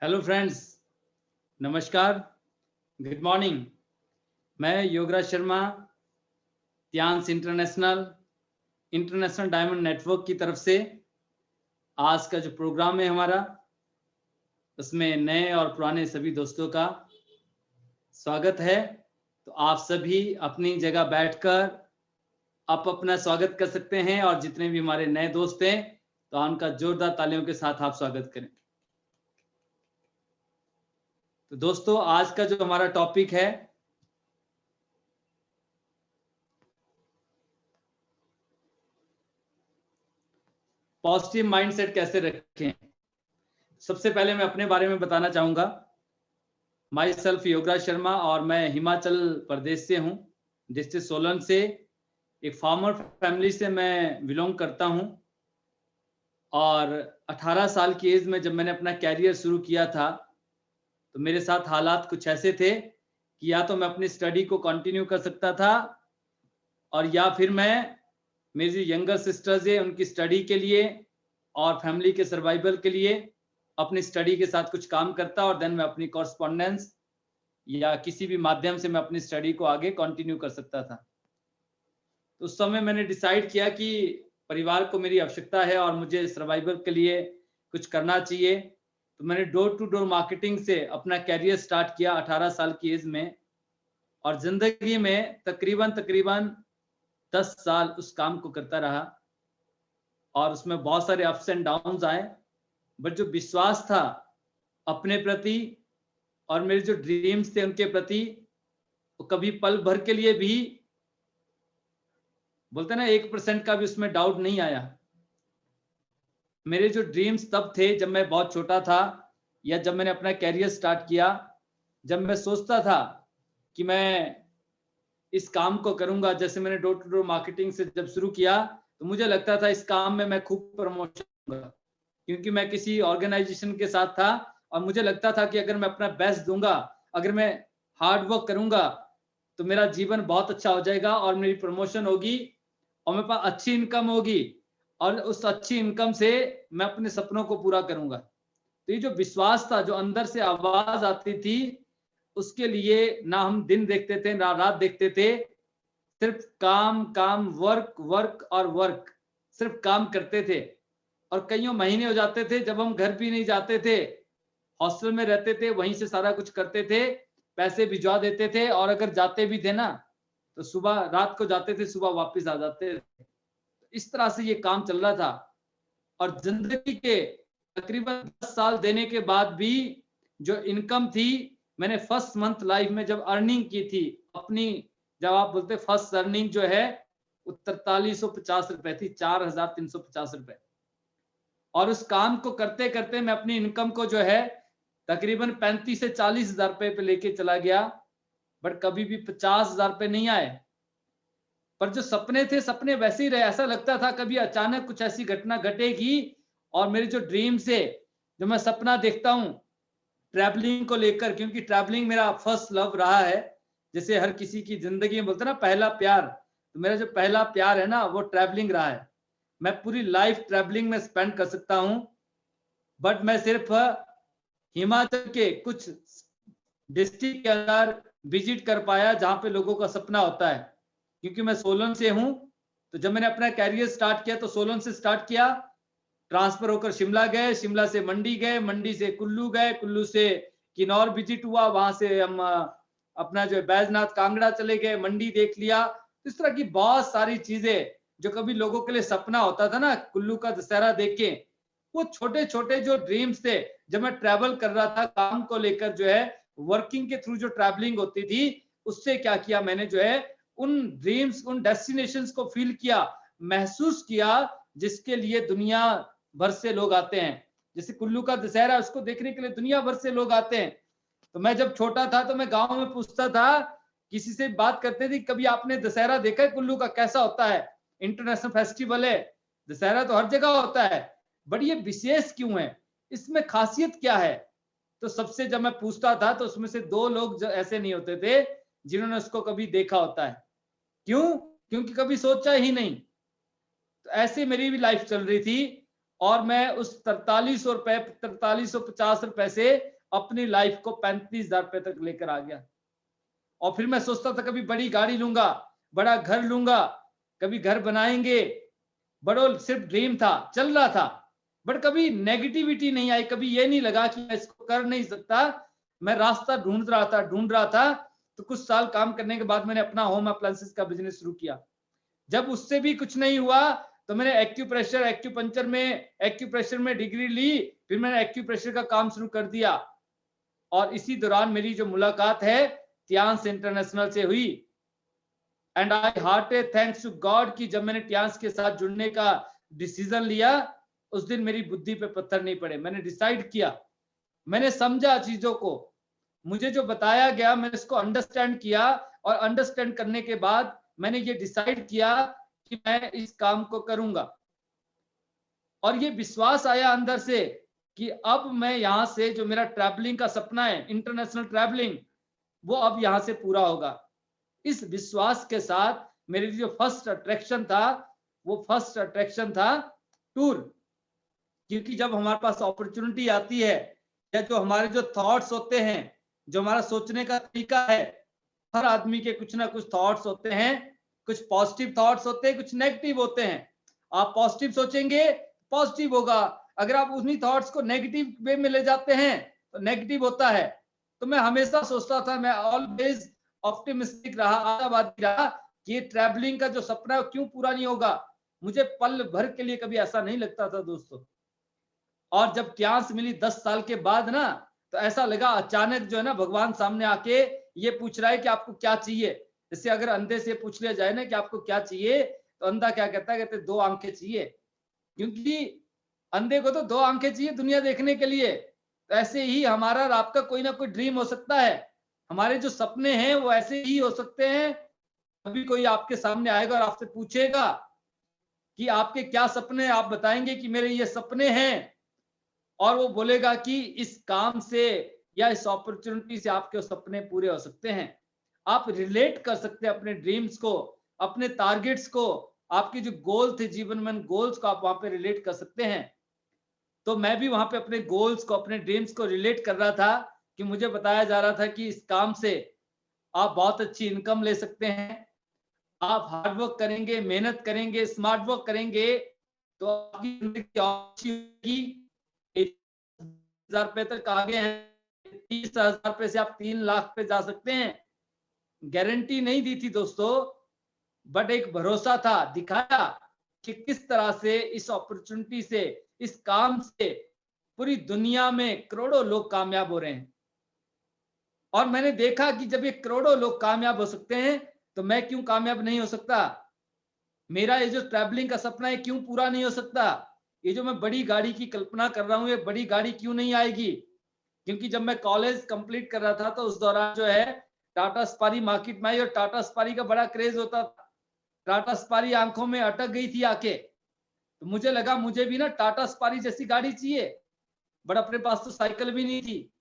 Hello friends, नमस्कार, good morning. मैं Yograj Sharma, Tiens international diamond network की तरफ से आज का जो प्रोग्राम है हमारा, उसमें नए और पुराने सभी दोस्तों का स्वागत है। तो आप सभी अपनी जगह बैठकर आप अपना स्वागत कर सकते हैं और जितने भी हमारे नए दोस्त हैं तो उनका जोरदार तालियों के साथ आप स्वागत करें। तो दोस्तों, आज का जो हमारा टॉपिक है पॉजिटिव माइंडसेट कैसे रखें। सबसे पहले मैं अपने बारे में बताना चाहूंगा। माई सेल्फ योगराज शर्मा और मैं हिमाचल प्रदेश से हूं, डिस्ट्रिक्ट सोलन से। एक फार्मर फैमिली से मैं बिलोंग करता हूं और 18 साल की एज में जब मैंने अपना कैरियर शुरू किया था तो मेरे साथ हालात कुछ ऐसे थे कि या तो मैं अपनी स्टडी को कंटिन्यू कर सकता था और या फिर मैं मेरी जो यंगर सिस्टर्स है उनकी स्टडी के लिए और फैमिली के सर्वाइवल के लिए अपनी स्टडी के साथ कुछ काम करता और देन मैं अपनी कॉरस्पॉन्डेंस या किसी भी माध्यम से मैं अपनी स्टडी को आगे कंटिन्यू कर सकता था। तो उस समय मैंने डिसाइड किया कि परिवार को मेरी आवश्यकता है और मुझे सर्वाइवल के लिए कुछ करना चाहिए। तो मैंने डोर टू डोर मार्केटिंग से अपना कैरियर स्टार्ट किया 18 साल की एज में और जिंदगी में तकरीबन 10 साल उस काम को करता रहा और उसमें बहुत सारे अप्स एंड डाउन्स आए, बट जो विश्वास था अपने प्रति और मेरे जो ड्रीम्स थे उनके प्रति, वो कभी पल भर के लिए भी बोलते ना 1% का भी उसमें डाउट नहीं आया। मेरे जो ड्रीम्स तब थे जब मैं बहुत छोटा था या जब मैंने अपना कैरियर स्टार्ट किया, जब मैं सोचता था कि मैं इस काम को करूंगा। जैसे मैंने डोर टू डोर मार्केटिंग से जब शुरू किया तो मुझे लगता था इस काम में मैं खूब प्रमोशन दूंगा, क्योंकि मैं किसी ऑर्गेनाइजेशन के साथ था और मुझे लगता था कि अगर मैं अपना बेस्ट दूंगा, अगर मैं हार्ड वर्क करूंगा तो मेरा जीवन बहुत अच्छा हो जाएगा और मेरी प्रमोशन होगी और मेरे पास अच्छी इनकम होगी और उस अच्छी इनकम से मैं अपने सपनों को पूरा करूंगा। तो ये जो विश्वास था, जो अंदर से आवाज आती थी, उसके लिए ना हम दिन देखते थे ना रात देखते थे, सिर्फ काम काम, वर्क वर्क और वर्क, सिर्फ काम करते थे। और कईयों महीने हो जाते थे जब हम घर भी नहीं जाते थे, हॉस्टल में रहते थे, वहीं से सारा कुछ करते थे, पैसे भिजवा देते थे और अगर जाते भी थे ना तो सुबह रात को जाते थे, सुबह वापस आ जाते थे। इस तरह से ये काम चल रहा था और जिंदगी के तकरीबन 10 साल देने के बाद भी जो इनकम थी, मैंने फर्स्ट मंथ लाइफ में जब अर्निंग की थी अपनी, जब आप बोलते फर्स्ट अर्निंग जो है वो 4350 रुपए थी, 4350 रुपए। और उस काम को करते करते मैं अपनी इनकम को जो है तकरीबन 35 से 40 हजार रुपए पे लेके चला गया, बट कभी भी 50 हजार रुपए नहीं आए। पर जो सपने थे सपने वैसे ही रहे। ऐसा लगता था कभी अचानक कुछ ऐसी घटना घटेगी और मेरे जो ड्रीम्स है, जो मैं सपना देखता हूँ ट्रैवलिंग को लेकर, क्योंकि ट्रैवलिंग मेरा फर्स्ट लव रहा है। जैसे हर किसी की जिंदगी में बोलते ना पहला प्यार, तो मेरा जो पहला प्यार है ना वो ट्रैवलिंग रहा है। मैं पूरी लाइफ ट्रैवलिंग में स्पेंड कर सकता हूँ, बट मैं सिर्फ हिमाचल के कुछ डिस्ट्रिक्ट के अंदर विजिट कर पाया जहां पे लोगों का सपना होता है। क्योंकि मैं सोलन से हूं, तो जब मैंने अपना कैरियर स्टार्ट किया तो सोलन से स्टार्ट किया, ट्रांसफर होकर शिमला गए, शिमला से मंडी गए, मंडी से कुल्लू गए, कुल्लू से किन्नौर विजिट हुआ, वहां से हम अपना जो बैजनाथ कांगड़ा चले गए, मंडी देख लिया। इस तरह की बहुत सारी चीजें जो कभी लोगों के लिए सपना होता था ना, कुल्लू का दशहरा देख के, वो छोटे छोटे जो ड्रीम्स थे, जब मैं ट्रैवल कर रहा था काम को लेकर, जो है वर्किंग के थ्रू जो ट्रैवलिंग होती थी, उससे क्या किया मैंने, जो है उन ड्रीम्स, उन डेस्टिनेशंस को फील किया, महसूस किया, जिसके लिए दुनिया भर से लोग आते हैं। जैसे कुल्लू का दशहरा, उसको देखने के लिए दुनिया भर से लोग आते हैं। तो मैं जब छोटा था तो मैं गांव में पूछता था, किसी से बात करते थे, कभी आपने दशहरा देखा है कुल्लू का, कैसा होता है, इंटरनेशनल फेस्टिवल है, दशहरा तो हर जगह होता है, बट ये विशेष क्यों है, इसमें खासियत क्या है। तो सबसे जब मैं पूछता था तो उसमें से 2 लोग जो ऐसे नहीं होते थे जिन्होंने उसको कभी देखा होता है। क्यों? क्योंकि कभी सोचा ही नहीं। तो ऐसे मेरी भी लाइफ चल रही थी और मैं उस 4350 रुपए से अपनी लाइफ को 35,000 रुपए तक लेकर आ गया। और फिर मैं सोचता था कभी बड़ी गाड़ी लूंगा, बड़ा घर लूंगा, कभी घर बनाएंगे, बड़ो सिर्फ ड्रीम था, चल रहा था, बट कभी नेगेटिविटी नहीं आई, कभी ये नहीं लगा कि मैं इसको कर नहीं सकता। मैं रास्ता ढूंढ रहा था। तो कुछ साल काम करने के बाद मैंने अपना होम अप्लायंसेस का बिजनेस शुरू किया। जब उससे भी कुछ नहीं हुआ तो मैंने एक्यूप्रेशर में डिग्री ली, फिर मैंने एक्यूप्रेशर का काम शुरू कर दिया। और इसी दौरान मेरी जो मुलाकात है टियांस इंटरनेशनल से हुई। And I hearted thanks to God कि जब मैंने टियांस के साथ जुड़ने का डिसीजन लिया, उस दिन मेरी बुद्धि पे पत्थर नहीं पड़े। मैंने डिसाइड किया, मैंने समझा चीजों को, मुझे जो बताया गया मैंने इसको अंडरस्टैंड किया, और अंडरस्टैंड करने के बाद मैंने ये डिसाइड किया कि मैं इस काम को करूंगा। और ये विश्वास आया अंदर से कि अब मैं यहां से जो मेरा ट्रैवलिंग का सपना है, इंटरनेशनल ट्रैवलिंग, वो अब यहां से पूरा होगा। इस विश्वास के साथ मेरे जो फर्स्ट अट्रैक्शन था, वो फर्स्ट अट्रैक्शन था टूर। क्योंकि जब हमारे पास अपॉर्चुनिटी आती है, या जो हमारे जो थॉट्स होते हैं, जो हमारा सोचने का तरीका है, हर आदमी के कुछ ना कुछ थॉट्स होते हैं। कुछ पॉजिटिव थॉट्स होते हैं, कुछ नेगेटिव होते हैं। आप पॉजिटिव सोचेंगे, पॉजिटिव होगा। अगर आप उन्हीं थॉट्स को नेगेटिव वे में ले जाते हैं तो नेगेटिव होता है। तो मैं हमेशा सोचता था, मैं ऑलवेज ऑप्टिमिस्टिक रहा, आशावादी रहा कि ये ट्रैवलिंग का जो सपना है वो क्यों पूरा नहीं होगा। मुझे पल भर के लिए कभी ऐसा नहीं लगता था दोस्तों। और जब टियांस मिली 10 साल के बाद ना, तो ऐसा लगा अचानक जो है ना, भगवान सामने आके ये पूछ रहा है कि आपको क्या चाहिए। जैसे अगर अंधे से पूछ लिया जाए ना कि आपको क्या चाहिए, तो अंधा क्या कहता है, कहते 2 आंखें चाहिए। क्योंकि अंधे को तो 2 आंखें चाहिए दुनिया देखने के लिए। तो ऐसे ही हमारा और आपका कोई ना कोई ड्रीम हो सकता है। हमारे जो सपने हैं वो ऐसे ही हो सकते हैं। कभी कोई आपके सामने आएगा और आपसे पूछेगा कि आपके क्या सपने हैं, आप बताएंगे कि मेरे ये सपने हैं, और वो बोलेगा कि इस काम से या इस अपॉर्चुनिटी से आपके सपने पूरे हो सकते हैं। आप रिलेट कर सकते हैं अपने ड्रीम्स को, अपने टारगेट्स को, आपके जो गोल थे जीवन में, गोल्स को आप वहां पे रिलेट कर सकते हैं। तो मैं भी वहां पे अपने गोल्स को, अपने ड्रीम्स को रिलेट कर रहा था कि मुझे बताया जा रहा था कि इस काम से आप बहुत अच्छी इनकम ले सकते हैं। आप हार्ड वर्क करेंगे, मेहनत करेंगे, स्मार्ट वर्क करेंगे, तो आपकी जिंदगी और अच्छी होगी। 1,000 रुपए तक आगे हैं, 30,000 रुपए से आप 3 लाख पे जा सकते हैं। गारंटी नहीं दी थी दोस्तों, बट एक भरोसा था, दिखाया कि किस तरह से इस अपॉर्चुनिटी से, इस काम से पूरी दुनिया में करोड़ों लोग कामयाब हो रहे हैं। और मैंने देखा कि जब ये करोड़ों लोग कामयाब हो सकते हैं, तो मैं क्यों कामयाब नहीं हो सकता। मेरा ये जो ट्रैवलिंग का सपना है क्यों पूरा नहीं हो सकता। ये जो मैं बड़ी गाड़ी की कल्पना कर रहा हूं, ये बड़ी गाड़ी क्यों नहीं आएगी। क्योंकि जब मैं कॉलेज कंप्लीट कर रहा था तो उस दौरान जो है टाटा स्पारी मार्केट में आई, और टाटा स्पारी का बड़ा क्रेज होता था। टाटा स्पारी आंखों में अटक गई थी आके। तो मुझे लगा मुझे भी ना टाटा स्पारी जैसी गाड़ी चाहिए, बट अपने पास तो साइकिल भी नहीं थी।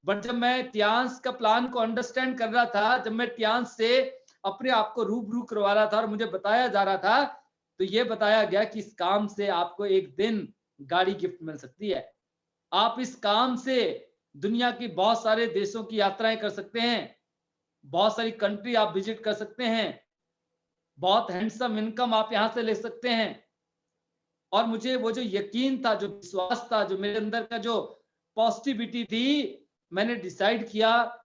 बट जब मैं टियांस का प्लान को अंडरस्टैंड कर रहा था, जब मैं टियांस से अपने आप को रूबरू करवा रहा था और मुझे बताया जा रहा था, तो ये बताया गया कि इस काम से आपको एक दिन गाड़ी गिफ्ट मिल सकती है। आप इस काम से दुनिया की बहुत सारे देशों की यात्राएं कर सकते हैं, बहुत सारी कंट्री आप विजिट कर सकते हैं, बहुत हैंडसम इनकम आप यहां से ले सकते हैं। और मुझे वो जो यकीन था, जो विश्वास था, जो मेरे अंदर का जो पॉजिटिविटी थी, मैंने डिसाइड किया।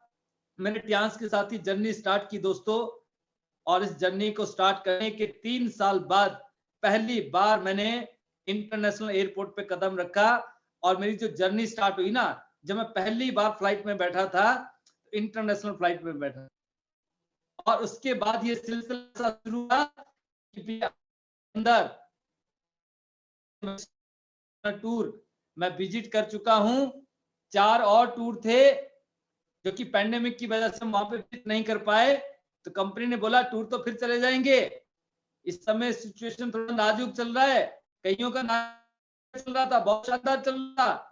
मैंने टियांस के साथ ही जर्नी स्टार्ट की दोस्तों। और इस जर्नी को स्टार्ट करने के 3 साल बाद पहली बार मैंने इंटरनेशनल एयरपोर्ट पे कदम रखा। और मेरी जो जर्नी स्टार्ट हुई ना, जब मैं पहली बार फ्लाइट में बैठा था, इंटरनेशनल फ्लाइट में बैठा, और उसके बाद ये सिलसिला शुरू हुआ कि अंदर टूर मैं विजिट कर चुका हूं। 4 और टूर थे जो कि पैंडेमिक की वजह से हम वहां पे विजिट नहीं कर पाए। तो कंपनी ने बोला टूर तो फिर चले जाएंगे, इस समय सिचुएशन थोड़ा नाजुक चल रहा है। कईयों का नाजुक चल रहा था, बहुत शानदार चल रहा।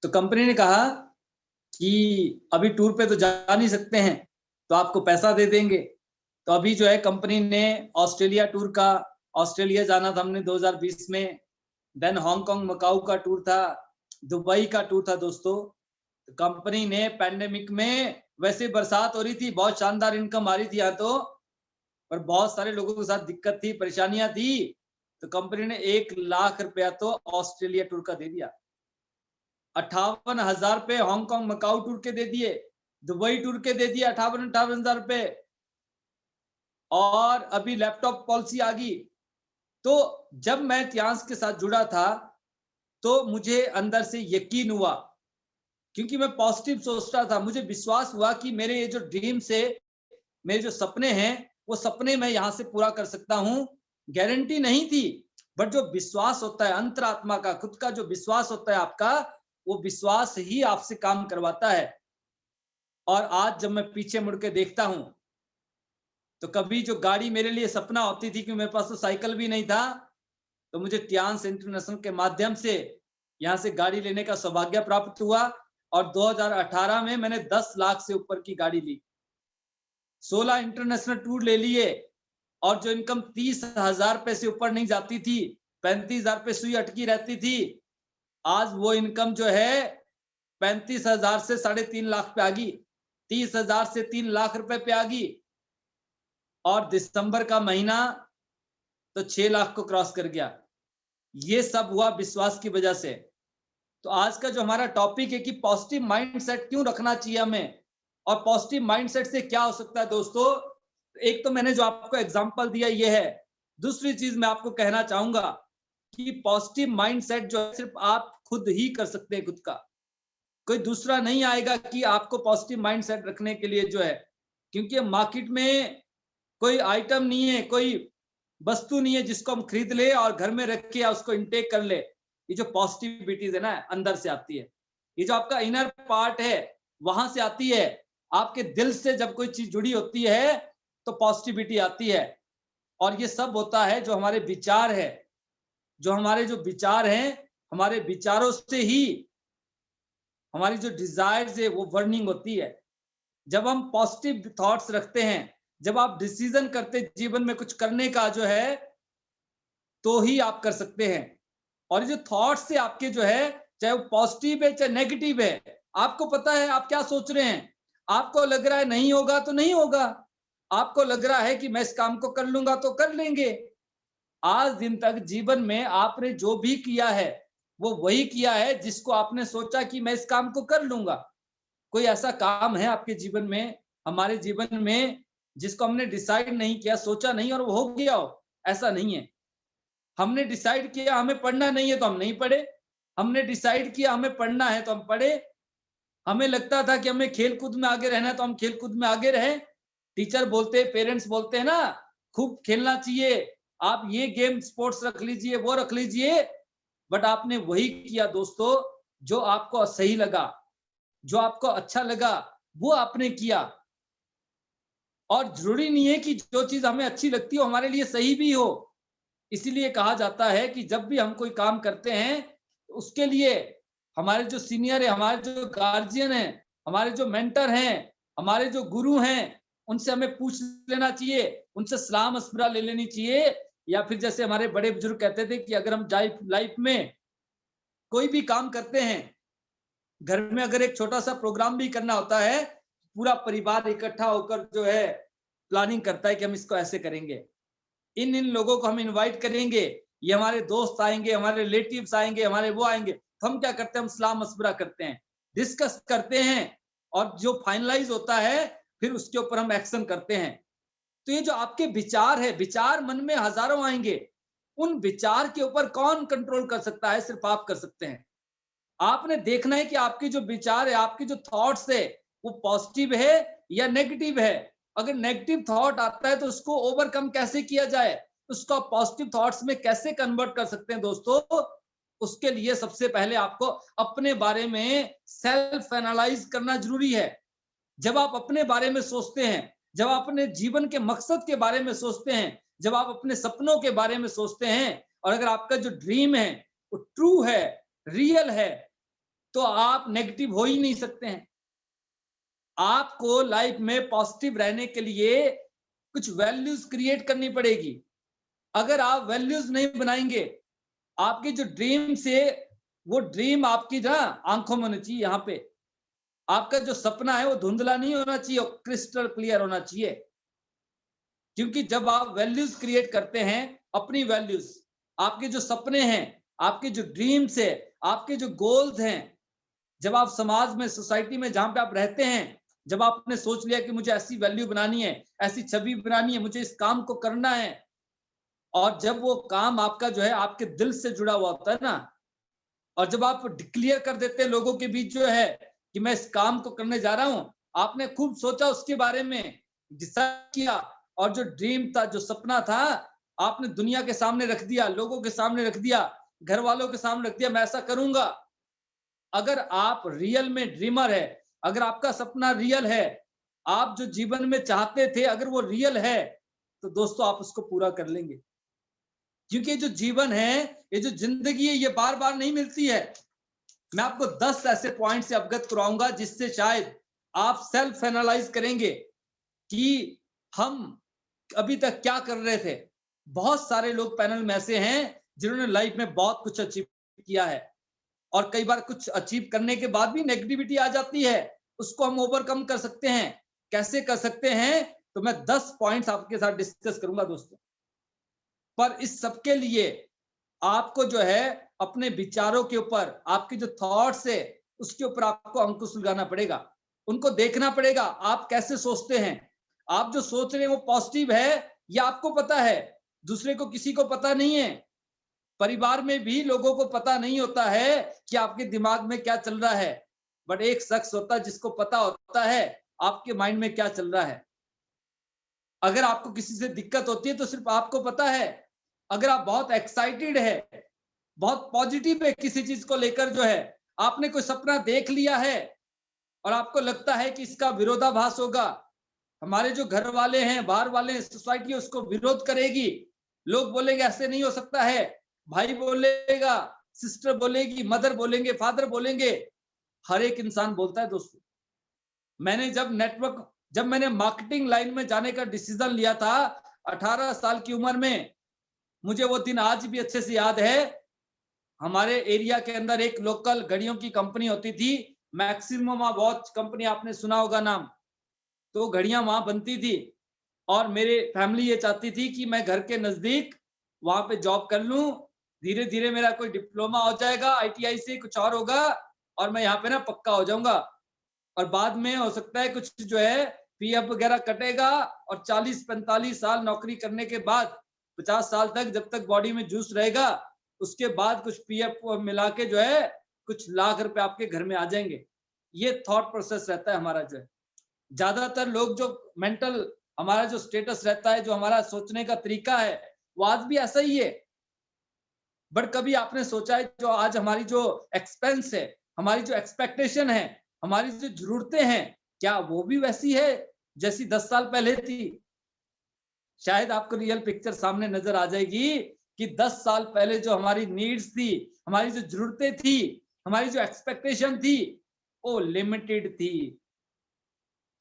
तो कंपनी ने कहा कि अभी टूर पे तो जा नहीं सकते हैं, तो आपको पैसा दे देंगे। तो अभी जो है कंपनी ने ऑस्ट्रेलिया टूर का, ऑस्ट्रेलिया जाना था हमने 2020 में, देन हांगकांग मकाऊ का टूर था, दुबई का टूर था दोस्तों। तो कंपनी ने पैंडेमिक में, वैसे बरसात हो रही थी, बहुत शानदार इनकम आ रही थी यहाँ तो, पर बहुत सारे लोगों के साथ दिक्कत थी, परेशानियां थी, तो कंपनी ने 1 लाख रुपया तो ऑस्ट्रेलिया टूर का दे दिया। 58,000 रुपए हांगकांग मकाऊ टूर के दे दिए, दुबई टूर के दे दिए 58,000 रुपए, और अभी लैपटॉप पॉलिसी आ गई। तो जब मैं तियांश के साथ जुड़ा था तो मुझे अंदर से यकीन हुआ, क्योंकि मैं पॉजिटिव सोचता था, मुझे विश्वास हुआ कि मेरे ये जो ड्रीम्स है, मेरे जो सपने हैं, वो सपने मैं यहाँ से पूरा कर सकता हूँ। गारंटी नहीं थी, बट जो विश्वास होता है अंतरात्मा का, खुद का जो विश्वास होता है आपका, वो विश्वास ही आपसे काम करवाता है। और आज जब मैं पीछे मुड़ के देखता हूं, तो कभी जो गाड़ी मेरे लिए सपना होती थी, कि मेरे पास तो साइकिल भी नहीं था, तो मुझे तियांश इंटरनेशनल के माध्यम से यहाँ से गाड़ी लेने का सौभाग्य प्राप्त हुआ, और 2018 में मैंने 10 लाख से ऊपर की गाड़ी ली, 16 इंटरनेशनल टूर ले लिए, और जो इनकम 30,000 रुपए से ऊपर नहीं जाती थी, 35,000 रुपए सुई अटकी रहती थी, आज वो इनकम जो है 35,000 से 3.5 लाख पे आ गई, 30,000 से 3 लाख रुपए पे आ गई, और दिसंबर का महीना तो 6 लाख को क्रॉस कर गया। ये सब हुआ विश्वास की वजह से। तो आज का जो हमारा टॉपिक है कि पॉजिटिव माइंडसेट क्यों रखना चाहिए हमें, और पॉजिटिव माइंडसेट से क्या हो सकता है दोस्तों। एक तो मैंने जो आपको एग्जांपल दिया ये है, दूसरी चीज मैं आपको कहना चाहूंगा कि पॉजिटिव माइंडसेट जो है सिर्फ आप खुद ही कर सकते हैं, खुद का, कोई दूसरा नहीं आएगा कि आपको पॉजिटिव माइंडसेट रखने के लिए जो है, क्योंकि मार्केट में कोई आइटम नहीं है, कोई वस्तु नहीं है जिसको हम खरीद ले और घर में रख के या उसको इनटेक कर ले। ये जो पॉजिटिविटीज है ना, अंदर से आती है, ये जो आपका इनर पार्ट है वहां से आती है। आपके दिल से जब कोई चीज जुड़ी होती है तो पॉजिटिविटी आती है, और ये सब होता है जो हमारे विचार है, जो हमारे जो विचार हैं, हमारे विचारों से ही हमारी जो डिजायर्स है वो बर्निंग होती है। जब हम पॉजिटिव थॉट्स रखते हैं, जब आप डिसीजन करते जीवन में कुछ करने का जो है, तो ही आप कर सकते हैं। और ये जो थॉट्स से आपके जो है, चाहे वो पॉजिटिव है चाहे नेगेटिव है, आपको पता है आप क्या सोच रहे हैं। आपको लग रहा है नहीं होगा तो नहीं होगा, आपको लग रहा है कि मैं इस काम को कर लूंगा तो कर लेंगे। आज दिन तक जीवन में आपने जो भी किया है, वो वही किया है जिसको आपने सोचा कि मैं इस काम को कर लूंगा। कोई ऐसा काम है आपके जीवन में, हमारे जीवन में, जिसको हमने डिसाइड नहीं किया, सोचा नहीं और वो हो गया हो? ऐसा नहीं है। हमने डिसाइड किया हमें पढ़ना नहीं है तो हम नहीं पढ़े, हमने डिसाइड किया हमें पढ़ना है तो हम पढ़े, हमें लगता था कि हमें खेल कूद में आगे रहना है तो हम खेल कूद में आगे रहे। टीचर बोलते, पेरेंट्स बोलते हैं ना, खूब खेलना चाहिए, आप ये गेम स्पोर्ट्स रख लीजिए, वो रख लीजिए, बट आपने वही किया दोस्तों जो आपको सही लगा, जो आपको अच्छा लगा, वो आपने किया। और जरूरी नहीं है कि जो चीज हमें अच्छी लगती हो हमारे लिए सही भी हो। इसीलिए कहा जाता है कि जब भी हम कोई काम करते हैं, तो उसके लिए हमारे जो सीनियर है, हमारे जो गार्जियन है, हमारे जो मेंटर हैं, हमारे जो गुरु हैं, उनसे हमें पूछ लेना चाहिए, उनसे सलाह मशवरा ले लेनी चाहिए। या फिर जैसे हमारे बड़े बुजुर्ग कहते थे कि अगर हम लाइफ में कोई भी काम करते हैं, घर में अगर एक छोटा सा प्रोग्राम भी करना होता है, पूरा परिवार इकट्ठा होकर जो है प्लानिंग करता है कि हम इसको ऐसे करेंगे, इन इन लोगों को हम इनवाइट करेंगे, ये हमारे दोस्त आएंगे, हमारे रिलेटिव्स आएंगे, हमारे वो आएंगे, तो हम क्या करते हैं, हम सलाह मशवरा करते हैं, डिस्कस करते हैं, और जो फाइनलाइज होता है फिर उसके ऊपर हम एक्शन करते हैं। तो ये जो आपके विचार है, विचार मन में हजारों आएंगे, उन विचार के ऊपर कौन कंट्रोल कर सकता है? सिर्फ आप कर सकते हैं। आपने देखना है कि आपके जो विचार है, आपके जो थॉट्स है, वो पॉजिटिव है या नेगेटिव है। अगर नेगेटिव थॉट आता है तो उसको ओवरकम कैसे किया जाए, उसको पॉजिटिव थॉट्स में कैसे कन्वर्ट कर सकते हैं दोस्तों। उसके लिए सबसे पहले आपको अपने बारे में सेल्फ एनालाइज करना जरूरी है। जब आप अपने बारे में सोचते हैं, जब आप अपने जीवन के मकसद के बारे में सोचते हैं, जब आप अपने सपनों के बारे में सोचते हैं, और अगर आपका जो ड्रीम है वो ट्रू है, रियल है, तो आप नेगेटिव हो ही नहीं सकते हैं। आपको लाइफ में पॉजिटिव रहने के लिए कुछ वैल्यूज क्रिएट करनी पड़ेगी। अगर आप वैल्यूज नहीं बनाएंगे, आपकी जो ड्रीम से, वो ड्रीम आपकी ना आंखों में होनी चाहिए। यहाँ पे आपका जो सपना है वो धुंधला नहीं होना चाहिए, और क्रिस्टल क्लियर होना चाहिए। क्योंकि जब आप वैल्यूज क्रिएट करते हैं, अपनी वैल्यूज, आपके जो सपने हैं, आपके जो ड्रीम्स है, आपके जो गोल्स हैं, जब आप समाज में, सोसाइटी में जहां पे आप रहते हैं, जब आपने सोच लिया कि मुझे ऐसी वैल्यू बनानी है, ऐसी छवि बनानी है, मुझे इस काम को करना है, और जब वो काम आपका जो है आपके दिल से जुड़ा हुआ होता है ना, और जब आप डिक्लेयर कर देते हैं लोगों के बीच जो है कि मैं इस काम को करने जा रहा हूं, आपने खूब सोचा उसके बारे में, डिसाइड किया, और जो ड्रीम था, जो सपना था, आपने दुनिया के सामने रख दिया, लोगों के सामने रख दिया, घर वालों के सामने रख दिया, मैं ऐसा करूंगा। अगर आप रियल में ड्रीमर है, अगर आपका सपना रियल है, आप जो जीवन में चाहते थे अगर वो रियल है, तो दोस्तों आप उसको पूरा कर लेंगे। क्योंकि जो जीवन है, ये जो जिंदगी है, ये बार बार नहीं मिलती है। मैं आपको 10 ऐसे पॉइंट से अवगत कराऊंगा जिससे शायद आप सेल्फ एनालाइज करेंगे कि हम अभी तक क्या कर रहे थे। बहुत सारे लोग पैनल में ऐसे हैं जिन्होंने लाइफ में बहुत कुछ अचीव किया है, और कई बार कुछ अचीव करने के बाद भी नेगेटिविटी आ जाती है, उसको हम ओवरकम कर सकते हैं। कैसे कर सकते हैं, तो मैं 10 पॉइंट्स आपके साथ डिस्कस करूंगा दोस्तों। पर इस सबके लिए आपको जो है अपने विचारों के ऊपर, आपके जो थॉट्स है उसके ऊपर आपको अंकुश लगाना पड़ेगा, उनको देखना पड़ेगा आप कैसे सोचते हैं। आप जो सोच रहे हैं वो पॉजिटिव है, या आपको पता है, दूसरे को किसी को पता नहीं है। परिवार में भी लोगों को पता नहीं होता है कि आपके दिमाग में क्या चल रहा है, बट एक शख्स होता है जिसको पता होता है आपके माइंड में क्या चल रहा है। अगर आपको किसी से दिक्कत होती है तो सिर्फ आपको पता है। अगर आप बहुत एक्साइटेड है, बहुत पॉजिटिव है किसी चीज को लेकर, जो है आपने कोई सपना देख लिया है और आपको लगता है कि इसका विरोधाभास होगा, हमारे जो घर वाले हैं, बाहर वाले हैं, सोसाइटी उसको विरोध करेगी, लोग बोलेंगे ऐसे नहीं हो सकता है, भाई बोलेगा, सिस्टर बोलेगी, मदर बोलेंगे, फादर बोलेंगे, हर एक इंसान बोलता है दोस्तों। जब मैंने मार्केटिंग लाइन में जाने का डिसीजन लिया था 18 साल की उम्र में, मुझे वो दिन आज भी अच्छे से याद है। हमारे एरिया के अंदर एक लोकल घड़ियों की कंपनी होती थी, मैक्सिमम वॉच कंपनी, आपने सुना होगा नाम। तो घड़ियां वहां बनती थी, और मेरे फैमिली ये चाहती थी कि मैं घर के नजदीक वहां पे जॉब कर लूं। धीरे धीरे मेरा कोई डिप्लोमा हो जाएगा, आईटीआई से कुछ और होगा, और मैं यहाँ पे ना पक्का हो जाऊंगा। और बाद में हो सकता है कुछ जो है पीएफ वगैरह कटेगा, और 40-45 साल नौकरी करने के बाद, 50 साल तक जब तक बॉडी में जूस रहेगा, उसके बाद कुछ पीएफ मिला के जो है कुछ लाख रुपए आपके घर में आ जाएंगे। ये थॉट प्रोसेस रहता है हमारा। जो है ज्यादातर लोग जो मेंटल, हमारा जो स्टेटस रहता है, जो हमारा सोचने का तरीका है, वो आज भी ऐसा ही है। बट कभी आपने सोचा है जो आज हमारी जो एक्सपेंस है, हमारी जो एक्सपेक्टेशन है, हमारी जो जरूरतें हैं, क्या वो भी वैसी है जैसी 10 साल पहले थी? शायद आपको रियल पिक्चर सामने नजर आ जाएगी कि 10 साल पहले जो हमारी नीड्स थी, हमारी जो जरूरतें थी, हमारी जो एक्सपेक्टेशन थी, वो लिमिटेड थी।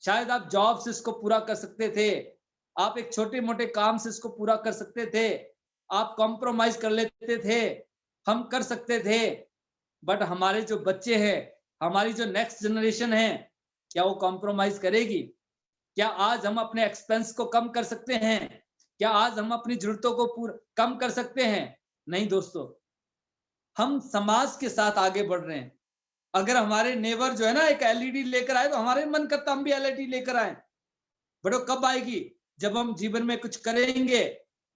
शायद आप जॉब से इसको पूरा कर सकते थे, आप एक छोटे मोटे काम से इसको पूरा कर सकते थे, आप कॉम्प्रोमाइज कर लेते थे, हम कर सकते थे। बट हमारे जो बच्चे हैं, हमारी जो नेक्स्ट जनरेशन है, क्या वो कॉम्प्रोमाइज करेगी? क्या आज हम अपने एक्सपेंस को कम कर सकते हैं? क्या आज हम अपनी जरूरतों को कम कर सकते हैं? नहीं दोस्तों, हम समाज के साथ आगे बढ़ रहे हैं। अगर हमारे नेबर जो है ना एक एलईडी लेकर आए, तो हमारे मन करता हम भी एलईडी लेकर आए। बट वो कब आएगी? जब हम जीवन में कुछ करेंगे।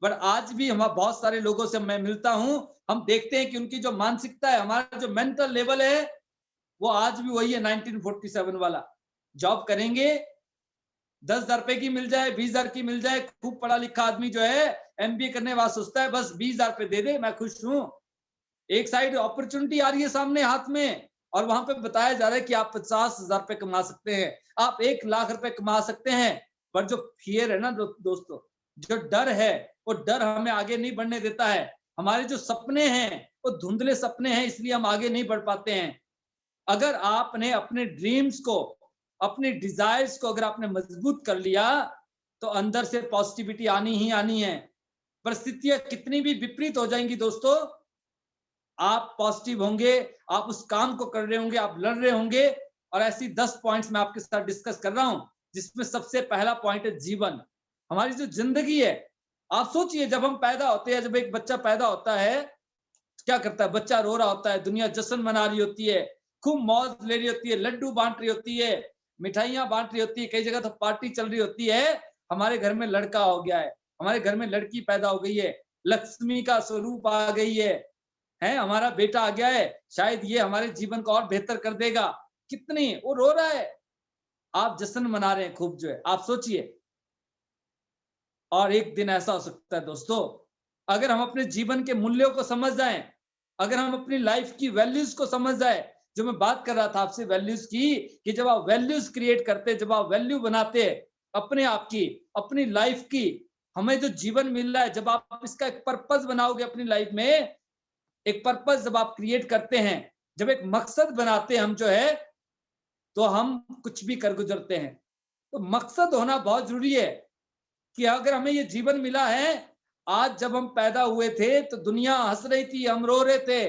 बट आज भी हम बहुत सारे लोगों से मैं मिलता हूं, हम देखते हैं कि उनकी जो मानसिकता है, हमारा जो मेंटल लेवल है, वो आज भी वही है 1947 वाला। जॉब करेंगे, 10,000 रुपए की मिल जाए, 20,000 की मिल जाए, खूब पढ़ा लिखा आदमी जो है एमबीए करने वाला सोचता है बस 20,000 रुपए दे दे, मैं खुश हूं। एक साइड अपॉर्चुनिटी आ रही है सामने हाथ में, और वहां पे बताया जा रहा है कि आप 50,000 रुपए कमा सकते हैं, आप 1,00,000 रुपए कमा सकते हैं। पर जो फियर है ना दोस्तों, जो डर है, वो डर हमें आगे नहीं बढ़ने देता है। हमारे जो सपने हैं वो धुंधले सपने हैं, इसलिए हम आगे नहीं बढ़ पाते हैं। अगर आपने अपने ड्रीम्स को, अपने डिजायर्स को अगर आपने मजबूत कर लिया तो अंदर से पॉजिटिविटी आनी ही आनी है। परिस्थितियां कितनी भी विपरीत हो जाएंगी दोस्तों, आप पॉजिटिव होंगे, आप उस काम को कर रहे होंगे, आप लड़ रहे होंगे। और ऐसी 10 पॉइंट्स मैं आपके साथ डिस्कस कर रहा हूं, जिसमें सबसे पहला पॉइंट है जीवन। हमारी जो जिंदगी है, आप सोचिए जब हम पैदा होते हैं, जब एक बच्चा पैदा होता है, क्या करता है? बच्चा रो रहा होता है, दुनिया जश्न मना रही होती है, खूब मौज ले रही होती है, लड्डू बांट रही होती है, मिठाइयां बांट रही होती है, कई जगह तो पार्टी चल रही होती है। हमारे घर में लड़का हो गया है, हमारे घर में लड़की पैदा हो गई है, लक्ष्मी का स्वरूप आ गई है हमारा बेटा आ गया है, शायद ये हमारे जीवन को और बेहतर कर देगा। कितनी वो रो रहा है, आप जश्न मना रहे हैं खूब, जो है आप सोचिए। और एक दिन ऐसा हो सकता है दोस्तों, अगर हम अपने जीवन के मूल्यों को समझ जाएं, अगर हम अपनी लाइफ की वैल्यूज को समझ जाए, जो मैं बात कर रहा था आपसे वैल्यूज की, कि जब आप वैल्यूज क्रिएट करते, जब आप वैल्यू बनाते अपने आप की, अपनी लाइफ की, हमें जो जीवन मिल रहा है, जब आप इसका एक पर्पस बनाओगे अपनी लाइफ में, एक पर्पस जब आप क्रिएट करते हैं, जब एक मकसद बनाते हैं हम, जो है तो हम कुछ भी कर गुजरते हैं। तो मकसद होना बहुत जरूरी है, कि अगर हमें ये जीवन मिला है, आज जब हम पैदा हुए थे तो दुनिया हंस रही थी, हम रो रहे थे।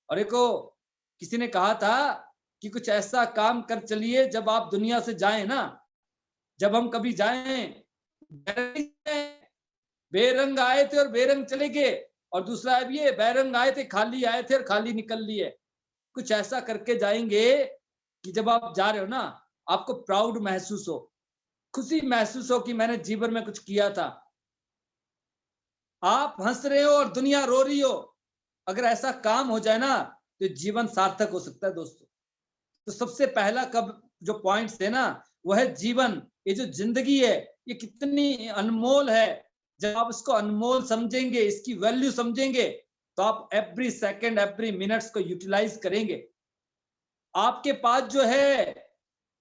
और देखो, किसी ने कहा था कि कुछ ऐसा काम कर चलिए जब आप दुनिया से जाएं ना, जब हम कभी जाएं, बेरंग आए थे और बेरंग चले गए। और दूसरा अब ये, बेरंग आए थे, खाली आए थे और खाली निकल लिए। कुछ ऐसा करके जाएंगे कि जब आप जा रहे हो ना, आपको प्राउड महसूस हो, खुशी महसूस हो कि मैंने जीवन में कुछ किया था। आप हंस रहे हो और दुनिया रो रही हो, अगर ऐसा काम हो जाए ना, तो जीवन सार्थक हो सकता है दोस्तों। तो सबसे पहला कब जो पॉइंट्स है ना, वो है जीवन। ये जो जिंदगी है, ये कितनी अनमोल है। जब आप इसको अनमोल समझेंगे, इसकी वैल्यू समझेंगे, तो आप एवरी सेकंड, एवरी मिनट्स को यूटिलाइज करेंगे। आपके पास जो है,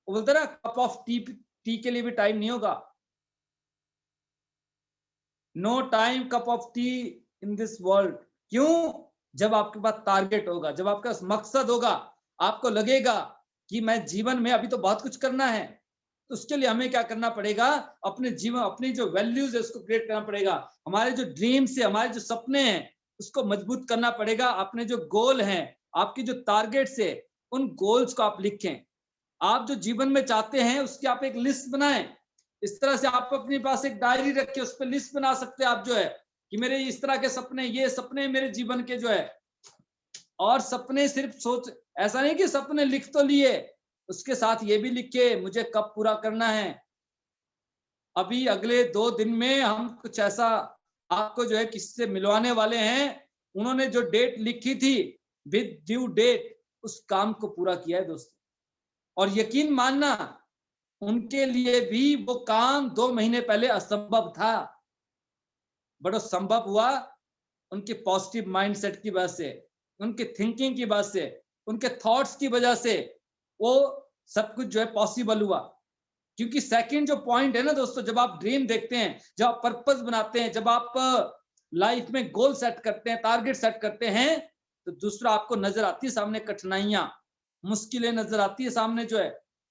वो बोलते ना, कप ऑफ टी के लिए भी टाइम नहीं होगा। No time cup of tea in this world. क्यों? जब आपके पास टारगेट होगा, जब आपके पास मकसद होगा, आपको लगेगा कि मैं जीवन में अभी तो बहुत कुछ करना है। तो उसके लिए हमें क्या करना पड़ेगा? अपने जीवन, अपनी जो वैल्यूज है उसको क्रिएट करना पड़ेगा। हमारे जो ड्रीम्स है, हमारे जो सपने हैं, उसको मजबूत करना पड़ेगा। अपने जो गोल हैं, आपकी जो टारगेट्स है, उन गोल्स को आप लिखें। आप जो जीवन में चाहते हैं उसकी आप एक लिस्ट बनाएं। इस तरह से आप अपने पास एक डायरी रख के उस पर लिस्ट बना सकते हैं आप, जो है कि मेरे इस तरह के सपने, ये सपने मेरे जीवन के, जो है। और सपने सिर्फ सोच, ऐसा नहीं कि सपने लिख तो लिए, उसके साथ ये भी लिखे मुझे कब पूरा करना है। अभी अगले 2 दिन में हम कुछ ऐसा आपको, जो है, किसी से मिलवाने वाले हैं। उन्होंने जो डेट लिखी थी, विद ड्यू डेट, उस काम को पूरा किया है दोस्तों। और यकीन मानना, उनके लिए भी वो काम 2 महीने पहले असंभव था, बट वो संभव हुआ उनके पॉजिटिव माइंडसेट की वजह से, उनके थिंकिंग की वजह से, उनके थॉट्स की वजह से वो सब कुछ, जो है, पॉसिबल हुआ। क्योंकि सेकंड जो पॉइंट है ना दोस्तों, जब आप ड्रीम देखते हैं, जब आप पर्पस बनाते हैं, जब आप लाइफ में गोल सेट करते हैं, टारगेट सेट करते हैं, तो दूसरा आपको नजर आती है सामने कठिनाइयां, मुश्किलें नजर आती है सामने। जो है,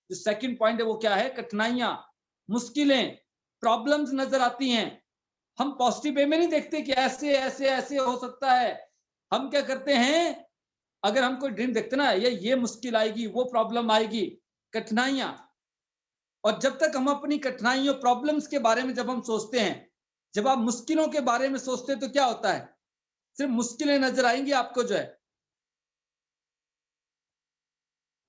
जो सेकंड पॉइंट है वो क्या है? कठिनाइयां, मुश्किलें, प्रॉब्लम्स नजर आती हैं। हम पॉजिटिव वे में नहीं देखते कि ऐसे ऐसे ऐसे हो सकता है। हम क्या करते हैं, अगर हम कोई ड्रीम देखते ना, ये मुश्किल आएगी, वो प्रॉब्लम आएगी, कठिनाइयां। और जब तक हम अपनी कठिनाइयों, प्रॉब्लम्स के बारे में जब हम सोचते हैं, जब आप मुश्किलों के बारे में सोचते हैं, तो क्या होता है? सिर्फ मुश्किलें नजर आएंगी आपको, जो है।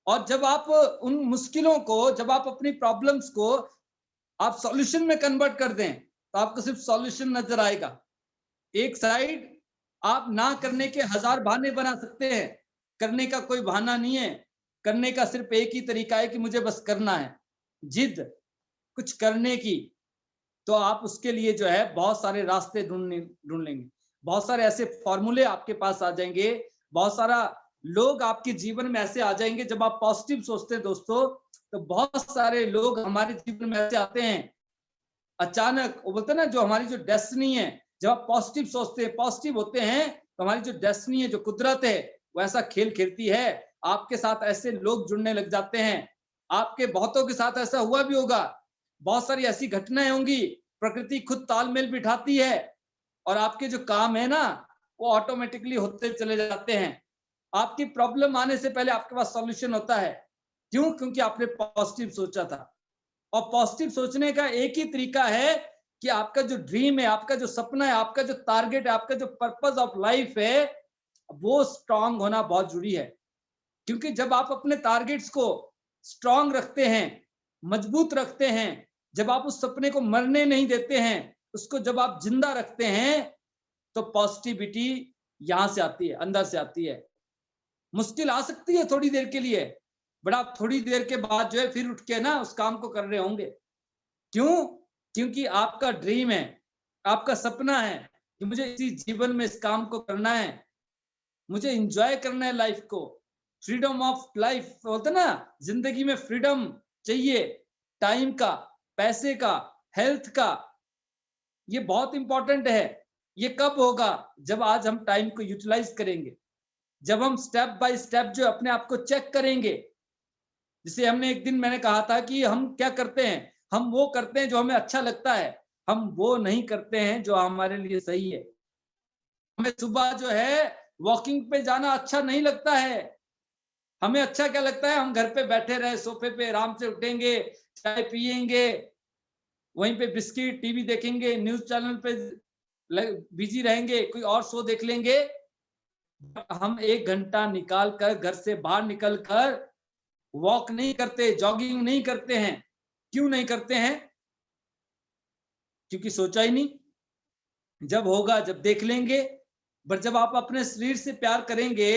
और जब आप उन मुश्किलों को, जब आप अपनी प्रॉब्लम्स को आप सॉल्यूशन में कन्वर्ट कर दें, तो आपको सिर्फ सॉल्यूशन नजर आएगा। एक साइड आप ना करने के 1000 बहाने बना सकते हैं, करने का कोई बहाना नहीं है। करने का सिर्फ एक ही तरीका है कि मुझे बस करना है, जिद कुछ करने की। तो आप उसके लिए, जो है, बहुत सारे रास्ते ढूंढ लेंगे, बहुत सारे ऐसे फॉर्मूले आपके पास आ जाएंगे, बहुत सारा लोग आपके जीवन में ऐसे आ जाएंगे। जब आप पॉजिटिव सोचते हैं दोस्तों, तो बहुत सारे लोग हमारे जीवन में ऐसे आते हैं अचानक। वो बोलते हैं ना, जो हमारी जो डेस्टिनी है, जब आप पॉजिटिव सोचते हैं, पॉजिटिव होते हैं, तो हमारी जो डेस्टिनी है, जो कुदरत है, वो ऐसा खेल खेलती है। आपके साथ ऐसे लोग जुड़ने लग जाते हैं, आपके बहुतों के साथ ऐसा हुआ भी होगा, बहुत सारी ऐसी घटनाएं होंगी, प्रकृति खुद तालमेल बिठाती है और आपके जो काम है ना वो ऑटोमेटिकली होते चले जाते हैं। आपकी प्रॉब्लम आने से पहले आपके पास सॉल्यूशन होता है। क्यों? क्योंकि आपने पॉजिटिव सोचा था। और पॉजिटिव सोचने का एक ही तरीका है कि आपका जो ड्रीम है, आपका जो सपना है, आपका जो टारगेट है, आपका जो पर्पस ऑफ लाइफ है, वो स्ट्रांग होना बहुत जरूरी है। क्योंकि जब आप अपने टारगेट्स को स्ट्रांग रखते हैं, मजबूत रखते हैं, जब आप उस सपने को मरने नहीं देते हैं, उसको जब आप जिंदा रखते हैं, तो पॉजिटिविटी यहां से आती है, अंदर से आती है। मुश्किल आ सकती है थोड़ी देर के लिए, बट आप थोड़ी देर के बाद जो है फिर उठ के ना उस काम को कर रहे होंगे। क्यों? क्योंकि आपका ड्रीम है, आपका सपना है कि मुझे इसी जीवन में इस काम को करना है, मुझे एंजॉय करना है लाइफ को। फ्रीडम ऑफ लाइफ बोलते ना, जिंदगी में फ्रीडम चाहिए, टाइम का, पैसे का, हेल्थ का। ये बहुत इंपॉर्टेंट है। ये कब होगा? जब आज हम टाइम को यूटिलाइज करेंगे, जब हम स्टेप बाय स्टेप जो अपने आप को चेक करेंगे। जिसे हमने एक दिन मैंने कहा था कि हम क्या करते हैं, हम वो करते हैं जो हमें अच्छा लगता है, हम वो नहीं करते हैं जो हमारे लिए सही है। हमें सुबह जो है वॉकिंग पे जाना अच्छा नहीं लगता है। हमें अच्छा क्या लगता है, हम घर पे बैठे रहे, सोफे पे आराम से उठेंगे, चाय पियेंगे, वहीं पे बिस्किट, टीवी देखेंगे, न्यूज चैनल पे बिजी रहेंगे, कोई और शो देख लेंगे। हम 1 घंटा निकाल कर घर से बाहर निकल कर वॉक नहीं करते, जॉगिंग नहीं करते हैं। क्यों नहीं करते हैं? क्योंकि सोचा ही नहीं। जब होगा जब देख लेंगे। बट जब आप अपने शरीर से प्यार करेंगे,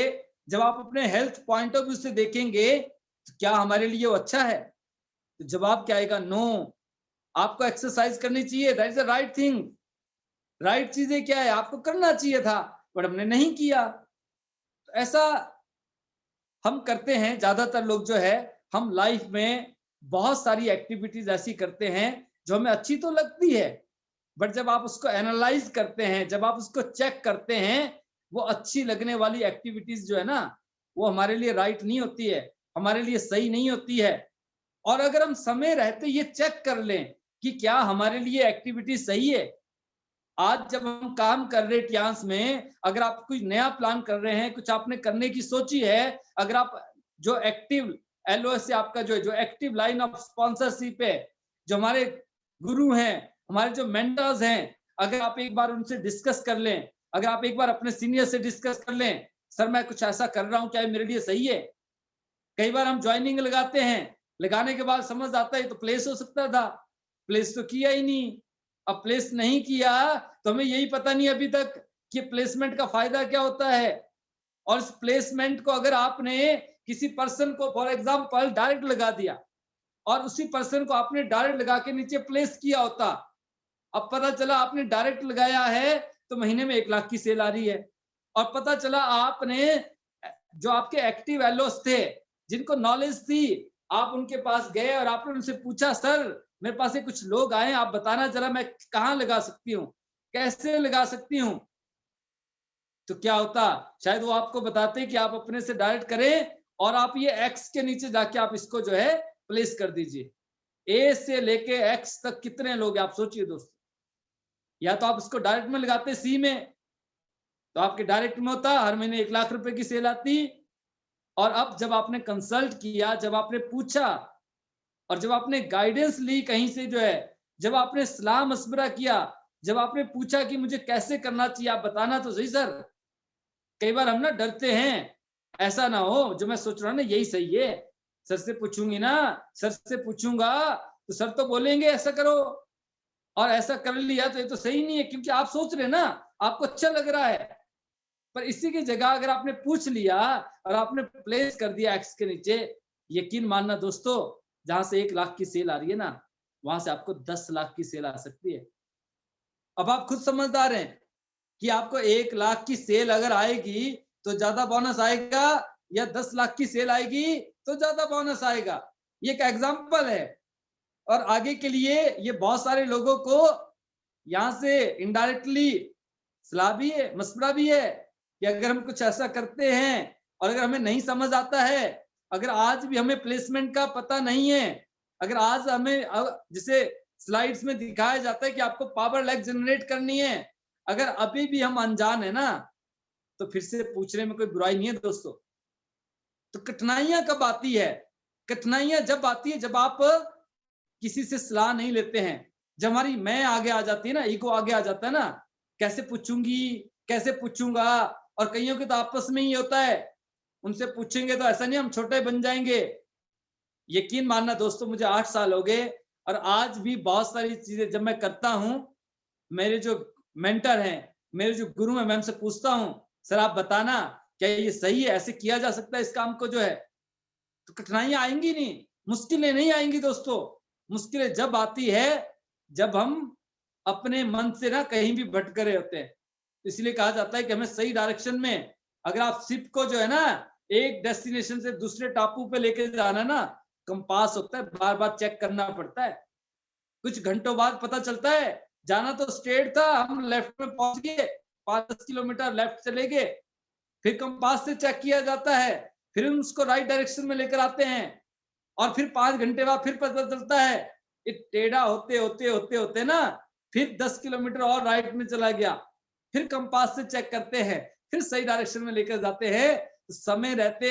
जब आप अपने हेल्थ पॉइंट ऑफ व्यू से देखेंगे, तो क्या हमारे लिए वो अच्छा है? तो जवाब क्या आएगा? नो। आपको एक्सरसाइज करनी चाहिए, that is the right thing. Right चीजें क्या है, आपको करना चाहिए था, बट हमने नहीं किया। तो ऐसा हम करते हैं, ज्यादातर लोग जो है, हम लाइफ में बहुत सारी एक्टिविटीज ऐसी करते हैं जो हमें अच्छी तो लगती है, बट जब आप उसको एनालाइज करते हैं, जब आप उसको चेक करते हैं, वो अच्छी लगने वाली एक्टिविटीज जो है ना, वो हमारे लिए राइट नहीं होती है, हमारे लिए सही नहीं होती है। और अगर हम समय रहते ये चेक कर लें कि क्या हमारे लिए एक्टिविटी सही है। आज जब हम काम कर रहे ट्यांस में, अगर आप कोई नया प्लान कर रहे हैं, कुछ आपने करने की सोची है, अगर आप जो एक्टिव एलओएस से आपका जो एक्टिव लाइन ऑफ स्पॉन्सरशिप है, जो हमारे गुरु हैं, हमारे जो मेंटर्स हैं, अगर आप एक बार उनसे डिस्कस कर लें, अगर आप एक बार अपने सीनियर से डिस्कस कर लें, सर मैं कुछ ऐसा कर रहा हूं, क्या ये मेरे लिए सही है? कई बार हम ज्वाइनिंग लगाते हैं, लगाने के बाद समझ आता है तो प्लेस हो सकता था, प्लेस तो किया ही नहीं। अब प्लेस नहीं किया तो हमें यही पता नहीं अभी तक कि प्लेसमेंट का फायदा क्या होता है। और इस प्लेसमेंट को अगर आपने किसी पर्सन को फॉर एग्जांपल डायरेक्ट लगा दिया और उसी पर्सन को आपने डायरेक्ट लगा के नीचे प्लेस किया होता, अब पता चला आपने डायरेक्ट लगाया है तो महीने में 1 लाख की सेल आ रही है, और पता चला आपने जो आपके एक्टिव एलोस थे, जिनको नॉलेज थी, आप उनके पास गए और आपने उनसे पूछा, सर मेरे पास ये कुछ लोग आए, आप बताना जरा मैं कहाँ लगा सकती हूँ, कैसे लगा सकती हूँ? तो क्या होता, शायद वो आपको बताते कि आप अपने से डायरेक्ट करें और आप ये एक्स के नीचे जाके आप इसको जो है प्लेस कर दीजिए। ए से लेके एक्स तक कितने लोग आप सोचिए दोस्तों। या तो आप उसको डायरेक्ट में लगाते सी में, तो आपके डायरेक्ट में होता, हर महीने 1 लाख रुपए की सेल आती। और अब जब आपने कंसल्ट किया, जब आपने पूछा और जब आपने गाइडेंस ली कहीं से जो है, जब आपने सलाह मशवरा किया, जब आपने पूछा कि मुझे कैसे करना चाहिए, आप बताना तो सही सर। कई बार हम ना डरते हैं, ऐसा ना हो जो मैं सोच रहा हूँ ना यही सही है, सर से पूछूंगी ना, सर से पूछूंगा तो सर तो बोलेंगे ऐसा करो, और ऐसा कर लिया तो ये तो सही नहीं है, क्योंकि आप सोच रहे हैं ना, आपको अच्छा लग रहा है। पर इसी की जगह अगर आपने पूछ लिया और आपने प्लेस कर दिया एक्स के नीचे, यकीन मानना दोस्तों, जहां से 1 लाख की सेल आ रही है ना, वहां से आपको 10 लाख की सेल आ सकती है। अब आप खुद समझदार हैं कि आपको 1 लाख की सेल अगर आएगी तो ज्यादा बोनस आएगा, या 10 लाख की सेल आएगी तो ज्यादा बोनस आएगा। ये एक एग्जाम्पल है। और आगे के लिए ये बहुत सारे लोगों को यहाँ से इनडायरेक्टली सलाह भी है, मशवरा भी है कि अगर हम कुछ ऐसा करते हैं और अगर हमें नहीं समझ आता है, अगर आज भी हमें प्लेसमेंट का पता नहीं है, अगर आज हमें जैसे स्लाइड्स में दिखाया जाता है कि आपको पावर लैग जनरेट करनी है, अगर अभी भी हम अनजान है ना, तो फिर से पूछने में कोई बुराई नहीं है दोस्तों। तो कठिनाइयां कब आती है? कठिनाइयां जब आती है जब आप किसी से सलाह नहीं लेते हैं, जब हमारी मैं आगे आ जाती है ना, ईगो आगे आ जाता है ना, कैसे पूछूंगी, कैसे पूछूंगा, और कईयों के तो आपस में ही होता है, उनसे पूछेंगे तो ऐसा नहीं हम छोटे बन जाएंगे। यकीन मानना दोस्तों, मुझे 8 साल हो गए और आज भी बहुत सारी चीजें जब मैं करता हूं, मेरे जो मेंटर हैं, मेरे जो गुरु हैं, मैं उनसे पूछता हूं, सर आप बताना क्या ये सही है, ऐसे किया जा सकता है इस काम को जो है? तो कठिनाइयां आएंगी नहीं, मुश्किलें नहीं आएंगी दोस्तों। मुश्किलें जब आती है जब हम अपने मन से ना कहीं भी भटक रहे होते हैं। इसलिए कहा जाता है कि हमें सही डायरेक्शन में, अगर आप शिप को जो है ना एक डेस्टिनेशन से दूसरे टापू पे लेके जाना ना, कंपास होता है, बार बार चेक करना पड़ता है। कुछ घंटों बाद पता चलता है जाना तो स्ट्रेट था, हम लेफ्ट में पहुंच गए, 5-10 किलोमीटर लेफ्ट चले गए, फिर कंपास से चेक किया जाता है, फिर हम उसको राइट डायरेक्शन में लेकर आते हैं, और फिर 5 घंटे बाद फिर पता चलता है ये टेढ़ा होते होते होते होते ना फिर 10 किलोमीटर और राइट में चला गया, फिर कंपास से चेक करते हैं, फिर सही डायरेक्शन में लेकर जाते हैं। तो समय रहते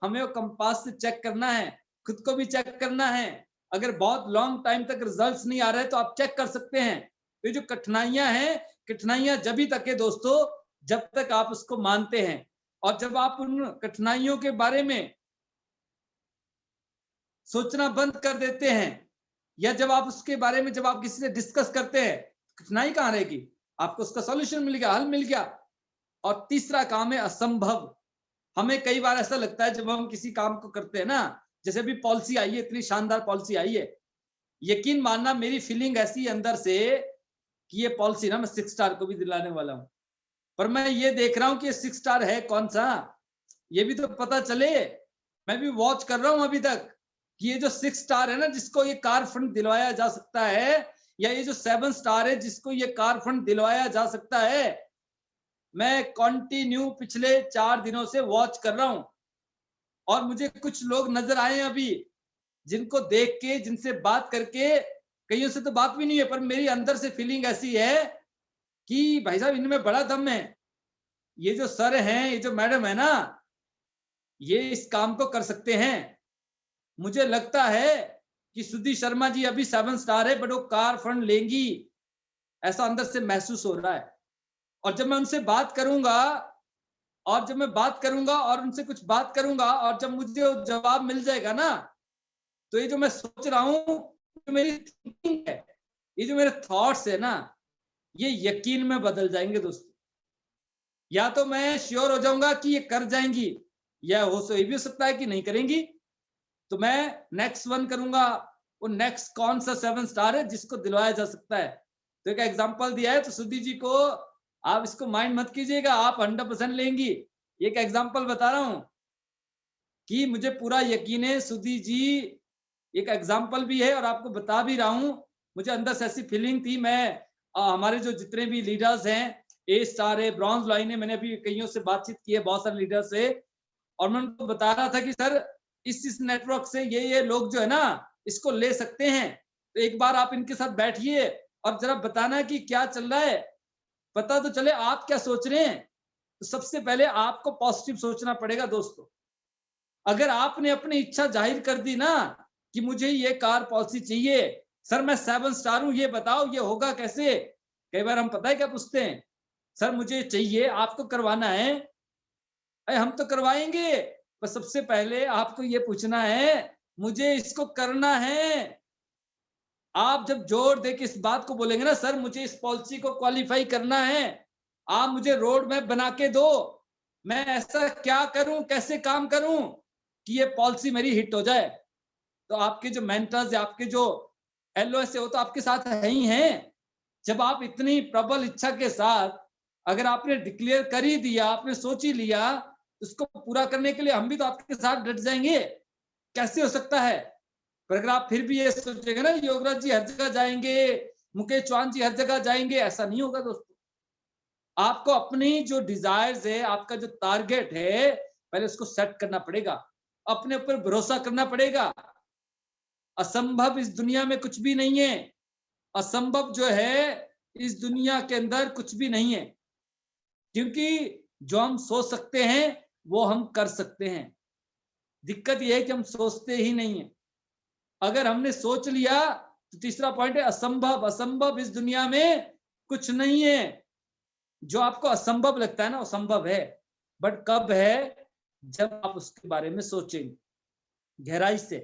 हमें वो कंपास से चेक करना है, खुद को भी चेक करना है। अगर बहुत लॉन्ग टाइम तक रिजल्ट्स नहीं आ रहे तो आप चेक कर सकते हैं। ये जो कठिनाइयां हैं, कठिनाइयां जब तक है दोस्तों जब तक आप उसको मानते हैं, और जब आप उन कठिनाइयों के बारे में सोचना बंद कर देते हैं, या जब आप उसके बारे में जब आप किसी से डिस्कस करते हैं, कठिनाई कहां रहेगी, आपको उसका सॉल्यूशन मिल गया, हल मिल गया। और तीसरा काम है असंभव। हमें कई बार ऐसा लगता है जब हम किसी काम को करते हैं ना, जैसे भी पॉलिसी आई है, इतनी शानदार पॉलिसी आई है, यकीन मानना मेरी फीलिंग ऐसी है अंदर से कि ये पॉलिसी ना मैं 6 स्टार को भी दिलाने वाला हूं, पर मैं ये देख रहा हूं कि ये 6 स्टार है कौन सा, ये भी तो पता चले। मैं भी वॉच कर रहा हूं अभी तक कि ये जो 6 स्टार है ना जिसको ये कार फंड दिलवाया जा सकता है, या ये जो 7 स्टार है जिसको ये कार फंड दिलवाया जा सकता है, मैं कंटिन्यू पिछले 4 दिनों से वॉच कर रहा हूं। और मुझे कुछ लोग नजर आए अभी जिनको देख के, जिनसे बात करके, कईयों से तो बात भी नहीं है, पर मेरी अंदर से फीलिंग ऐसी है कि भाई साहब इनमें बड़ा दम है, ये जो सर हैं, ये जो मैडम है ना, ये इस काम को कर सकते हैं। मुझे लगता है कि सुधि शर्मा जी अभी 7 स्टार है, बट वो कार फंड लेंगी, ऐसा अंदर से महसूस हो रहा है। और जब मैं उनसे बात करूंगा, और जब मैं बात करूंगा और उनसे कुछ बात करूंगा, और जब मुझे जवाब मिल जाएगा ना, तो ये जो मैं सोच रहा हूं, जो मेरी थिंकिंग है, ये जो मेरे थॉट्स है ना, ये यकीन में बदल जाएंगे दोस्तों। या तो मैं श्योर हो जाऊंगा कि ये कर जाएंगी, या हो सो ये भी हो सकता है कि नहीं करेंगी, तो मैं नेक्स्ट वन करूंगा। वो नेक्स्ट कौन सा 7 स्टार है जिसको दिलवाया जा सकता है? तो एक एग्जांपल दिया है, तो सुधी जी को आप इसको माइंड मत कीजिएगा, आप 100% लेंगी। एक एग्जांपल बता रहा हूं कि मुझे पूरा यकीन है सुधी जी, एक एग्जांपल भी है और आपको बता भी रहा हूं। मुझे अंदर से ऐसी फीलिंग थी, मैं हमारे जो जितने भी लीडर्स हैं, ए स्टार है, ब्रॉन्ज लाइन है, मैंने अभी कईयों से बातचीत की है, बहुत सारे लीडर से, और मैं उनको बता रहा था कि सर इस नेटवर्क से ये लोग जो है ना इसको ले सकते हैं, तो एक बार आप इनके साथ बैठिए और जरा बताना कि क्या चल रहा है, पता तो चले आप क्या सोच रहे हैं। तो सबसे पहले आपको पॉजिटिव सोचना पड़ेगा दोस्तों। अगर आपने अपनी इच्छा जाहिर कर दी ना कि मुझे ये कार पॉलिसी चाहिए, सर मैं 7 स्टार हूं, ये बताओ ये होगा कैसे। कई बार हम पता है क्या पूछते हैं, सर मुझे चाहिए, आपको करवाना है, अरे हम तो करवाएंगे, पर सबसे पहले आपको ये पूछना है मुझे इसको करना है। आप जब जोर दे के इस बात को बोलेंगे ना, सर मुझे इस पॉलिसी को क्वालिफाई करना है, आप मुझे रोड मैप बना के दो, मैं ऐसा क्या करूं, कैसे काम करूं कि ये पॉलिसी मेरी हिट हो जाए, तो आपके जो मेंटर्स, आपके जो एलओएस है, वो तो आपके साथ है ही हैं। जब आप इतनी प्रबल इच्छा के साथ, अगर आपने डिक्लेयर कर ही दिया, आपने सोच ही लिया, उसको पूरा करने के लिए हम भी तो आपके साथ डट जाएंगे। कैसे हो सकता है? पर अगर आप फिर भी ये सोचेंगे ना योगराज जी हर जगह जाएंगे, मुकेश चौहान जी हर जगह जाएंगे, ऐसा नहीं होगा दोस्तों। आपको अपनी जो डिजायर्स है, आपका जो टारगेट है, पहले उसको सेट करना पड़ेगा, अपने ऊपर भरोसा करना पड़ेगा। असंभव इस दुनिया में कुछ भी नहीं है। असंभव जो है इस दुनिया के अंदर कुछ भी नहीं है, क्योंकि जो हम सोच सकते हैं वो हम कर सकते हैं। दिक्कत यह है कि हम सोचते ही नहीं है। अगर हमने सोच लिया तो तीसरा पॉइंट है असंभव। असंभव इस दुनिया में कुछ नहीं है। जो आपको असंभव लगता है ना, वो संभव है, बट कब है? जब आप उसके बारे में सोचेंगे गहराई से।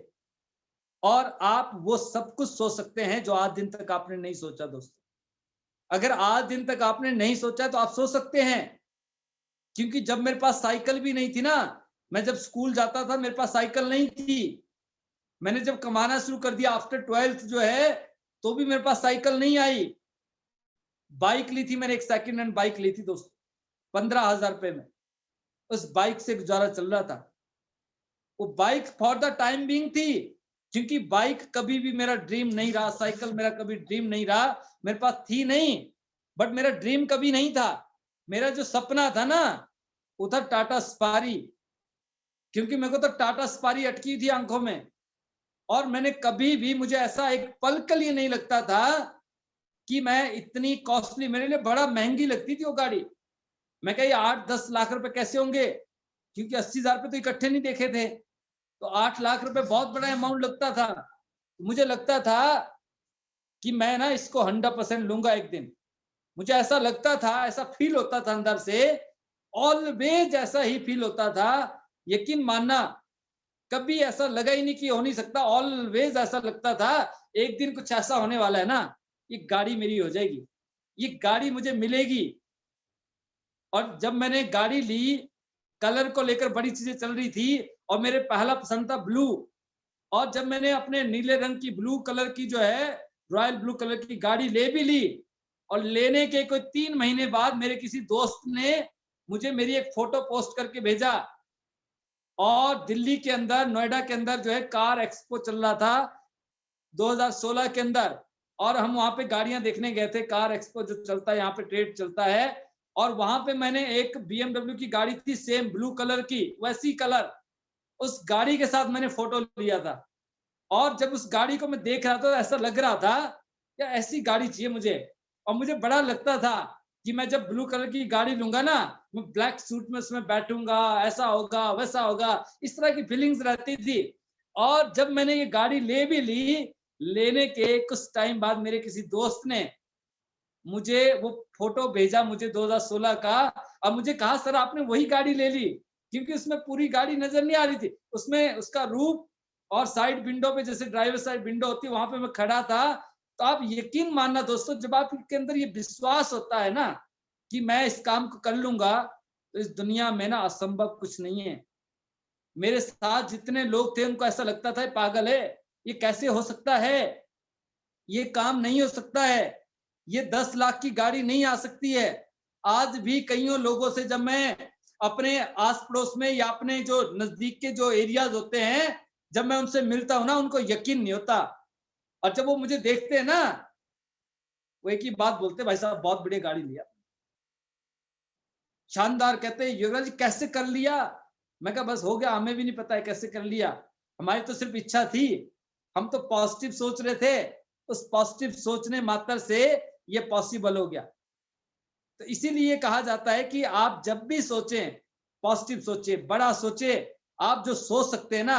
और आप वो सब कुछ सोच सकते हैं जो आज दिन तक आपने नहीं सोचा दोस्तों। अगर आज दिन तक आपने नहीं सोचा तो आप सोच सकते हैं। क्योंकि जब मेरे पास साइकिल भी नहीं थी ना, मैं जब स्कूल जाता था मेरे पास साइकिल नहीं थी। मैंने जब कमाना शुरू कर दिया आफ्टर 12th जो है, तो भी मेरे पास साइकिल नहीं आई। बाइक ली थी मैंने, एक सेकंड हैंड बाइक ली थी दोस्तों, 15,000 रुपए में। उस बाइक से गुजारा चल रहा था। वो bike for the time being थी, क्योंकि बाइक कभी भी मेरा ड्रीम नहीं रहा, साइकिल मेरा कभी ड्रीम नहीं रहा, मेरे पास थी नहीं। बट मेरा ड्रीम कभी नहीं था। मेरा जो सपना था ना, वो था टाटा सफारी। क्योंकि मेरे को तो टाटा सफारी अटकी थी आंखों में। और मैंने कभी भी, मुझे ऐसा एक पल के लिए नहीं लगता था कि मैं इतनी कॉस्टली, मेरे लिए बड़ा महंगी लगती थी वो गाड़ी। मैं कही 8-10 लाख रुपए कैसे होंगे, क्योंकि 80,000 रुपए तो इकट्ठे नहीं देखे थे। तो 8 लाख रुपए बहुत बड़ा अमाउंट लगता था। मुझे लगता था कि मैं ना इसको 100% लूंगा एक दिन। मुझे ऐसा लगता था, ऐसा फील होता था अंदर से, ऑलवेज ऐसा ही फील होता था। यकीन मानना, कभी ऐसा लगा ही नहीं कि हो नहीं सकता। ऑलवेज ऐसा लगता था एक दिन कुछ ऐसा होने वाला है ना, ये गाड़ी मेरी हो जाएगी, ये गाड़ी मुझे मिलेगी। और जब मैंने गाड़ी ली, कलर को लेकर बड़ी चीजें चल रही थी, और मेरे पहला पसंद था ब्लू। और जब मैंने अपने नीले रंग की ब्लू कलर की जो है, रॉयल ब्लू कलर की गाड़ी ले भी ली, और लेने के कोई 3 महीने बाद मेरे किसी दोस्त ने मुझे मेरी एक फोटो पोस्ट करके भेजा। और दिल्ली के अंदर, नोएडा के अंदर जो है कार एक्सपो चल रहा था 2016 के अंदर, और हम वहां पे गाड़ियां देखने गए थे। कार एक्सपो जो चलता है यहाँ पे, ट्रेड चलता है, और वहां पे मैंने एक BMW की गाड़ी थी, सेम ब्लू कलर की, वैसी कलर, उस गाड़ी के साथ मैंने फोटो लिया था। और जब उस गाड़ी को मैं देख रहा था तो ऐसा लग रहा था या ऐसी गाड़ी चाहिए मुझे। और मुझे बड़ा लगता था कि मैं जब ब्लू कलर की गाड़ी लूंगा ना, मैं ब्लैक सूट में उसमें बैठूंगा, ऐसा होगा वैसा होगा, इस तरह की फीलिंग्स रहती थी। और जब मैंने ये गाड़ी ले भी ली, लेने के कुछ टाइम बाद मेरे किसी दोस्त ने मुझे वो फोटो भेजा मुझे 2016 का, और मुझे कहा सर आपने वही गाड़ी ले ली, क्योंकि उसमें पूरी गाड़ी नजर नहीं आ रही थी। उसमें उसका रूप और साइड विंडो पे, जैसे ड्राइवर साइड विंडो होती है, वहां पे मैं खड़ा था। तो आप यकीन मानना दोस्तों, जब आपके अंदर ये विश्वास होता है ना कि मैं इस काम को कर लूंगा, तो इस दुनिया में ना असंभव कुछ नहीं है। मेरे साथ जितने लोग थे उनको ऐसा लगता था पागल है, ये कैसे हो सकता है, ये काम नहीं हो सकता है, ये 10 लाख की गाड़ी नहीं आ सकती है। आज भी कईयों लोगों से जब मैं अपने आस पड़ोस में या अपने जो नजदीक के जो एरियाज होते हैं, जब मैं उनसे मिलता हूं ना, उनको यकीन नहीं होता। और जब वो मुझे देखते हैं ना, वो एक ही बात बोलते, भाई साहब बहुत बढ़िया गाड़ी लिया, शानदार। कहते हैं युवराज कैसे कर लिया। मैं कहा बस हो गया, हमें भी नहीं पता है कैसे कर लिया, हमारी तो सिर्फ इच्छा थी, हम तो पॉजिटिव सोच रहे थे, उस पॉजिटिव सोचने मात्र से ये पॉसिबल हो गया। तो इसीलिए कहा जाता है कि आप जब भी सोचें, पॉजिटिव सोचें, बड़ा सोचें। आप जो सोच सकते हैं ना,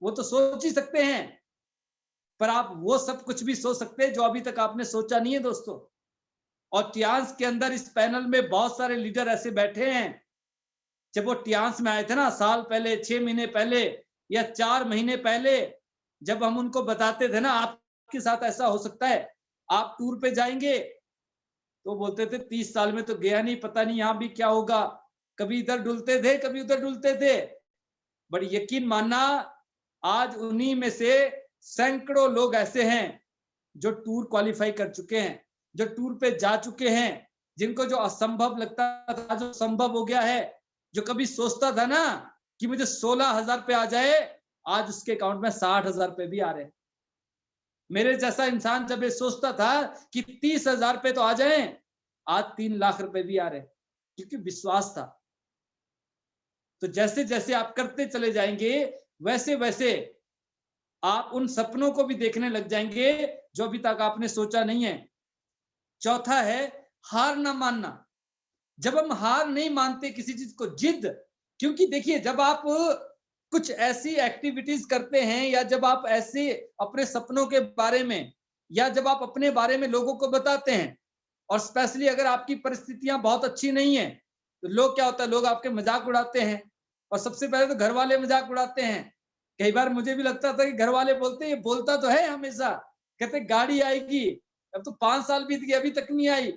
वो तो सोच ही सकते हैं, पर आप वो सब कुछ भी सोच सकते हैं जो अभी तक आपने सोचा नहीं है दोस्तों। और टियांस के अंदर इस पैनल में बहुत सारे लीडर ऐसे बैठे हैं, जब वो टियांस में आए थे ना, साल पहले, 6 महीने पहले या 4 महीने पहले, जब हम उनको बताते थे ना आपके साथ ऐसा हो सकता है, आप टूर पे जाएंगे, तो बोलते थे 30 साल में तो गया नहीं, पता नहीं यहाँ भी क्या होगा। कभी इधर डुलते थे, कभी उधर डुलते थे। बट यकीन मानना, आज उन्हीं में से सैकड़ों लोग ऐसे हैं जो टूर क्वालिफाई कर चुके हैं, जो टूर पे जा चुके हैं, जिनको जो असंभव लगता था जो संभव हो गया है। जो कभी सोचता था ना कि मुझे 16,000 पे आ जाए, आज उसके अकाउंट में 60,000 पे भी आ रहे हैं। मेरे जैसा इंसान जब ये सोचता था कि 30,000 पे तो आ जाए, आज 3 लाख रुपए भी आ रहे हैं, क्योंकि विश्वास था। तो जैसे जैसे आप करते चले जाएंगे वैसे वैसे आप उन सपनों को भी देखने लग जाएंगे जो अभी तक आपने सोचा नहीं है। चौथा है हार ना मानना। जब हम हार नहीं मानते किसी चीज को, जिद, क्योंकि देखिए जब आप कुछ ऐसी एक्टिविटीज करते हैं या जब आप ऐसे अपने सपनों के बारे में या जब आप अपने बारे में लोगों को बताते हैं, और स्पेशली अगर आपकी परिस्थितियां बहुत अच्छी नहीं है, तो लोग क्या होता है, लोग आपके मजाक उड़ाते हैं। और सबसे पहले तो घर वाले मजाक उड़ाते हैं। कई बार मुझे भी लगता था कि घर वाले बोलते हैं, ये बोलता तो है हमेशा, कहते गाड़ी आएगी, अब तो 5 साल बीत गए अभी तक नहीं आई।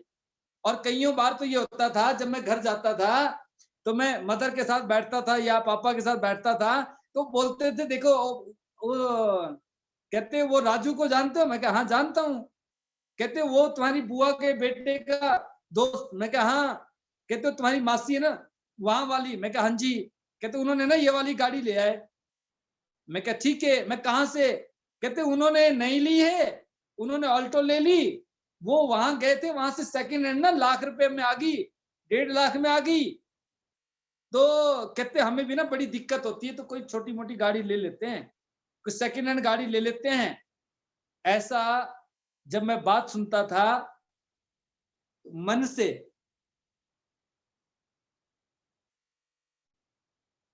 और कईयों बार तो ये होता था जब मैं घर जाता था तो मैं मदर के साथ बैठता था या पापा के साथ बैठता था, तो बोलते थे देखो वो कहते वो राजू को जानते हो? मैं कहा हाँ जानता हूँ। कहते वो तुम्हारी बुआ के बेटे का दोस्त? मैं कहा हाँ। कहते तुम्हारी मासी है ना वहां वाली? मैं कहा हाँ जी। कहते उन्होंने ना ये वाली गाड़ी ले आए। मैं कहा ठीक है। मैं कहा से? कहते उन्होंने नहीं ली है, उन्होंने ऑल्टो ले ली। वो वहां गए थे, वहां से सेकंड हैंड ना लाख रुपए में आ गई, 1.5 लाख में आ गई। तो कहते हमें भी ना बड़ी दिक्कत होती है तो कोई छोटी मोटी गाड़ी ले लेते हैं, कुछ सेकंड हैंड गाड़ी ले लेते हैं। ऐसा जब मैं बात सुनता था मन से,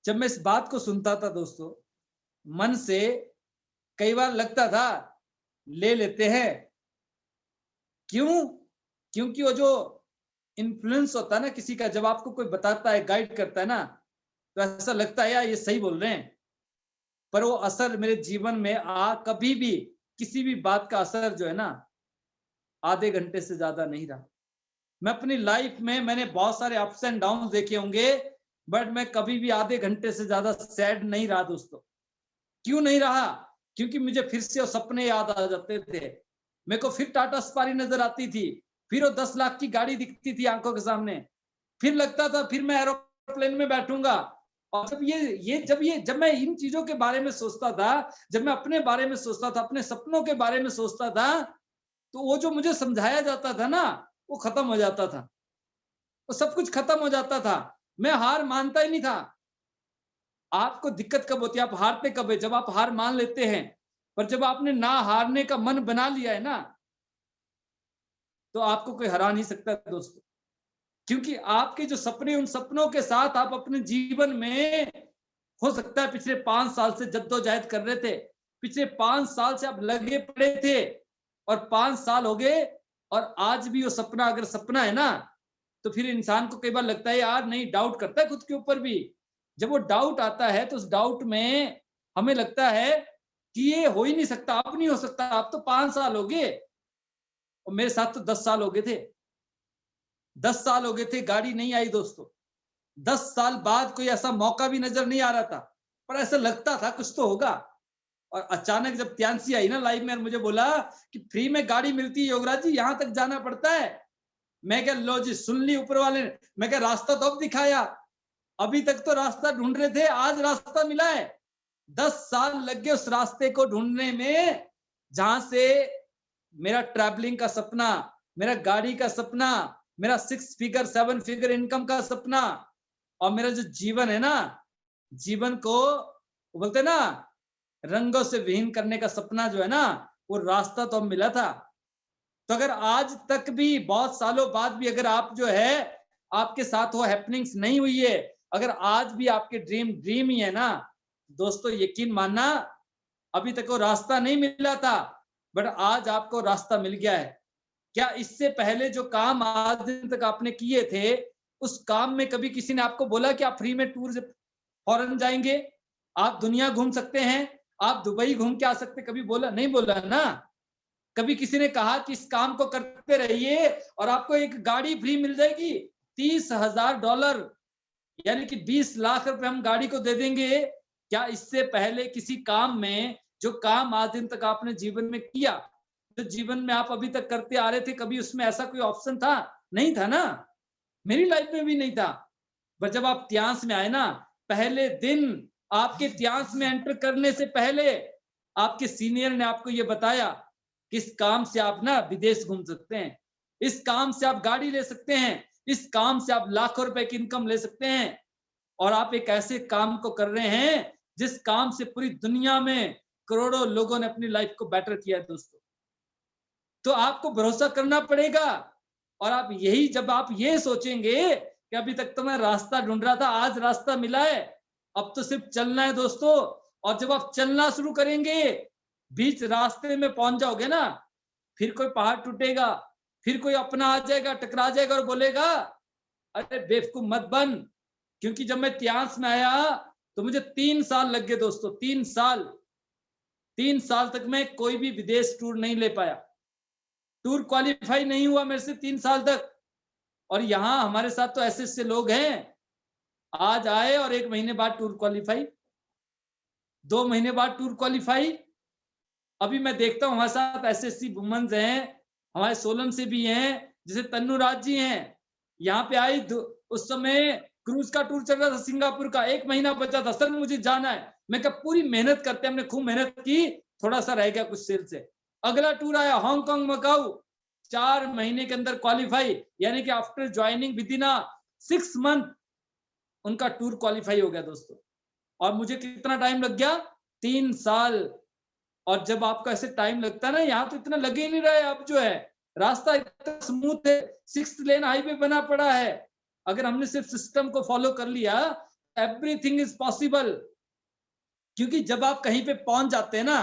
जब मैं इस बात को सुनता था दोस्तों, मन से कई बार लगता था ले लेते हैं। क्यों? क्योंकि वो जो इन्फ्लुएंस होता है ना किसी का, जब आपको कोई बताता है, गाइड करता है ना, तो ऐसा लगता है यार ये सही बोल रहे हैं। पर वो असर मेरे जीवन में कभी भी किसी भी बात का असर जो है ना, आधे घंटे से ज्यादा नहीं रहा। मैं अपनी लाइफ में मैंने बहुत सारे अप्स एंड डाउन देखे होंगे, बट मैं कभी भी आधे घंटे से ज्यादा सैड नहीं रहा दोस्तों। क्यों नहीं रहा? क्योंकि मुझे फिर से वो सपने याद आ जाते थे। मेरे को फिर टाटा सफारी नजर आती थी, फिर वो 10 लाख की गाड़ी दिखती थी आंखों के सामने, फिर लगता था फिर मैं एरोप्लेन में बैठूंगा। और जब मैं इन चीजों के बारे में सोचता था, जब मैं अपने बारे में सोचता था, अपने सपनों के बारे में सोचता था, तो वो जो मुझे समझाया जाता था ना, वो खत्म हो जाता था। वो सब कुछ खत्म हो जाता था। मैं हार मानता ही नहीं था। आपको दिक्कत कब होती है, आप हारते कब है? जब आप हार मान लेते हैं। पर जब आपने ना हारने का मन बना लिया है ना, तो आपको कोई हरा नहीं सकता दोस्तों। क्योंकि आपके जो सपने, उन सपनों के साथ आप अपने जीवन में, हो सकता है पिछले 5 साल से जद्दोजहद कर रहे थे, पिछले 5 साल से आप लगे पड़े थे, और 5 साल हो गए, और आज भी वो सपना अगर सपना है ना, तो फिर इंसान को कई बार लगता है यार नहीं, डाउट करता है खुद के ऊपर भी। जब वो डाउट आता है तो उस डाउट में हमें लगता है कि ये हो ही नहीं सकता, अब नहीं हो सकता। अब तो 5 साल हो गए, और मेरे साथ तो 10 साल हो गए थे। 10 साल हो गए थे, गाड़ी नहीं आई दोस्तों। 10 साल बाद कोई ऐसा मौका भी नजर नहीं आ रहा था, पर ऐसा लगता था कुछ तो होगा। और अचानक जब त्यांसी आई ना लाइफ में, और मुझे बोला कि फ्री में गाड़ी मिलती है योगराज जी, यहां तक जाना पड़ता है। मैं क्या, लो जी सुन ली ऊपर वाले ने। मैं क्या, रास्ता तो अब दिखाया, अभी तक तो रास्ता ढूंढ रहे थे, आज रास्ता मिला है। 10 साल लग गए उस रास्ते को ढूंढने में, जहां से मेरा ट्रैवलिंग का सपना, मेरा गाड़ी का सपना, मेरा 6 फिगर 7 फिगर इनकम का सपना, और मेरा जो जीवन है ना, जीवन को बोलते ना रंगों से विहीन करने का सपना जो है ना, वो रास्ता तो अब मिला था। तो अगर आज तक भी बहुत सालों बाद भी अगर आप जो है आपके साथ वो हैपनिंग्स नहीं हुई है, अगर आज भी आपके ड्रीम ड्रीम ही है ना दोस्तों, यकीन मानना अभी तक वो रास्ता नहीं मिला था, बट आज आपको रास्ता मिल गया है। क्या इससे पहले जो काम आज दिन तक आपने किए थे, उस काम में कभी किसी ने आपको बोला कि आप फ्री में टूर से फॉरेन जाएंगे, आप दुनिया घूम सकते हैं, आप दुबई घूम के आ सकते, कभी बोला? नहीं बोला ना। कभी किसी ने कहा कि इस काम को करते रहिए और आपको एक गाड़ी फ्री मिल जाएगी, $30,000, यानी कि 20 लाख रुपए हम गाड़ी को दे देंगे? क्या इससे पहले किसी काम में, जो काम आज दिन तक आपने जीवन में किया, जो जीवन में आप अभी तक करते आ रहे थे, कभी उसमें ऐसा कोई ऑप्शन था? नहीं था ना। मेरी लाइफ में भी नहीं था। पर जब आप त्यांस में आए ना, पहले दिन आपके त्यांस में एंटर करने से पहले आपके सीनियर ने आपको ये बताया कि इस काम से आप ना विदेश घूम सकते हैं, इस काम से आप गाड़ी ले सकते हैं, इस काम से आप लाखों रुपए की इनकम ले सकते हैं। और आप एक ऐसे काम को कर रहे हैं जिस काम से पूरी दुनिया में करोड़ों लोगों ने अपनी लाइफ को बेटर किया है दोस्तों। तो आपको भरोसा करना पड़ेगा। और आप यही, जब आप ये सोचेंगे कि अभी तक तो मैं रास्ता ढूंढ रहा था, आज रास्ता मिला है, अब तो सिर्फ चलना है दोस्तों। और जब आप चलना शुरू करेंगे, बीच रास्ते में पहुंच जाओगे ना, फिर कोई पहाड़ टूटेगा, फिर कोई अपना आ जाएगा, टकरा जाएगा और बोलेगा अरे बेवकूफ मत बन। क्योंकि जब मैं इतिहास में आया तो मुझे 3 साल लग गए दोस्तों, 3 साल तक मैं कोई भी विदेश टूर नहीं ले पाया, टूर क्वालिफाई नहीं हुआ मेरे से 3 साल तक। और यहाँ हमारे साथ तो ऐसे ऐसे लोग हैं, आज आए और 1 महीने बाद टूर क्वालिफाई, 2 महीने बाद टूर क्वालिफाई। अभी मैं देखता हूँ हमारे साथ ऐसे वुमेन्स हैं, हमारे सोलन से भी हैं, जैसे तन्नू राज जी हैं, यहाँ पे आई उस समय क्रूज का टूर चल रहा था सिंगापुर का, 1 महीना बचा था, सर मुझे जाना है। मैं कहा पूरी मेहनत करते हैं, हमने खूब मेहनत की, थोड़ा सा रह गया कुछ सेल से। अगला टूर आया हांगकांग मकाऊ, 4 महीने के अंदर क्वालिफाई, यानी कि after joining with in 6 month उनका टूर क्वालिफाई हो गया दोस्तों। और मुझे कितना टाइम लग गया? 3 साल। और जब आपको ऐसे टाइम लगता है ना, यहाँ तो इतना लगे ही नहीं रहा है, अब जो है रास्ता इतना स्मूथ है, 6 लेन हाईवे बना पड़ा है। अगर हमने सिर्फ सिस्टम को फॉलो कर लिया, एवरीथिंग इज पॉसिबल। क्योंकि जब आप कहीं पे पहुंच जाते हैं ना,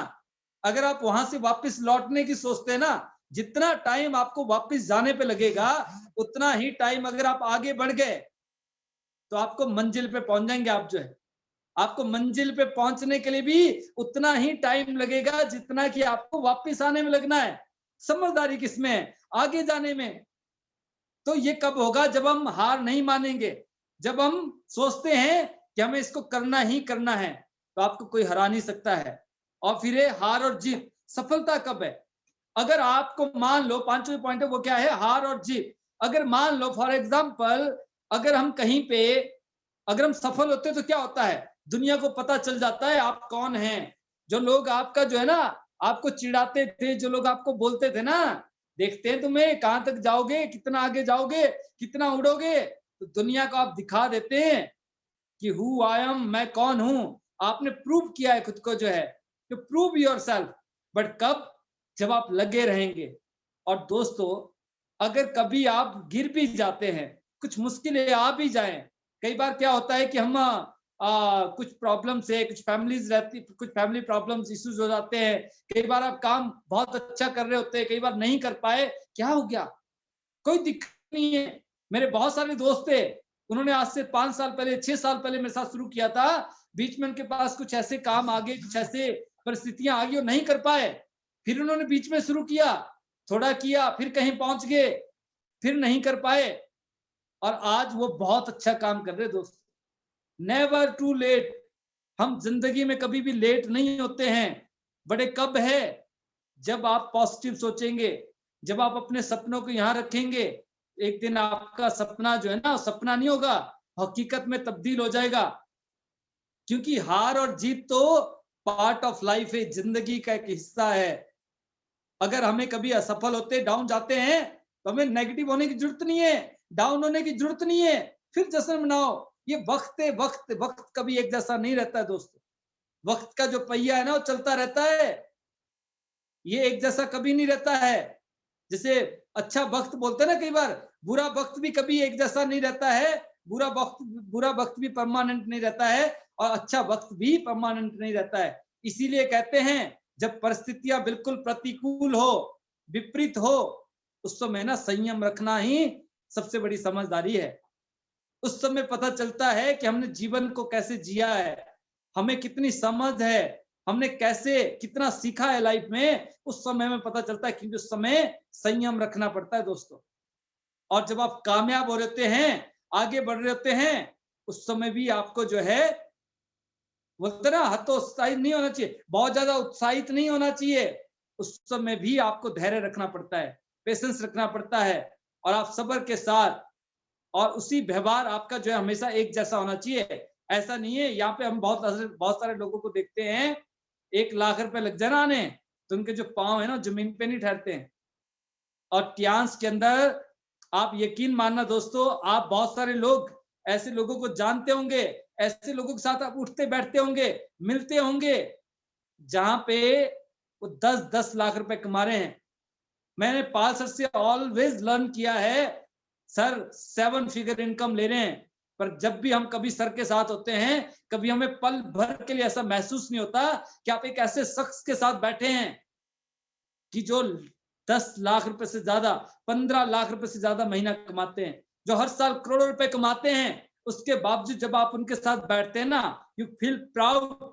अगर आप वहां से वापस लौटने की सोचते हैं ना, जितना टाइम आपको वापस जाने पे लगेगा, उतना ही टाइम अगर आप आगे बढ़ गए तो आपको मंजिल पे पहुंच जाएंगे। आप जो है, आपको मंजिल पे पहुंचने के लिए भी उतना ही टाइम लगेगा जितना कि आपको वापस आने में लगना है। समझदारी किसमें है? आगे जाने में। तो ये कब होगा? जब हम हार नहीं मानेंगे, जब हम सोचते हैं कि हमें इसको करना ही करना है, तो आपको कोई हरा नहीं सकता है। और फिर ये हार और जीत, सफलता कब है? अगर आपको मान लो, पांचवें पॉइंट है वो क्या है? हार और जीत। अगर मान लो फॉर एग्जाम्पल, अगर हम कहीं पे, अगर हम सफल होते तो क्या होता है? दुनिया को पता चल जाता है आप कौन हैं। जो लोग आपका जो है ना, आपको चिढ़ाते थे, जो लोग आपको बोलते थे ना, देखते हैं तुम्हें कहां तक जाओगे, कितना आगे जाओगे, कितना उड़ोगे, तो दुनिया को आप दिखा देते हैं कि हु आई एम, मैं कौन हूं। आपने प्रूव किया है खुद को जो है, तो प्रूव योरसेल्फ। बट कब? जब आप लगे रहेंगे। और दोस्तों, अगर कभी आप गिर भी जाते हैं, कुछ मुश्किलें आ भी जाएं, कई बार क्या होता है कि हम कुछ प्रॉब्लम से, कुछ फैमिलीज रहती, कुछ फैमिली प्रॉब्लम्स इश्यूज हो जाते हैं, कई बार आप काम बहुत अच्छा कर रहे होते हैं, कई बार नहीं कर पाए, क्या हो गया? कोई दिक्कत नहीं है। मेरे बहुत सारे दोस्त थे, उन्होंने आज से 5 साल पहले, 6 साल पहले मेरे साथ शुरू किया था, बीच में उनके पास कुछ ऐसे काम आ गए, कुछ ऐसे परिस्थितियां आ गई और नहीं कर पाए। फिर उन्होंने बीच में शुरू किया, थोड़ा किया, फिर कहीं पहुंच गए, फिर नहीं कर पाए, और आज वो बहुत अच्छा काम कर रहे दोस्त। Never too late. हम जिंदगी में कभी भी लेट नहीं होते हैं। बड़े कब है? जब आप पॉजिटिव सोचेंगे, जब आप अपने सपनों को यहाँ रखेंगे, एक दिन आपका सपना जो है ना, सपना नहीं होगा, हकीकत में तब्दील हो जाएगा। क्योंकि हार और जीत तो पार्ट ऑफ लाइफ है, जिंदगी का एक हिस्सा है। अगर हमें कभी असफल होते, डाउन जाते हैं, तो हमें नेगेटिव होने की जरूरत नहीं है, डाउन होने की जरूरत नहीं है, फिर जश्न मनाओ। ये वक्त है, वक्त कभी एक जैसा नहीं रहता है दोस्तों। वक्त का जो पहिया है ना, वो चलता रहता है, ये एक जैसा कभी नहीं रहता है। जैसे अच्छा वक्त बोलते हैं ना, कई बार बुरा वक्त भी कभी एक जैसा नहीं रहता है। बुरा वक्त भी परमानेंट नहीं रहता है, और अच्छा वक्त भी परमानेंट नहीं रहता है। इसीलिए कहते हैं, जब परिस्थितियां बिल्कुल प्रतिकूल हो, विपरीत हो, उस समय ना संयम रखना ही सबसे बड़ी समझदारी है। उस समय पता चलता है कि हमने जीवन को कैसे जिया है, हमें कितनी समझ है, हमने कैसे कितना सीखा है लाइफ में, उस समय में पता चलता है। क्योंकि उस समय संयम रखना पड़ता है दोस्तों। और जब आप कामयाब हो रहते हैं, आगे बढ़ रहे होते हैं, उस समय भी आपको जो है, बोलते ना, हतोत्साहित नहीं होना चाहिए, बहुत ज्यादा उत्साहित नहीं होना चाहिए। उस समय भी आपको धैर्य रखना पड़ता है, पेशेंस रखना पड़ता है, और आप सब्र के साथ, और उसी व्यवहार आपका जो है हमेशा एक जैसा होना चाहिए। ऐसा नहीं है, यहाँ पे हम बहुत सारे लोगों को देखते हैं, 1 लाख रुपए लग जाए ना आने, तो उनके जो पांव है ना, जमीन पे नहीं ठहरते हैं। और ट्यांस के अंदर आप यकीन मानना दोस्तों, आप बहुत सारे लोग, ऐसे लोगों को जानते होंगे ऐसे लोगों के साथ आप उठते बैठते होंगे, मिलते होंगे, जहां पे वो 10-10 लाख रुपए कमा रहे हैं। मैंने पाल सर से ऑलवेज लर्न किया है, सर 7 फिगर इनकम ले रहे हैं, पर जब भी हम कभी सर के साथ होते हैं, कभी हमें पल भर के लिए ऐसा महसूस नहीं होता कि आप एक ऐसे शख्स के साथ बैठे हैं कि जो 10 लाख रुपए से ज्यादा, 15 लाख रुपए से ज्यादा महीना कमाते हैं, जो हर साल करोड़ों रुपए कमाते हैं। उसके बावजूद जब आप उनके साथ बैठते हैं ना, यू फील प्राउड।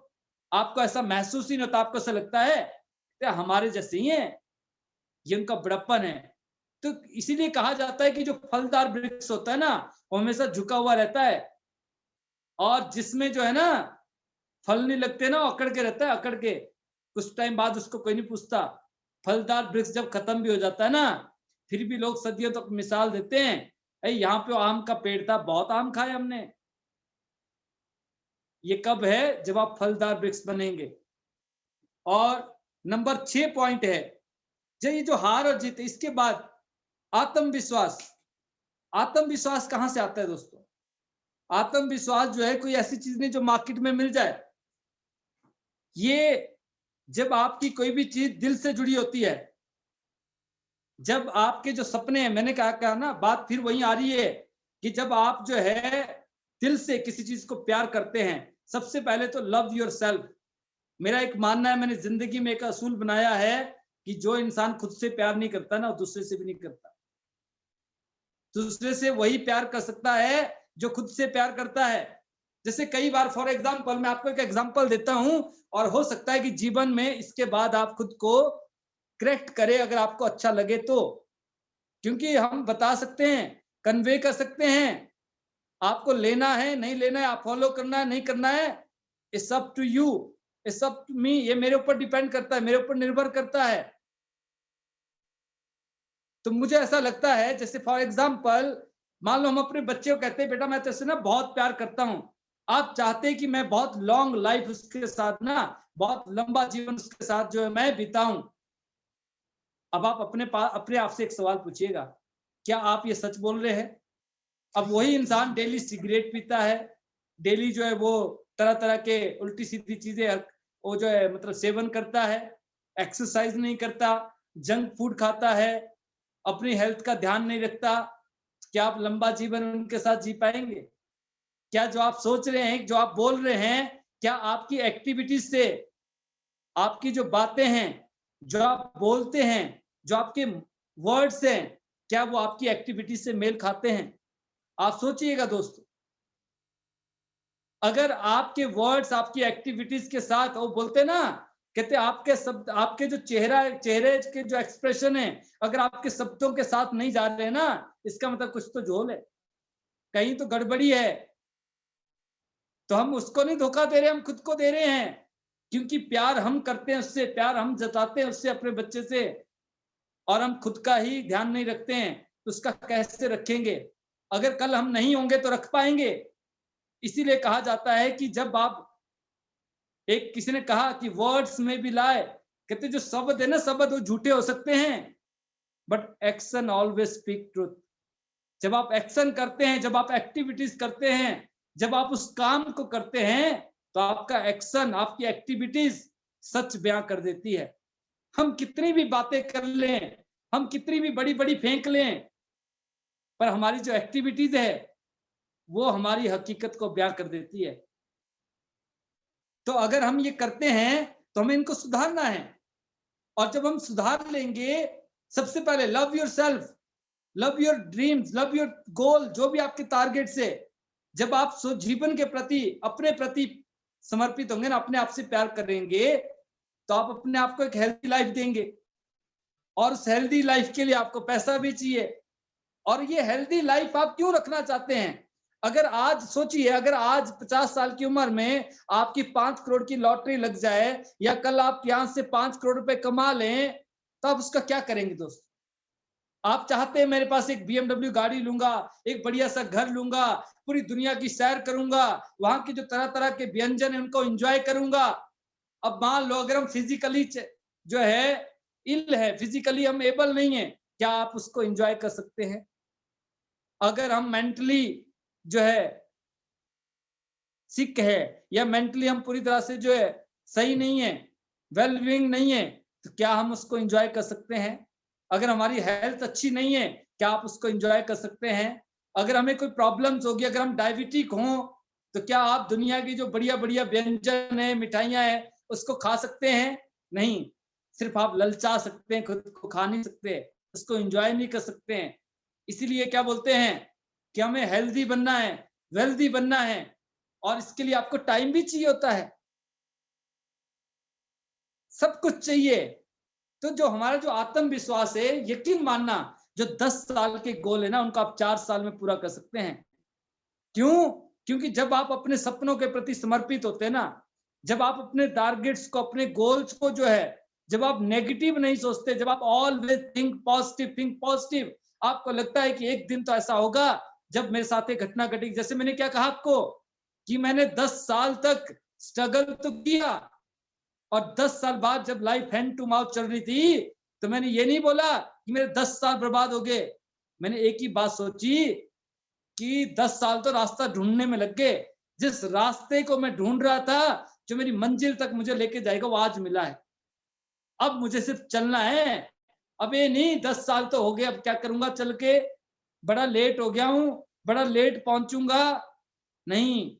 आपको ऐसा महसूस ही नहीं होता, आपको ऐसा लगता है कि हमारे जैसे ही हैं, ये उनका बड़प्पन है। तो इसीलिए कहा जाता है कि जो फलदार वृक्ष होता है ना, वो हमेशा झुका हुआ रहता है, और जिसमें जो है ना फल नहीं लगते ना, अकड़ के रहता है, अकड़ के। कुछ टाइम बाद उसको कोई नहीं पूछता। फलदार वृक्ष जब खत्म भी हो जाता है ना, फिर भी लोग सदियों तक मिसाल देते हैं, अरे यहाँ पे आम का पेड़ था, बहुत आम खाए हमने। ये कब है? जब आप फलदार वृक्ष बनेंगे। और नंबर 6 पॉइंट है, जो ये जो हार और जीत, इसके बाद आत्मविश्वास। आत्मविश्वास कहां से आता है दोस्तों? आत्मविश्वास जो है कोई ऐसी चीज नहीं जो मार्केट में मिल जाए। ये जब आपकी कोई भी चीज दिल से जुड़ी होती है, जब आपके जो सपने हैं, मैंने कहा ना, बात फिर वही आ रही है कि जब आप जो है दिल से किसी चीज को प्यार करते हैं, सबसे पहले तो लव योर सेल्फ। मेरा एक मानना है, मैंने जिंदगी में एक असूल बनाया है कि जो इंसान खुद से प्यार नहीं करता ना, दूसरे से भी नहीं करता। दूसरे से वही प्यार कर सकता है जो खुद से प्यार करता है। जैसे कई बार, फॉर एग्जाम्पल, मैं आपको एक एग्जाम्पल देता हूं, और हो सकता है कि जीवन में इसके बाद आप खुद को करेक्ट करें अगर आपको अच्छा लगे तो, क्योंकि हम बता सकते हैं, कन्वे कर सकते हैं। आपको लेना है, नहीं लेना है, आप फॉलो करना है, नहीं करना है, it's up to you, it's up to me. ये मेरे ऊपर डिपेंड करता है, मेरे ऊपर निर्भर करता है। तो मुझे ऐसा लगता है, जैसे फॉर एग्जाम्पल, मान लो हम अपने बच्चे को कहते हैं, बेटा मैं तेरे से ना बहुत प्यार करता हूं, आप चाहते हैं कि मैं बहुत लॉन्ग लाइफ उसके साथ ना, बहुत लंबा जीवन उसके साथ जो है मैं बिताऊं। अब आप अपने आप से एक सवाल पूछिएगा, क्या आप ये सच बोल रहे हैं? अब वही इंसान डेली सिगरेट पीता है, डेली जो है वो तरह तरह के उल्टी सीधी चीजें वो जो है मतलब सेवन करता है, एक्सरसाइज नहीं करता, जंक फूड खाता है, अपनी हेल्थ का ध्यान नहीं रखता, क्या आप लंबा जीवन उनके साथ जी पाएंगे? क्या जो आप सोच रहे हैं, जो आप बोल रहे हैं, क्या आपकी एक्टिविटीज से, आपकी जो बातें हैं, जो आप बोलते हैं, जो आपके वर्ड्स हैं, क्या वो आपकी एक्टिविटीज से मेल खाते हैं? आप सोचिएगा दोस्तों। अगर आपके वर्ड्स आपकी एक्टिविटीज के साथ, वो बोलते ना, कहते आपके शब्द, आपके जो चेहरे के जो एक्सप्रेशन है, अगर आपके शब्दों के साथ नहीं जा रहे हैं ना, इसका मतलब कुछ तो झोल है, कहीं तो गड़बड़ी है। तो हम उसको नहीं धोखा दे रहे, हम खुद को दे रहे हैं, क्योंकि प्यार हम करते हैं उससे, प्यार हम जताते हैं उससे, अपने बच्चे से, और हम खुद का ही ध्यान नहीं रखते हैं, तो उसका कैसे रखेंगे? अगर कल हम नहीं होंगे तो रख पाएंगे? इसीलिए कहा जाता है कि जब आप, एक किसी ने कहा कि वर्ड्स में भी लाए, कहते जो शब्द है ना, शब्द वो झूठे हो सकते हैं, but action always speak truth. जब आप एक्शन करते हैं, जब आप एक्टिविटीज करते हैं, जब आप उस काम को करते हैं, तो आपका एक्शन, आपकी एक्टिविटीज सच बयां कर देती है। हम कितनी भी बातें कर लें, हम कितनी भी बड़ी बड़ी फेंक लें, पर हमारी जो एक्टिविटीज है वो हमारी हकीकत को बयां कर देती है। तो अगर हम ये करते हैं तो हमें इनको सुधारना है, और जब हम सुधार लेंगे, सबसे पहले love your self, love your dreams, love your goal, जो भी आपके टारगेट्स है। जब आप जीवन के प्रति, अपने प्रति समर्पित होंगे ना, अपने आप से प्यार करेंगे, तो आप अपने आप को एक हेल्दी लाइफ देंगे, और उस हेल्दी लाइफ के लिए आपको पैसा भी चाहिए। और ये हेल्दी लाइफ आप क्यों रखना चाहते हैं? अगर आज सोचिए, अगर आज 50 साल की उम्र में आपकी 5 करोड़ की लॉटरी लग जाए, या कल आप यहां से 5 करोड़ रुपए कमा लें, तो आप उसका क्या करेंगे दोस्त? आप चाहते हैं मेरे पास एक BMW गाड़ी लूंगा, एक बढ़िया सा घर लूंगा, पूरी दुनिया की सैर करूंगा, वहां की जो तरह तरह के व्यंजन है उनको एंजॉय करूंगा। अब मान लो अगर हम फिजिकली जो है इल है, फिजिकली हम एबल नहीं है, क्या आप उसको एंजॉय कर सकते हैं? अगर हम मेंटली जो है सिक है या मेंटली हम पूरी तरह से जो है सही नहीं है, वेल बीइंग नहीं है, तो क्या हम उसको एंजॉय कर सकते हैं? अगर हमारी हेल्थ अच्छी नहीं है, क्या आप उसको एंजॉय कर सकते हैं? अगर हमें कोई प्रॉब्लम्स होगी, अगर हम डायबिटिक हों, तो क्या आप दुनिया की जो बढ़िया-बढ़िया व्यंजन है, मिठाइयाँ हैं, उसको खा सकते हैं? नहीं, सिर्फ आप ललचा सकते हैं, खुद को खा नहीं सकते, उसको एंजॉय नहीं कर सकते हैं। इसीलिए क्या बोलते हैं कि हमें हेल्दी बनना है, वेल्दी बनना है, और इसके लिए आपको टाइम भी चाहिए होता है, सब कुछ चाहिए। तो जो हमारा जो आत्मविश्वास है, यकीन मानना, जो 10 साल के गोल है ना, उनको आप 4 साल में पूरा कर सकते हैं। क्यों? क्योंकि जब आप अपने सपनों के प्रति समर्पित होते हैं ना, जब आप अपने टारगेट्स को, अपने गोल्स को जो है, जब आप नेगेटिव नहीं सोचते, जब आप ऑलवेज थिंक पॉजिटिव, आपको लगता है कि एक दिन तो ऐसा होगा जब मेरे साथ एक घटना घटेगी। जैसे मैंने क्या कहा आपको कि मैंने 10 साल तक स्ट्रगल तो किया, और 10 साल बाद जब लाइफ हैंड टू माउथ चल रही थी, तो मैंने ये नहीं बोला कि मेरे 10 साल बर्बाद हो गए। मैंने एक ही बात सोची कि 10 साल तो रास्ता ढूंढने में लग गए। जिस रास्ते को मैं ढूंढ रहा था, जो मेरी मंजिल तक मुझे लेके जाएगा, वो आज मिला है। अब मुझे सिर्फ चलना है। अब ये नहीं 10 साल तो हो गए, अब क्या करूंगा चल के, बड़ा लेट हो गया हूं, बड़ा लेट पहुंचूंगा। नहीं,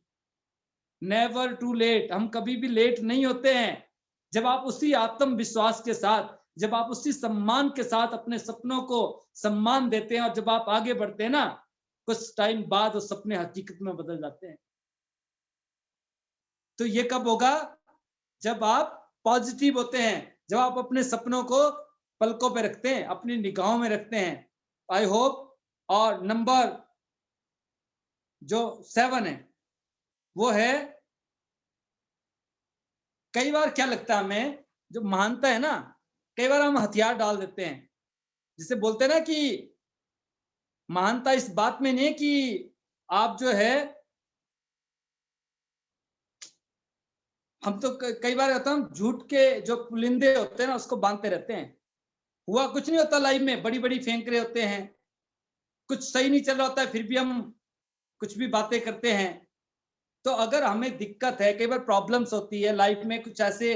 नेवर टू लेट। हम कभी भी लेट नहीं होते हैं। जब आप उसी आत्मविश्वास के साथ, जब आप उसी सम्मान के साथ अपने सपनों को सम्मान देते हैं, और जब आप आगे बढ़ते हैं ना, कुछ टाइम बाद वो सपने हकीकत में बदल जाते हैं। तो ये कब होगा? जब आप पॉजिटिव होते हैं, जब आप अपने सपनों को पलकों पे रखते हैं, अपनी निगाहों में रखते हैं। I hope. और नंबर जो 7 है, वो है, कई बार क्या लगता है हमें, जो महानता है ना, कई बार हम हथियार डाल देते हैं। जिसे बोलते हैं ना कि महानता इस बात में नहीं है कि आप जो है, हम तो कई बार कहता हूँ, झूठ के जो पुलिंदे होते हैं ना, उसको बांधते रहते हैं। हुआ कुछ नहीं होता लाइफ में, बड़ी बड़ी फेंक रहे होते हैं, कुछ सही नहीं चल रहा होता है, फिर भी हम कुछ भी बातें करते हैं। तो अगर हमें दिक्कत है, कई बार प्रॉब्लम्स होती है लाइफ में, कुछ ऐसे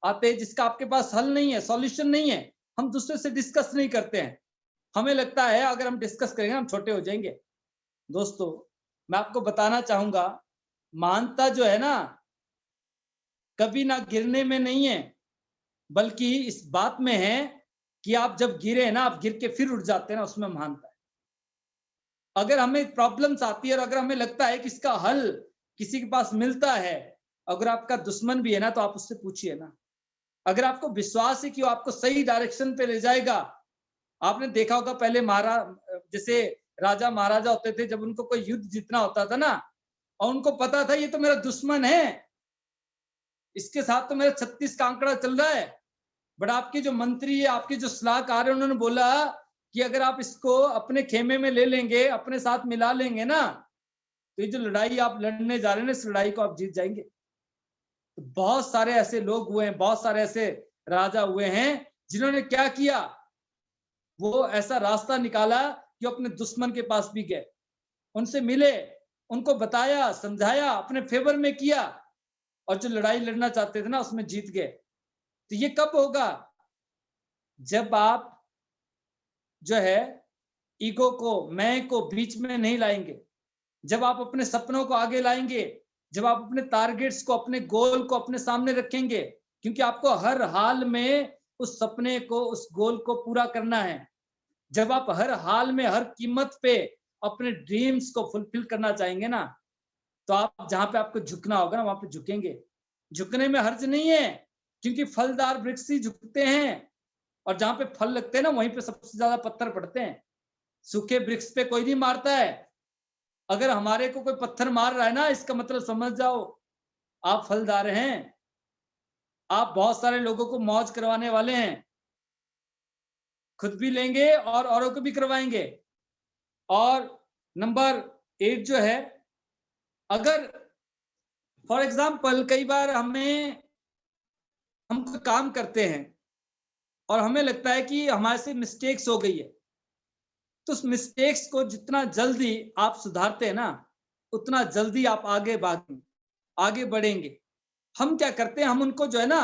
आते हैं जिसका आपके पास हल नहीं है, सॉल्यूशन नहीं है, हम दूसरे से डिस्कस नहीं करते हैं। हमें लगता है अगर हम डिस्कस करेंगे हम छोटे हो जाएंगे। दोस्तों, मैं आपको बताना चाहूंगा, महानता जो है ना, कभी ना गिरने में नहीं है, बल्कि इस बात में है कि आप जब गिरे ना, आप गिर के फिर उठ जाते हैं ना, उसमें महानता है। अगर हमें प्रॉब्लम्स आती है और अगर हमें लगता है कि इसका हल किसी के पास मिलता है, अगर आपका दुश्मन भी है ना, तो आप उससे पूछिए ना। अगर आपको विश्वास है कि वो आपको सही डायरेक्शन पे ले जाएगा। आपने देखा होगा पहले जैसे राजा महाराजा होते थे, जब उनको कोई युद्ध जीतना होता था ना, और उनको पता था ये तो मेरा दुश्मन है, इसके साथ तो मेरा 36 का आंकड़ा चल रहा है, बट आपके जो मंत्री है, आपके जो सलाहकार है, उन्होंने बोला कि अगर आप इसको अपने खेमे में ले लेंगे, अपने साथ मिला लेंगे ना, तो ये जो लड़ाई आप लड़ने जा रहे हैं ना, इस लड़ाई को आप जीत जाएंगे। तो बहुत सारे ऐसे लोग हुए हैं, बहुत सारे ऐसे राजा हुए हैं, जिन्होंने क्या किया, वो ऐसा रास्ता निकाला कि अपने दुश्मन के पास भी गए, उनसे मिले, उनको बताया, समझाया, अपने फेवर में किया, और जो लड़ाई लड़ना चाहते थे ना, उसमें जीत गए। तो ये कब होगा? जब आप जो है ईगो को, मैं को बीच में नहीं लाएंगे, जब आप अपने सपनों को आगे लाएंगे, जब आप अपने टारगेट्स को, अपने गोल को अपने सामने रखेंगे, क्योंकि आपको हर हाल में उस सपने को, उस गोल को पूरा करना है। जब आप हर हाल में, हर कीमत पे अपने ड्रीम्स को फुलफिल करना चाहेंगे ना, तो आप जहां पे आपको झुकना होगा ना, वहां पे झुकेंगे। झुकने में हर्ज नहीं है, क्योंकि फलदार वृक्ष ही झुकते हैं, और जहां पे फल लगते हैं ना, वहीं पे सबसे ज्यादा पत्थर पड़ते हैं। सूखे वृक्ष पे कोई नहीं मारता है। अगर हमारे को कोई पत्थर मार रहा है ना, इसका मतलब समझ जाओ आप फलदार हैं, आप बहुत सारे लोगों को मौज करवाने वाले हैं, खुद भी लेंगे और औरों को भी करवाएंगे। और नंबर 8 जो है, अगर फॉर एग्जाम्पल कई बार हम कोई काम करते हैं और हमें लगता है कि हमारे से मिस्टेक्स हो गई है, तो उस मिस्टेक्स को जितना जल्दी आप सुधारते हैं ना, उतना जल्दी आप आगे बढ़ेंगे। आगे बढ़ेंगे। हम क्या करते हैं, हम उनको जो है ना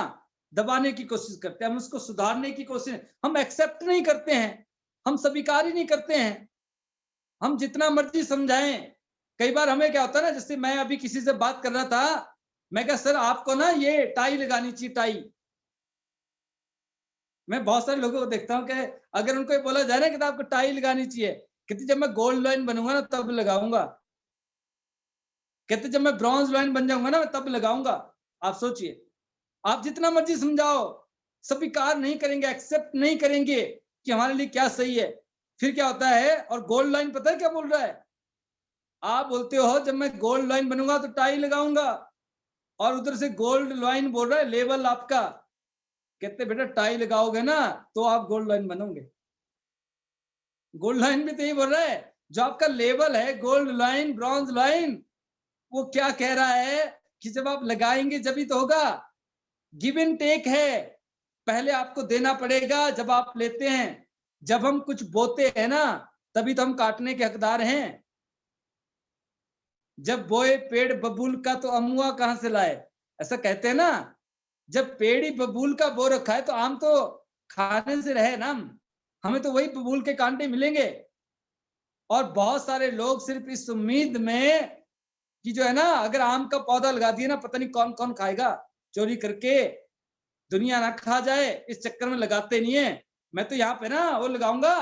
दबाने की कोशिश करते हैं, हम उसको सुधारने की कोशिश, हम एक्सेप्ट नहीं करते हैं, हम स्वीकार ही नहीं करते हैं। हम जितना मर्जी समझाएं, कई बार हमें क्या होता है ना, जैसे मैं अभी किसी से बात कर रहा था, मैं कहा सर आपको ना ये टाई लगानी चाहिए, टाई। मैं बहुत सारे लोगों को देखता हूँ कि अगर उनको ये बोला जाए ना कि आपको टाई लगानी चाहिए, कहते जब मैं गोल्ड लाइन बनूंगा ना तब लगाऊंगा, कहते जब मैं ब्रॉन्ज लाइन बन जाऊंगा ना तब लगाऊंगा। आप सोचिए, आप जितना मर्जी समझाओ, स्वीकार नहीं करेंगे, एक्सेप्ट नहीं करेंगे कि हमारे लिए क्या सही है। फिर क्या होता है, और गोल्ड लाइन पता है क्या बोल रहा है, आप बोलते हो जब मैं गोल्ड लाइन बनूंगा तो टाई लगाऊंगा, और उधर से गोल्ड लाइन बोल रहा है लेवल आपका, कहते बेटा टाई लगाओगे ना तो आप गोल्ड लाइन बनोगे। गोल्ड लाइन भी तो यही बोल रहा है, जो आपका लेवल है गोल्ड लाइन, ब्रॉन्ज लाइन, वो क्या कह रहा है कि जब आप लगाएंगे जब तो होगा। गिव एंड टेक है, पहले आपको देना पड़ेगा जब आप लेते हैं। जब हम कुछ बोते हैं ना तभी तो हम काटने के हकदार हैं। जब बोए पेड़ बबूल का तो अमुआ कहां से लाए, ऐसा कहते हैं ना। जब पेड़ ही बबूल का बो रखा है तो आम तो खाने से रहे ना, हमें तो वही बबूल के कांटे मिलेंगे। और बहुत सारे लोग सिर्फ इस उम्मीद में कि जो है ना अगर आम का पौधा लगा दिए ना पता नहीं कौन कौन खाएगा, चोरी करके दुनिया ना खा जाए, इस चक्कर में लगाते नहीं है। मैं तो यहाँ पे ना वो लगाऊंगा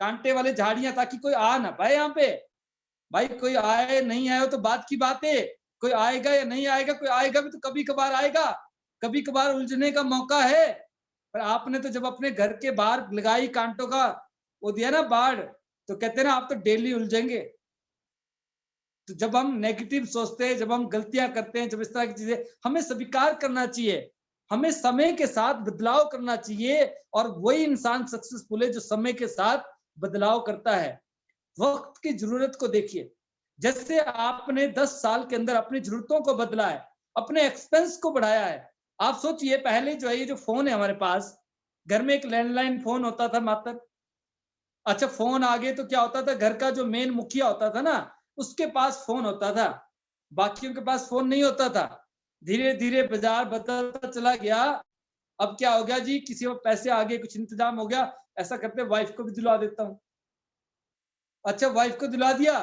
कांटे वाले झाड़ियां, ताकि कोई आ ना पाए यहाँ पे। भाई कोई आए नहीं आए तो बात की बात है, कोई आएगा या नहीं आएगा, कोई आएगा भी तो कभी कभार आएगा, कभी कभार उलझने का मौका है। पर आपने तो जब अपने घर के बाहर लगाई कांटों का वो दिया ना बाढ़, तो कहते हैं ना आप तो डेली उलझेंगे। तो जब हम नेगेटिव सोचते हैं, जब हम गलतियां करते हैं, जब इस तरह की चीजें, हमें स्वीकार करना चाहिए, हमें समय के साथ बदलाव करना चाहिए। और वही इंसान सक्सेसफुल है जो समय के साथ बदलाव करता है। वक्त की जरूरत को देखिए, जैसे आपने 10 साल के अंदर अपनी जरूरतों को बदला है, अपने एक्सपेंस को बढ़ाया है। आप सोचिए पहले जो है ये जो फोन है हमारे पास, घर में एक लैंडलाइन फोन होता था मात्र। अच्छा फोन आ गए तो क्या होता था, घर का जो मेन मुखिया होता था ना उसके पास फोन होता था, बाकियों के पास फोन नहीं होता था। धीरे धीरे बाजार बदलता चला गया। अब क्या हो गया जी, किसी को पैसे आ गए, कुछ इंतजाम हो गया, ऐसा करते वाइफ को भी दिलवा देता हूँ। अच्छा वाइफ को दिला दिया,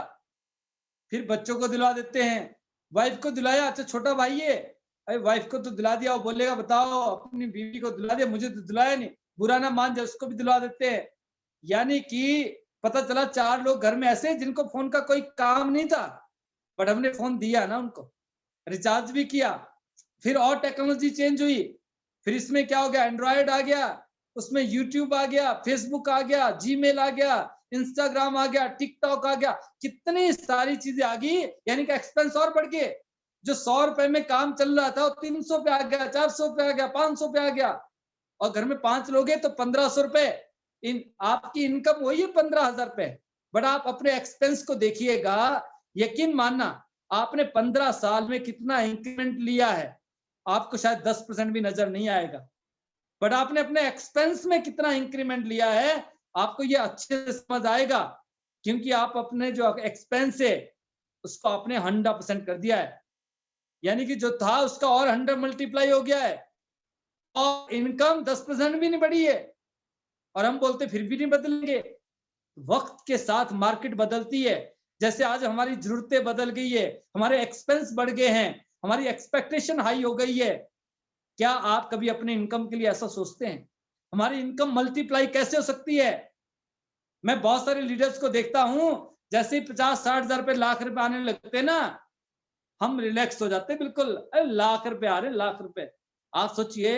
फिर बच्चों को दिला देते हैं। वाइफ को दिलाया, अच्छा छोटा भाई है, अरे वाइफ को तो दिला दिया, वो बोलेगा बताओ अपनी बीवी को दिला दिया, मुझे तो दिलाया नहीं, बुरा ना मान जाए, उसको भी दिलवा देते हैं। यानी कि पता चला 4 लोग घर में ऐसे जिनको फोन का कोई काम नहीं था, बट हमने फोन दिया ना उनको, रिचार्ज भी किया। फिर और टेक्नोलॉजी चेंज हुई, फिर इसमें क्या हो गया, एंड्रॉयड आ गया, उसमें यूट्यूब आ गया, फेसबुक आ गया, जीमेल आ गया, इंस्टाग्राम आ गया, टिकटॉक आ गया, कितनी सारी चीजें आ गई। यानी कि एक्सपेंस और बढ़ गए। जो 100 रुपए में काम चल रहा था वो 300 पे आ गया, 400 पे आ गया, 500 पे आ गया। और घर में 5 लोग हैं तो 1500 रुपए। आपकी इनकम वही है 15,000 रुपए, बट आप अपने एक्सपेंस को देखिएगा। यकीन मानना आपने 15 साल में कितना इंक्रीमेंट लिया है, आपको शायद 10% भी नजर नहीं आएगा। बट आपने अपने एक्सपेंस में कितना इंक्रीमेंट लिया है, आपको ये अच्छे से समझ आएगा। क्योंकि आप अपने जो एक्सपेंस है उसको आपने 100% कर दिया है, यानी कि जो था उसका और 100 मल्टीप्लाई हो गया है। और इनकम 10% भी नहीं बढ़ी है, और हम बोलते फिर भी नहीं बदलेंगे। वक्त के साथ मार्केट बदलती है। जैसे आज हमारी जरूरतें बदल गई है, हमारे एक्सपेंस बढ़ गए हैं, हमारी एक्सपेक्टेशन हाई हो गई है। क्या आप कभी अपने इनकम के लिए ऐसा सोचते हैं, हमारी इनकम मल्टीप्लाई कैसे हो सकती है? मैं बहुत सारे लीडर्स को देखता हूं, जैसे ही 50-60 हजार रुपए, लाख रुपए आने लगते ना, हम रिलैक्स हो जाते हैं बिल्कुल। अरे लाख रुपए आ रहे, लाख रुपए। आप सोचिए,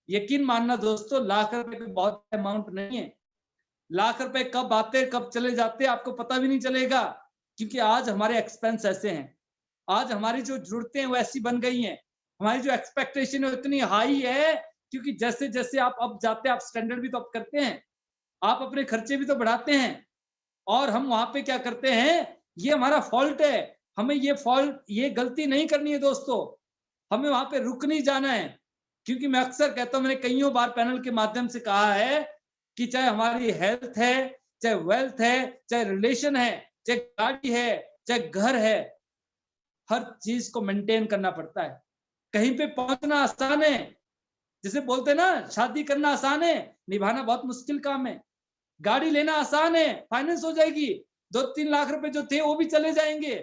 यकीन मानना दोस्तों, लाख रुपए कोई बहुत अमाउंट नहीं है। लाख रुपए कब आते कब चले जाते आपको पता भी नहीं चलेगा, क्योंकि आज हमारे एक्सपेंस ऐसे हैं, आज हमारी जो जरूरतें वैसी बन गई हैं, हमारी जो एक्सपेक्टेशन है इतनी हाई है। क्योंकि जैसे जैसे आप अप जाते हैं, आप स्टैंडर्ड भी तो अप करते हैं, आप अपने खर्चे भी तो बढ़ाते हैं। और हम वहां पे क्या करते हैं, ये हमारा फॉल्ट है। हमें ये गलती नहीं करनी है दोस्तों, हमें वहां पे रुक नहीं जाना है। क्योंकि मैं अक्सर कहता हूं, मैंने कईयों बार पैनल के माध्यम से कहा है कि चाहे हमारी हेल्थ है, चाहे वेल्थ है, चाहे रिलेशन है, चाहे गाड़ी है, चाहे घर है, हर चीज को मेंटेन करना पड़ता है। कहीं पे पहुंचना आसान है, जैसे बोलते हैं ना, शादी करना आसान है, निभाना बहुत मुश्किल काम है। गाड़ी लेना आसान है, फाइनेंस हो जाएगी, 2-3 लाख रुपए जो थे वो भी चले जाएंगे,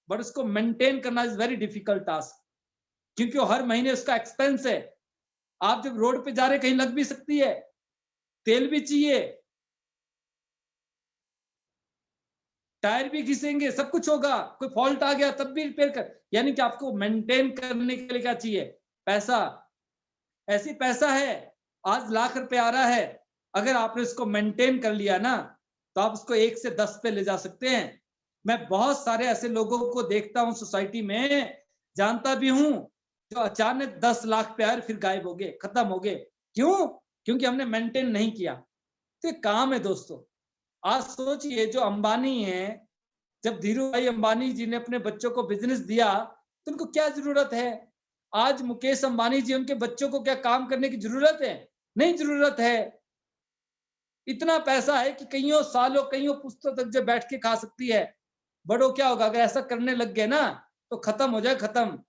बट उसको मेंटेन करना इज वेरी डिफिकल्ट टास्क, क्योंकि वो हर महीने उसका एक्सपेंस है। आप जब रोड पे जा रहे कहीं लग भी सकती है, तेल भी चाहिए, टायर भी घिसेंगे, सब कुछ होगा, कोई फॉल्ट आ गया तब भी रिपेयर कर, यानी कि आपको मेंटेन करने के लिए क्या चाहिए? पैसा। ऐसी पैसा है, आज लाख रुपए आ रहा है, अगर आपने इसको मेंटेन कर लिया ना, तो आप उसको 1 से 10 पे ले जा सकते हैं। मैं बहुत सारे ऐसे लोगों को देखता हूं सोसाइटी में, जानता भी हूं, जो अचानक 10 लाख पे आए फिर गायब हो गए, खत्म हो गए। क्यों? क्योंकि हमने मेंटेन नहीं किया। तो ये काम है दोस्तों। आज सोचिए, जो अंबानी है, जब धीरू भाई अंबानी जी ने अपने बच्चों को बिजनेस दिया, तो उनको क्या जरूरत है? आज मुकेश अंबानी जी, उनके बच्चों को क्या काम करने की जरूरत है? नहीं जरूरत है। इतना पैसा है कि कईयों सालों, कईयों पुस्तकों तक जो बैठ के खा सकती है। बड़ो क्या होगा अगर ऐसा करने लग गए ना, तो खत्म हो जाए, खत्म।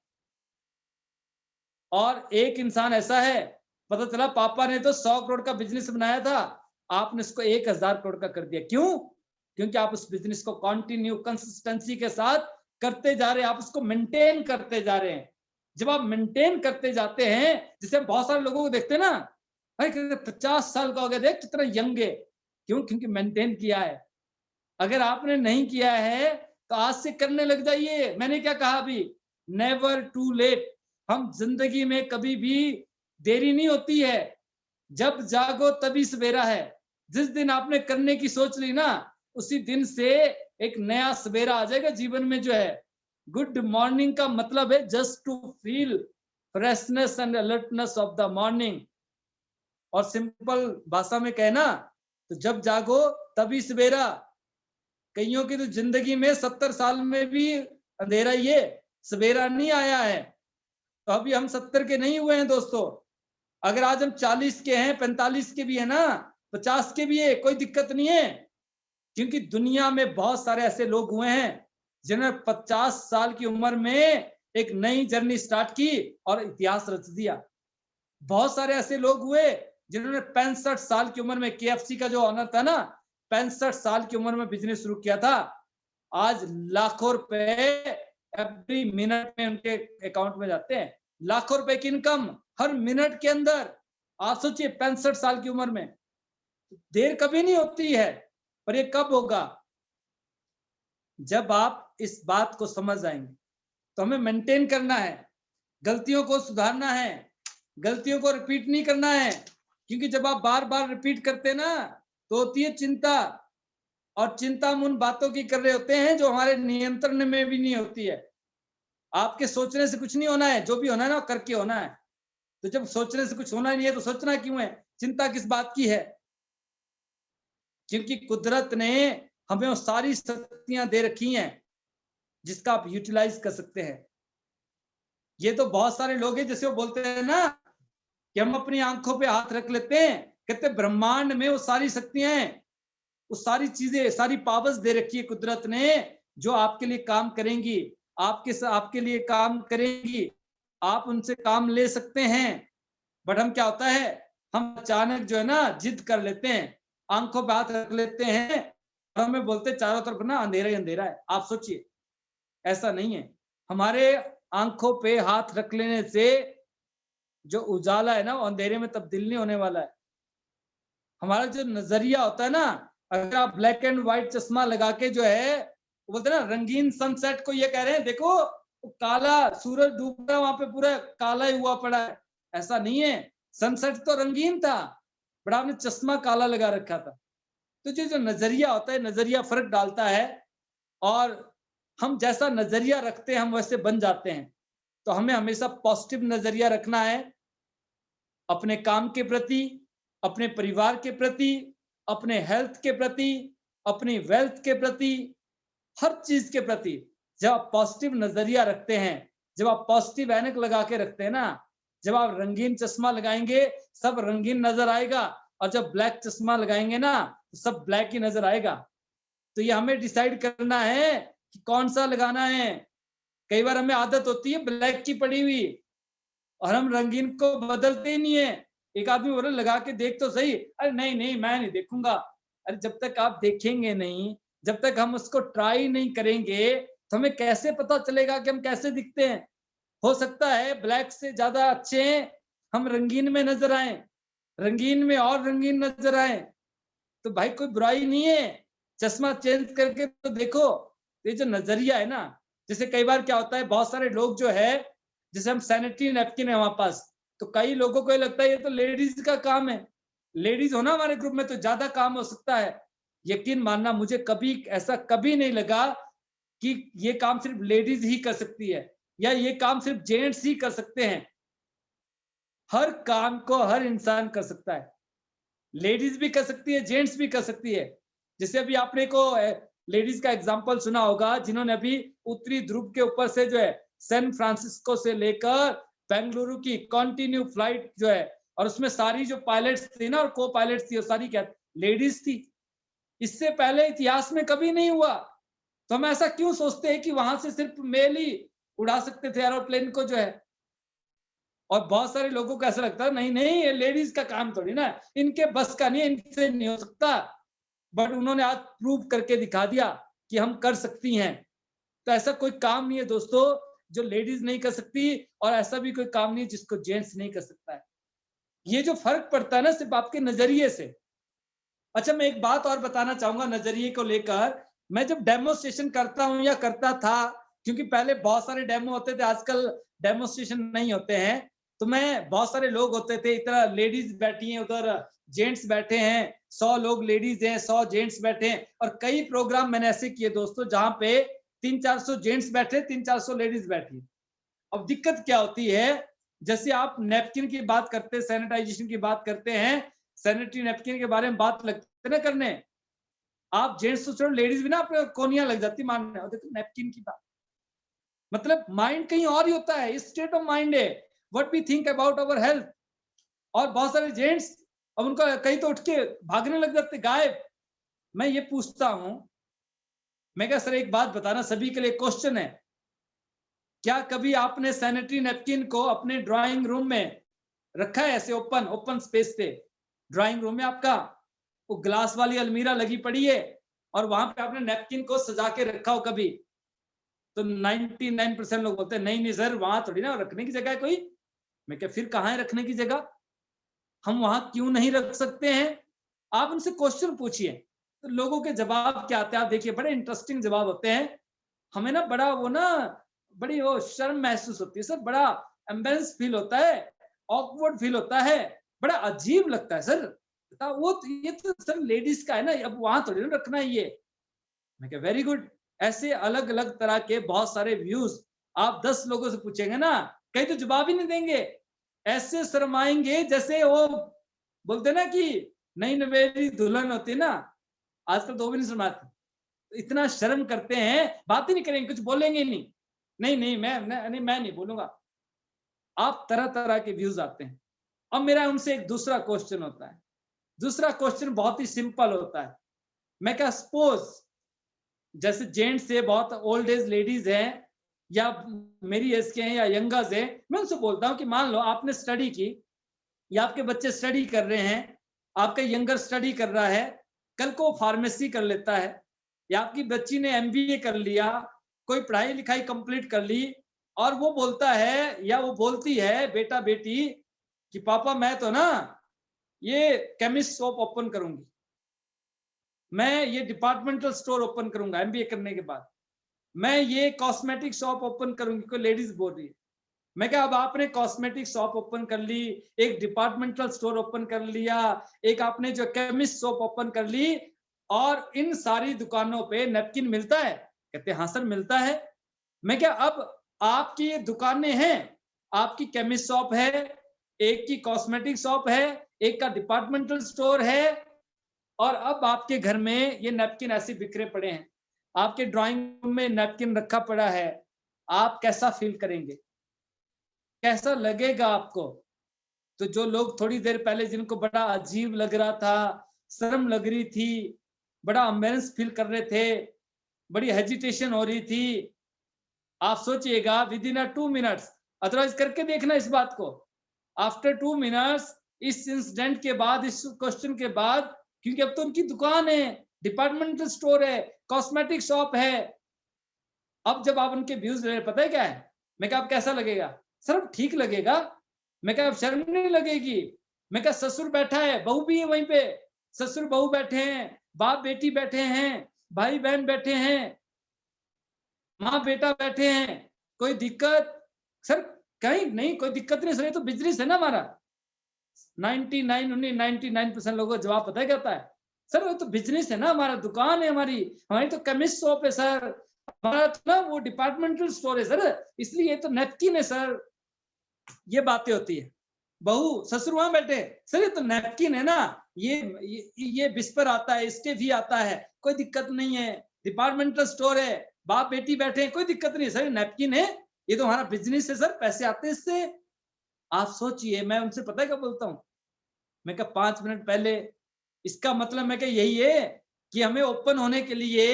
और एक इंसान ऐसा है, पता चला पापा ने तो 100 करोड़ का बिजनेस बनाया था, आपने इसको 1000 करोड़ का कर दिया। क्यों? क्योंकि आप उस बिजनेस को कंटिन्यू कंसिस्टेंसी के साथ करते जा रहे हैं, आप उसको मेंटेन करते जा रहे हैं। जब आप मेंटेन करते जाते हैं, जैसे बहुत सारे लोगों को देखते हैं ना, भाई 50 साल का हो गया, देख कितना यंग है। क्यों? क्योंकि मेंटेन किया है। अगर आपने नहीं किया है तो आज से करने लग जाइए। मैंने क्या कहा अभी? Never too late. हम जिंदगी में कभी भी देरी नहीं होती है, जब जागो तभी सवेरा है। जिस दिन आपने करने की सोच ली ना, उसी दिन से एक नया सवेरा आ जाएगा जीवन में जो है। गुड मॉर्निंग का मतलब है just to feel freshness and alertness of the morning. और सिंपल भाषा में कहना, तो जब जागो तभी सवेरा। कईयों की तो जिंदगी में 70 साल में भी अंधेरा ही है, सवेरा नहीं आया है। तो अभी हम 70 के नहीं हुए हैं दोस्तों। अगर आज हम 40 के हैं, 45 के भी है ना, 50 के भी है, कोई दिक्कत नहीं है। क्योंकि दुनिया में बहुत सारे ऐसे लोग हुए हैं जिन्होंने 50 साल की उम्र में एक नई जर्नी स्टार्ट की और इतिहास रच दिया। बहुत सारे ऐसे लोग हुए जिन्होंने 65 साल की उम्र में, KFC का जो ऑनर था ना, 65 साल की उम्र में बिजनेस शुरू किया था। आज लाखों रुपए एवरी मिनट में उनके अकाउंट में जाते हैं। लाखों रुपए की इनकम हर मिनट के अंदर। आप सोचिए 65 साल की उम्र में। देर कभी नहीं होती है, पर ये कब होगा? जब आप इस बात को समझ जाएंगे। तो हमें मेंटेन करना है, गलतियों को सुधारना है, गलतियों को रिपीट नहीं करना है। क्योंकि जब आप बार बार रिपीट करते ना, तो होती है चिंता। और चिंता हम उन बातों की कर रहे होते हैं जो हमारे नियंत्रण में भी नहीं होती है। आपके सोचने से कुछ नहीं होना है, जो भी होना है ना करके होना है। तो जब सोचने से कुछ होना नहीं है तो सोचना क्यों है? चिंता किस बात की है? क्योंकि कुदरत ने हमें वो सारी शक्तियां दे रखी हैं जिसका आप यूटिलाइज कर सकते हैं। ये तो बहुत सारे लोग हैं जैसे वो बोलते हैं ना कि हम अपनी आंखों पे हाथ रख लेते हैं, कहते ब्रह्मांड में वो सारी शक्तियां हैं, वो सारी चीजें, सारी पावर्स दे रखी है कुदरत ने, जो आपके लिए काम करेंगी, आपके लिए काम करेंगी। आप उनसे काम ले सकते हैं। बट हम क्या होता है, हम अचानक जो है ना जिद कर लेते हैं, आंखों पे हाथ रख लेते हैं और हमें बोलते चारों तरफ ना अंधेरा ही अंधेरा है। आप सोचिए, ऐसा नहीं है। हमारे आंखों पे हाथ रख लेने से जो उजाला है ना, वो अंधेरे में तब्दील नहीं होने वाला है। हमारा जो नजरिया होता है ना, अगर आप ब्लैक एंड व्हाइट चश्मा लगा के जो है, वो बोलते हैं ना रंगीन सनसेट को ये कह रहे हैं, देखो काला सूरज डूब रहा है, वहां पे पूरा काला ही हुआ पड़ा है। ऐसा नहीं है, सनसेट तो रंगीन था, बट आपने चश्मा काला लगा रखा था। तो जो नजरिया होता है, नजरिया फर्क डालता है। और हम जैसा नजरिया रखते हैं हम वैसे बन जाते हैं। तो हमें हमेशा पॉजिटिव नजरिया रखना है, अपने काम के प्रति, अपने परिवार के प्रति, अपने हेल्थ के प्रति, अपनी वेल्थ के प्रति, हर चीज के प्रति। जब आप पॉजिटिव नजरिया रखते हैं, जब आप पॉजिटिव ऐनक लगा के रखते हैं ना, जब आप रंगीन चश्मा लगाएंगे सब रंगीन नजर आएगा, और जब ब्लैक चश्मा लगाएंगे ना तो सब ब्लैक ही नजर आएगा। तो ये हमें डिसाइड करना है कि कौन सा लगाना है। कई बार हमें आदत होती है ब्लैक की पड़ी हुई और हम रंगीन को बदलते ही नहीं है। एक आदमी बोले लगा के देख तो सही, अरे नहीं नहीं मैं नहीं देखूंगा। अरे जब तक आप देखेंगे नहीं, जब तक हम उसको ट्राई नहीं करेंगे, तो हमें कैसे पता चलेगा कि हम कैसे दिखते हैं। हो सकता है ब्लैक से ज्यादा अच्छे हम रंगीन में नजर आए, रंगीन में और रंगीन नजर आए, तो भाई कोई बुराई नहीं है। चश्मा चेंज करके तो देखो। ये जो नजरिया है ना, जैसे कई बार क्या होता है, बहुत सारे लोग जो है, जैसे हम सैनिटरी नैपकिन है हमारे पास, तो कई लोगों को ये लगता है ये तो लेडीज का काम है। लेडीज हो ना हमारे ग्रुप में तो ज्यादा काम हो सकता है। यकीन मानना, मुझे कभी ऐसा कभी नहीं लगा कि ये काम सिर्फ लेडीज ही कर सकती है या ये काम सिर्फ जेंट्स ही कर सकते हैं। हर काम को हर इंसान कर सकता है। लेडीज भी कर सकती है, जेंट्स भी कर सकती है। जैसे अभी आपने को लेडीज का एग्जांपल सुना होगा, जिन्होंने अभी उत्तरी ध्रुव के ऊपर से जो है सैन फ्रांसिस्को से लेकर बेंगलुरु की कंटिन्यू फ्लाइट जो है, और उसमें सारी जो पायलट्स थी ना और को पायलट्स थी, वो सारी क्या लेडीज थी। इससे पहले इतिहास में कभी नहीं हुआ। तो हम ऐसा क्यों सोचते हैं कि वहां से सिर्फ मेल ही उड़ा सकते थे एरोप्लेन को जो है। और बहुत सारे लोगों को ऐसा लगता है नहीं नहीं ये लेडीज का काम थोड़ी ना, इनके बस का नहीं, इनसे नहीं हो सकता। बट उन्होंने आज प्रूव करके दिखा दिया कि हम कर सकती हैं। तो ऐसा कोई काम नहीं है दोस्तों जो लेडीज नहीं कर सकती, और ऐसा भी कोई काम नहीं जिसको जेंट्स नहीं कर सकता है। ये जो फर्क पड़ता है ना सिर्फ आपके नजरिए से। अच्छा, मैं एक बात और बताना चाहूंगा नजरिए को लेकर। मैं जब डेमोस्ट्रेशन करता हूं या करता था, क्योंकि पहले बहुत सारे डेमो होते थे, आजकल डेमोस्ट्रेशन नहीं होते हैं, तो मैं बहुत सारे लोग होते थे, इधर लेडीज बैठी हैं, उधर जेंट्स बैठे हैं, 100 लोग लेडीज हैं, 100 जेंट्स बैठे हैं। और कई प्रोग्राम मैंने ऐसे किए दोस्तों जहां पे 300-400 जेंट्स बैठे, 300-400 लेडीज बैठी। अब दिक्कत क्या होती है, जैसे आप नैपकिन की बात करते हैं, सैनिटाइजेशन की बात करते हैं, सैनिटरी नैपकिन के बारे में बात लगते ना करने, आप जेंट्स तो छोड़ो, लेडीज भी ना अपने कोनियां लग जाती मानने, और देखो नैपकिन की बात, मतलब माइंड कहीं और ही होता है, स्टेट ऑफ माइंड है, what we think about our health. और बहुत सारे जेंट्स, अब उनका कहीं तो उठ के भागने लग जाते गायब। मैं ये पूछता हूं, मैं क्या सर एक बात बताना, सभी के लिए क्वेश्चन है, क्या कभी आपने सैनिटरी नैपकिन को अपने ड्राइंग रूम में रखा है, ऐसे ओपन ओपन स्पेस पे? ड्राइंग रूम में आपका वो ग्लास वाली अलमीरा लगी पड़ी है और वहां पे आपने नैपकिन को सजा के रखा हो कभी? तो 99% लोग बोलते हैं नहीं नहीं सर, वहां थोड़ी ना रखने की जगह है कोई। मैं क्या फिर कहाँ है रखने की जगह? हम वहां क्यों नहीं रख सकते हैं? आप उनसे क्वेश्चन पूछिए, तो लोगों के जवाब क्या आते हैं आप देखिए, बड़े इंटरेस्टिंग जवाब होते हैं। हमें ना बड़ा वो ना बड़ी वो शर्म महसूस होती है सर, बड़ा एम्बेरेंस फील होता है, ऑकवर्ड फील होता है, बड़ा अजीब लगता है सर। वो ये तो सर लेडीज का है ना, अब वहां थोड़ी ना रखना है ये। मैं क्या वेरी गुड। ऐसे अलग अलग तरह के बहुत सारे व्यूज आप 10 लोगों से पूछेंगे ना, कहीं तो जवाब ही नहीं देंगे, ऐसे शर्माएंगे जैसे वो बोलते ना कि नई नवेली दुल्हन होती ना, आजकल तो भी नहीं शर्माते, तो इतना शर्म करते हैं, बात ही नहीं करेंगे, कुछ बोलेंगे नहीं, नहीं नहीं मैं नहीं बोलूंगा। आप तरह तरह के व्यूज आते हैं। अब मेरा उनसे एक दूसरा क्वेश्चन होता है, दूसरा क्वेश्चन बहुत ही सिंपल होता है। मैं क्या सपोज जैसे जेंट्स है, बहुत ओल्ड एज लेडीज हैं या मेरी एज के हैं या यंगर्स है, मैं उनसे बोलता हूँ कि मान लो आपने स्टडी की या आपके बच्चे स्टडी कर रहे हैं, आपका यंगर स्टडी कर रहा है, कल को फार्मेसी कर लेता है, या आपकी बच्ची ने एमबीए कर लिया, कोई पढ़ाई लिखाई कंप्लीट कर ली, और वो बोलता है या वो बोलती है बेटा बेटी कि पापा मैं तो ना ये केमिस्ट शॉप ओपन करूंगी, मैं ये डिपार्टमेंटल स्टोर ओपन करूंगा एमबीए करने के बाद, मैं ये कॉस्मेटिक शॉप ओपन करूंगी, कोई लेडीज बोल रही है। मैं क्या, अब आपने कॉस्मेटिक शॉप ओपन कर ली, एक डिपार्टमेंटल स्टोर ओपन कर लिया, एक आपने जो केमिस्ट शॉप ओपन कर ली, और इन सारी दुकानों पे नैपकिन मिलता है? कहते हाँ सर मिलता है। मैं क्या, अब आपकी ये दुकानें हैं, आपकी केमिस्ट शॉप है, एक की कॉस्मेटिक शॉप है, एक का डिपार्टमेंटल स्टोर है, और अब आपके घर में ये नैपकिन ऐसे बिखरे पड़े हैं, आपके ड्राइंग रूम में नैपकिन रखा पड़ा है, आप कैसा फील करेंगे? कैसा लगेगा आपको? तो जो लोग थोड़ी देर पहले जिनको बड़ा अजीब लग रहा था, शर्म लग रही थी, बड़ा अम्बेरेंस फील कर रहे थे, बड़ी हेजिटेशन हो रही थी, आप सोचिएगा विद इन 2 मिनट्स, अदरवाइज करके देखना इस बात को। आफ्टर 2 मिनट्स, इस इंसिडेंट के बाद, इस क्वेश्चन के बाद, क्योंकि अब तो उनकी दुकान है, डिपार्टमेंटल स्टोर है, कॉस्मेटिक शॉप है। अब जब आप उनके व्यूज ले रहे, पता है क्या है, मैं कहा अब कैसा लगेगा सर? अब ठीक लगेगा। मैं कहा अब शर्म नहीं लगेगी। मैं कहा ससुर बैठा है, बहू भी है वहीं पे, ससुर बहू बैठे हैं, बाप बेटी बैठे हैं, भाई बहन बैठे हैं, माँ बेटा बैठे हैं, कोई दिक्कत? सर कहीं नहीं, कोई दिक्कत नहीं सर, ये तो बिजनेस है ना हमारा। 99% लोगों को जवाब पता है क्या होता है? सर वो तो बिजनेस है ना हमारा, दुकान है हमारी, हमारी तो केमिस्ट शॉप है सर, हमारा तो ना वो डिपार्टमेंटल स्टोर है सर, इसलिए ये तो नैपकिन है सर। ये बातें होती है। बहू ससुर वहां बैठे, सर ये तो नैपकिन है ना, ये विस्पर आता है, इसके भी आता है, कोई दिक्कत नहीं है, डिपार्टमेंटल स्टोर है, बाप बेटी बैठे हैं, कोई दिक्कत नहीं सर, नैपकिन है, ये तो हमारा बिजनेस है सर, पैसे आते हैं इससे। आप सोचिए, मैं उनसे पता है क्या बोलता हूँ? मैं कहा 5 मिनट पहले, इसका मतलब मैं क्या यही है कि हमें ओपन होने के लिए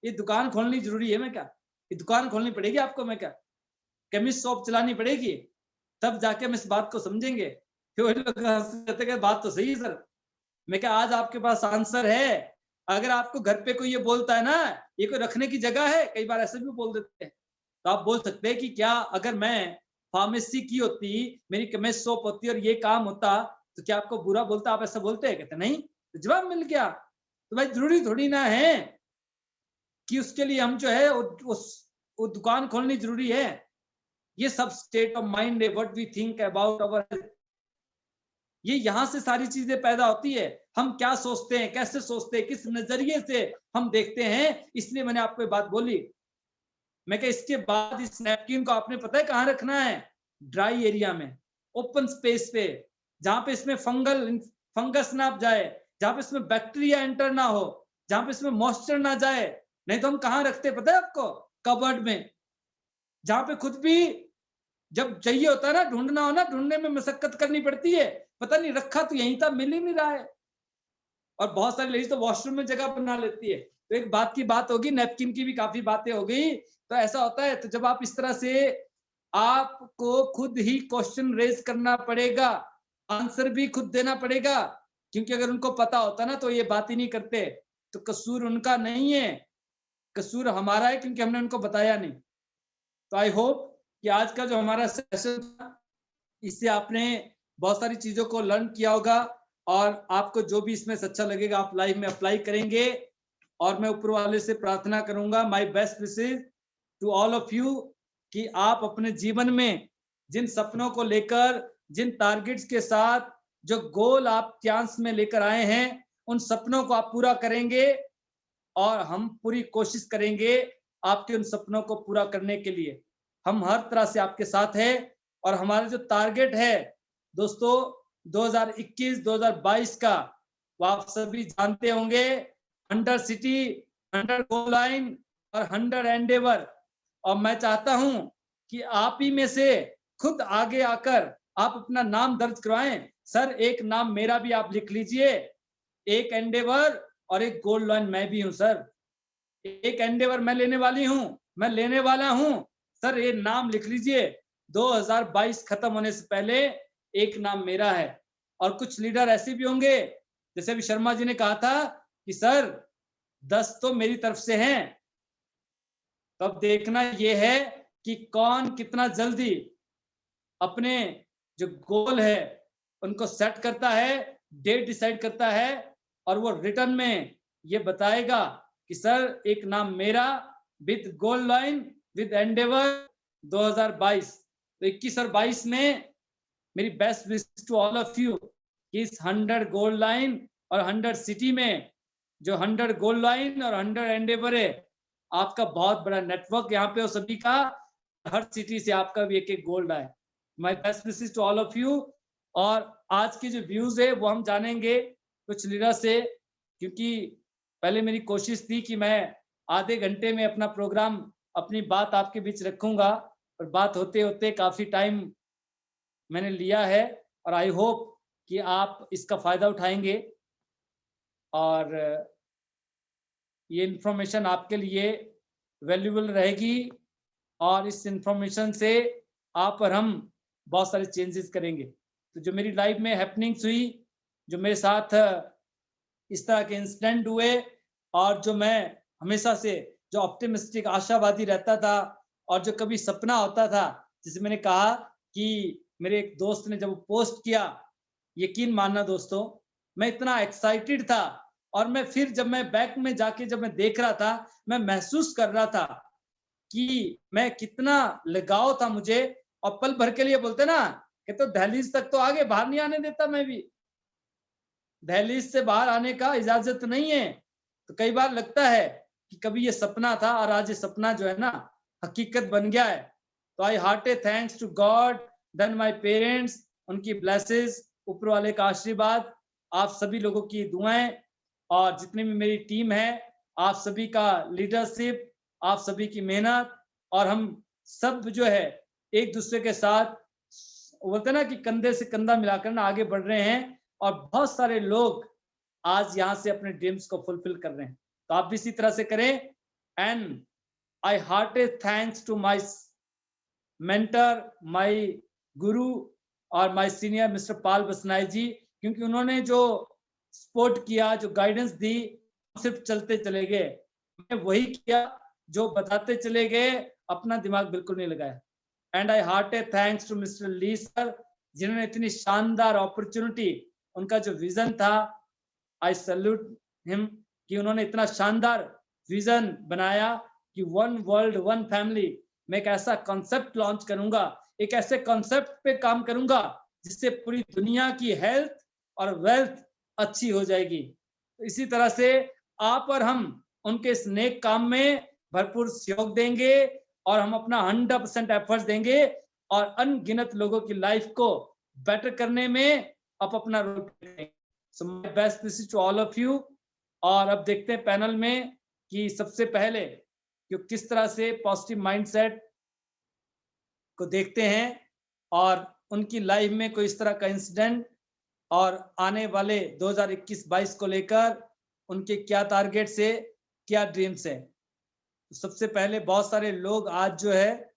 ये दुकान खोलनी जरूरी है? मैं क्या ये दुकान खोलनी पड़ेगी आपको? मैं क्या केमिस्ट शॉप चलानी पड़ेगी? तब जाके हम इस बात को समझेंगे। फिर वो लोग कहते हैं बात तो सही है सर। मैं क्या आज आपके पास आंसर है? अगर आपको घर पे कोई ये बोलता है ना, ये कोई रखने की जगह है, कई बार ऐसे भी बोल देते हैं, तो आप बोल सकते हैं कि क्या अगर मैं फार्मेसी की होती, मेरी केमिस्ट शॉप होती और ये काम होता, तो क्या आपको बुरा बोलता? आप ऐसा बोलते हैं? कहते नहीं। तो जवाब मिल गया। तो भाई जरूरी थोड़ी ना है कि उसके लिए हम जो है वो दुकान खोलनी जरूरी है। ये सब स्टेट ऑफ माइंड है, what we think about our, ये यहां से सारी चीजें पैदा होती है। हम क्या सोचते हैं, कैसे सोचते हैं, किस नजरिए से हम देखते हैं, इसलिए मैंने आपको ये बात बोली। मैं क्या इसके बाद इस नैपकिन को आपने पता है कहाँ रखना है? ड्राई एरिया में, ओपन स्पेस पे, जहां पे इसमें फंगस ना जाए, जहां पे इसमें बैक्टीरिया एंटर ना हो, जहां पे इसमें मॉइस्चर ना जाए। नहीं तो हम कहाँ रखते पता है आपको? कबर्ड में, जहां पे खुद भी जब चाहिए होता है ना, ढूंढना हो ना, ढूंढने में मशक्कत करनी पड़ती है, पता नहीं रखा तो यहीं था, मिल ही नहीं रहा है। और बहुत सारी लेडीज तो वॉशरूम में जगह बना लेती है। तो एक बात की बात होगी, नैपकिन की भी काफी बातें हो गई। तो ऐसा होता है, तो जब आप इस तरह से, आपको खुद ही क्वेश्चन रेज करना पड़ेगा, आंसर भी खुद देना पड़ेगा, क्योंकि अगर उनको पता होता ना तो ये बात ही नहीं करते। तो कसूर उनका नहीं है, कसूर हमारा है, क्योंकि हमने उनको बताया नहीं। तो आई होप कि आज का जो हमारा सेशन था, इससे आपने बहुत सारी चीजों को लर्न किया होगा, और आपको जो भी इसमें अच्छा लगेगा आप लाइफ में अप्लाई करेंगे। और मैं ऊपर वाले से प्रार्थना करूंगा, my best wishes to all of you, कि आप अपने जीवन में जिन सपनों को लेकर, जिन टारगेट्स के साथ, जो गोल आप चांस में लेकर आए हैं, उन सपनों को आप पूरा करेंगे, और हम पूरी कोशिश करेंगे आपके उन सपनों को पूरा करने के लिए। हम हर तरह से आपके साथ हैं, और हमारा जो टारगेट है दोस्तों 2021-2022 का, वो आप सभी जानते होंगे, 100 सिटी, 100 गोल लाइन और 100 एंडेवर। और मैं चाहता हूं कि आप ही में से खुद आगे आकर आप अपना नाम दर्ज करवाएं। सर एक नाम मेरा भी आप लिख लीजिए, एक एंडेवर और एक गोल्ड लाइन मैं भी हूं सर। एक एंडेवर मैं लेने वाली हूं, मैं लेने वाला हूं सर, ये नाम लिख लीजिए। 2022 खत्म होने से पहले एक नाम मेरा है। और कुछ लीडर ऐसे भी होंगे, जैसे अभी शर्मा जी ने कहा था कि सर 10 तो मेरी तरफ से हैं। तो अब देखना ये है कि कौन कितना जल्दी अपने जो गोल है उनको सेट करता है, डेट डिसाइड करता है, और वो रिटर्न में ये बताएगा कि सर एक नाम मेरा, with goal line, with Endeavour 2022। तो 21 और 22 में मेरी best wish to all of you कि इस 100 गोल्ड लाइन और 100 सिटी में, जो 100 गोल्ड लाइन और 100 एंडेवर है, आपका बहुत बड़ा नेटवर्क यहाँ पे हो सभी का, हर सिटी से आपका भी एक एक गोल्ड आए। My best wishes to all of you. और आज के जो व्यूज है वो हम जानेंगे कुछ लीडर से, क्योंकि पहले मेरी कोशिश थी कि मैं आधे घंटे में अपना प्रोग्राम, अपनी बात आपके बीच रखूंगा, और बात होते होते काफी टाइम मैंने लिया है। और आई होप कि आप इसका फायदा उठाएंगे, और ये इंफॉर्मेशन आपके लिए वैल्यूएबल रहेगी। और इस इंफॉर्मेशन से आप और हम बहुत सारे चेंजेस करेंगे। तो जो मेरी लाइफ में हैपनिंग्स हुई, जो मेरे साथ इस तरह के इंसिडेंट हुए, और जो मैं हमेशा से जो ऑप्टिमिस्टिक आशावादी रहता था, और जो कभी सपना होता था, जैसे मैंने कहा कि मेरे एक दोस्त ने जब पोस्ट किया, यकीन मानना दोस्तों, मैं इतना एक्साइटेड था, और मैं फिर जब मैं बैक में जाके जब मैं देख रहा था, मैं महसूस कर रहा था कि मैं कितना लगाव था मुझे। और पल भर के लिए बोलते ना कि तो दहलीज तक तो आगे बाहर नहीं आने देता, मैं भी दहलीज से बाहर आने का इजाजत नहीं है। तो कई बार लगता है कि कभी ये सपना था और आज ये सपना जो है ना हकीकत बन गया है। तो I heart a thanks to God, then my parents, उनकी ब्लेसेस, ऊपर वाले का आशीर्वाद, आप सभी लोगों की दुआएं, और जितनी भी मेरी टीम है, आप सभी का लीडरशिप, आप सभी की मेहनत, और हम सब जो है एक दूसरे के साथ बोलते ना कि कंधे से कंधा मिलाकर ना आगे बढ़ रहे हैं, और बहुत सारे लोग आज यहाँ से अपने ड्रीम्स को फुलफिल कर रहे हैं। तो आप भी इसी तरह से करें। And I hearted thanks to my mentor, my guru, और my senior mister Pal Basnai ji, क्योंकि उन्होंने जो सपोर्ट किया, जो गाइडेंस दी, सिर्फ चलते चले गए, मैं वही किया जो बताते चले गए, अपना दिमाग बिल्कुल नहीं लगाया। And I hearted thanks to mister Lee sir, जिन्होंने इतनी शानदार अपॉर्चुनिटी, उनका जो विजन था, आई सैल्यूट हिम, कि उन्होंने इतना शानदार विजन बनाया कि वन वर्ल्ड वन फैमिली, मैं एक ऐसा कॉन्सेप्ट लॉन्च करूंगा, एक ऐसे कॉन्सेप्ट पे काम करूंगा जिससे पूरी दुनिया की हेल्थ और वेल्थ अच्छी हो जाएगी। तो इसी तरह से आप और हम उनके इस नेक काम में भरपूर सहयोग देंगे, और हम अपना 100% एफर्ट्स देंगे, और अनगिनत लोगों की लाइफ को बेटर करने में आप अपना रोल करेंगे। So my best wishes to all of you. और अब देखते हैं पैनल में कि सबसे पहले कि किस तरह से पॉजिटिव माइंडसेट को देखते हैं, और उनकी लाइफ में कोई इस तरह का इंसिडेंट, और आने वाले 2021-22 को लेकर उनके क्या टारगेट्स है, क्या ड्रीम्स है। तो सबसे पहले बहुत सारे लोग आज जो है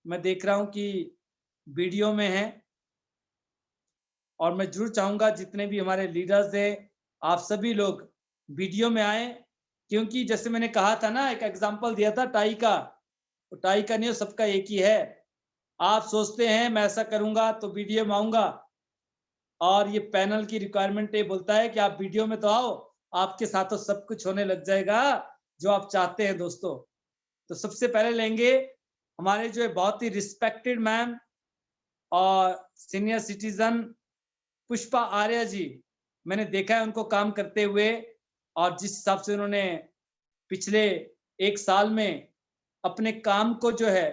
मैं देख रहा हूं कि वीडियो में हैं, और मैं जरूर चाहूंगा जितने भी हमारे लीडर्स हैं, आप सभी लोग वीडियो में आए, क्योंकि जैसे मैंने कहा था ना, एक एग्जांपल दिया था टाई का, तो टाई का नहीं, सबका एक ही है। आप सोचते हैं मैं ऐसा करूंगा तो वीडियो में आऊंगा, और ये पैनल की रिक्वायरमेंट ये बोलता है कि आप वीडियो में तो आओ, आपके साथ तो सब कुछ होने लग जाएगा जो आप चाहते हैं दोस्तों। तो सबसे पहले लेंगे हमारे जो है बहुत ही रिस्पेक्टेड मैम और सीनियर सिटीजन पुष्पा आर्या जी। मैंने देखा है उनको काम करते हुए, और जिस हिसाब से उन्होंने पिछले 1 साल में अपने काम को जो है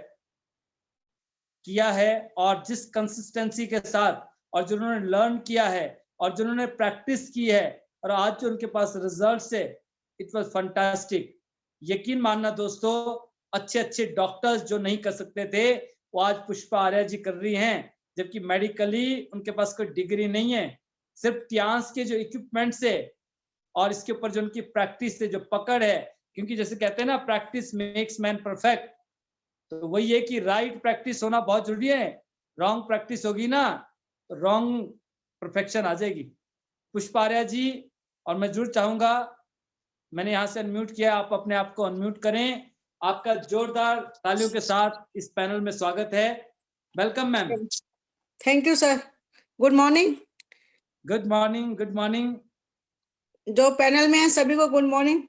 किया है, और जिस कंसिस्टेंसी के साथ, और जो उन्होंने लर्न किया है, और जो उन्होंने प्रैक्टिस की है, और आज जो उनके पास रिजल्ट्स है, इट वाज फैंटास्टिक। यकीन मानना दोस्तों, अच्छे अच्छे डॉक्टर्स जो नहीं कर सकते थे, वो आज पुष्पा आर्या जी कर रही हैं, जबकि मेडिकली उनके पास कोई डिग्री नहीं है, सिर्फ टियांस के जो इक्विपमेंट से, और इसके ऊपर जो उनकी प्रैक्टिस से जो पकड़ है, क्योंकि जैसे कहते हैं ना, प्रैक्टिस मेक्स मैन परफेक्ट। तो वही है कि राइट प्रैक्टिस होना बहुत जरूरी है, रॉन्ग प्रैक्टिस होगी ना तो रॉन्ग परफेक्शन आ जाएगी। पुष्पा आर्या जी, और मैं जरूर चाहूंगा, मैंने यहाँ से अनम्यूट किया, आप अपने आप को अनम्यूट करें। आपका जोरदार तालियों के साथ इस पैनल में स्वागत है। Welcome ma'am. Thank you sir. Good morning. Good morning, good morning. जो पैनल में है सभी को good morning.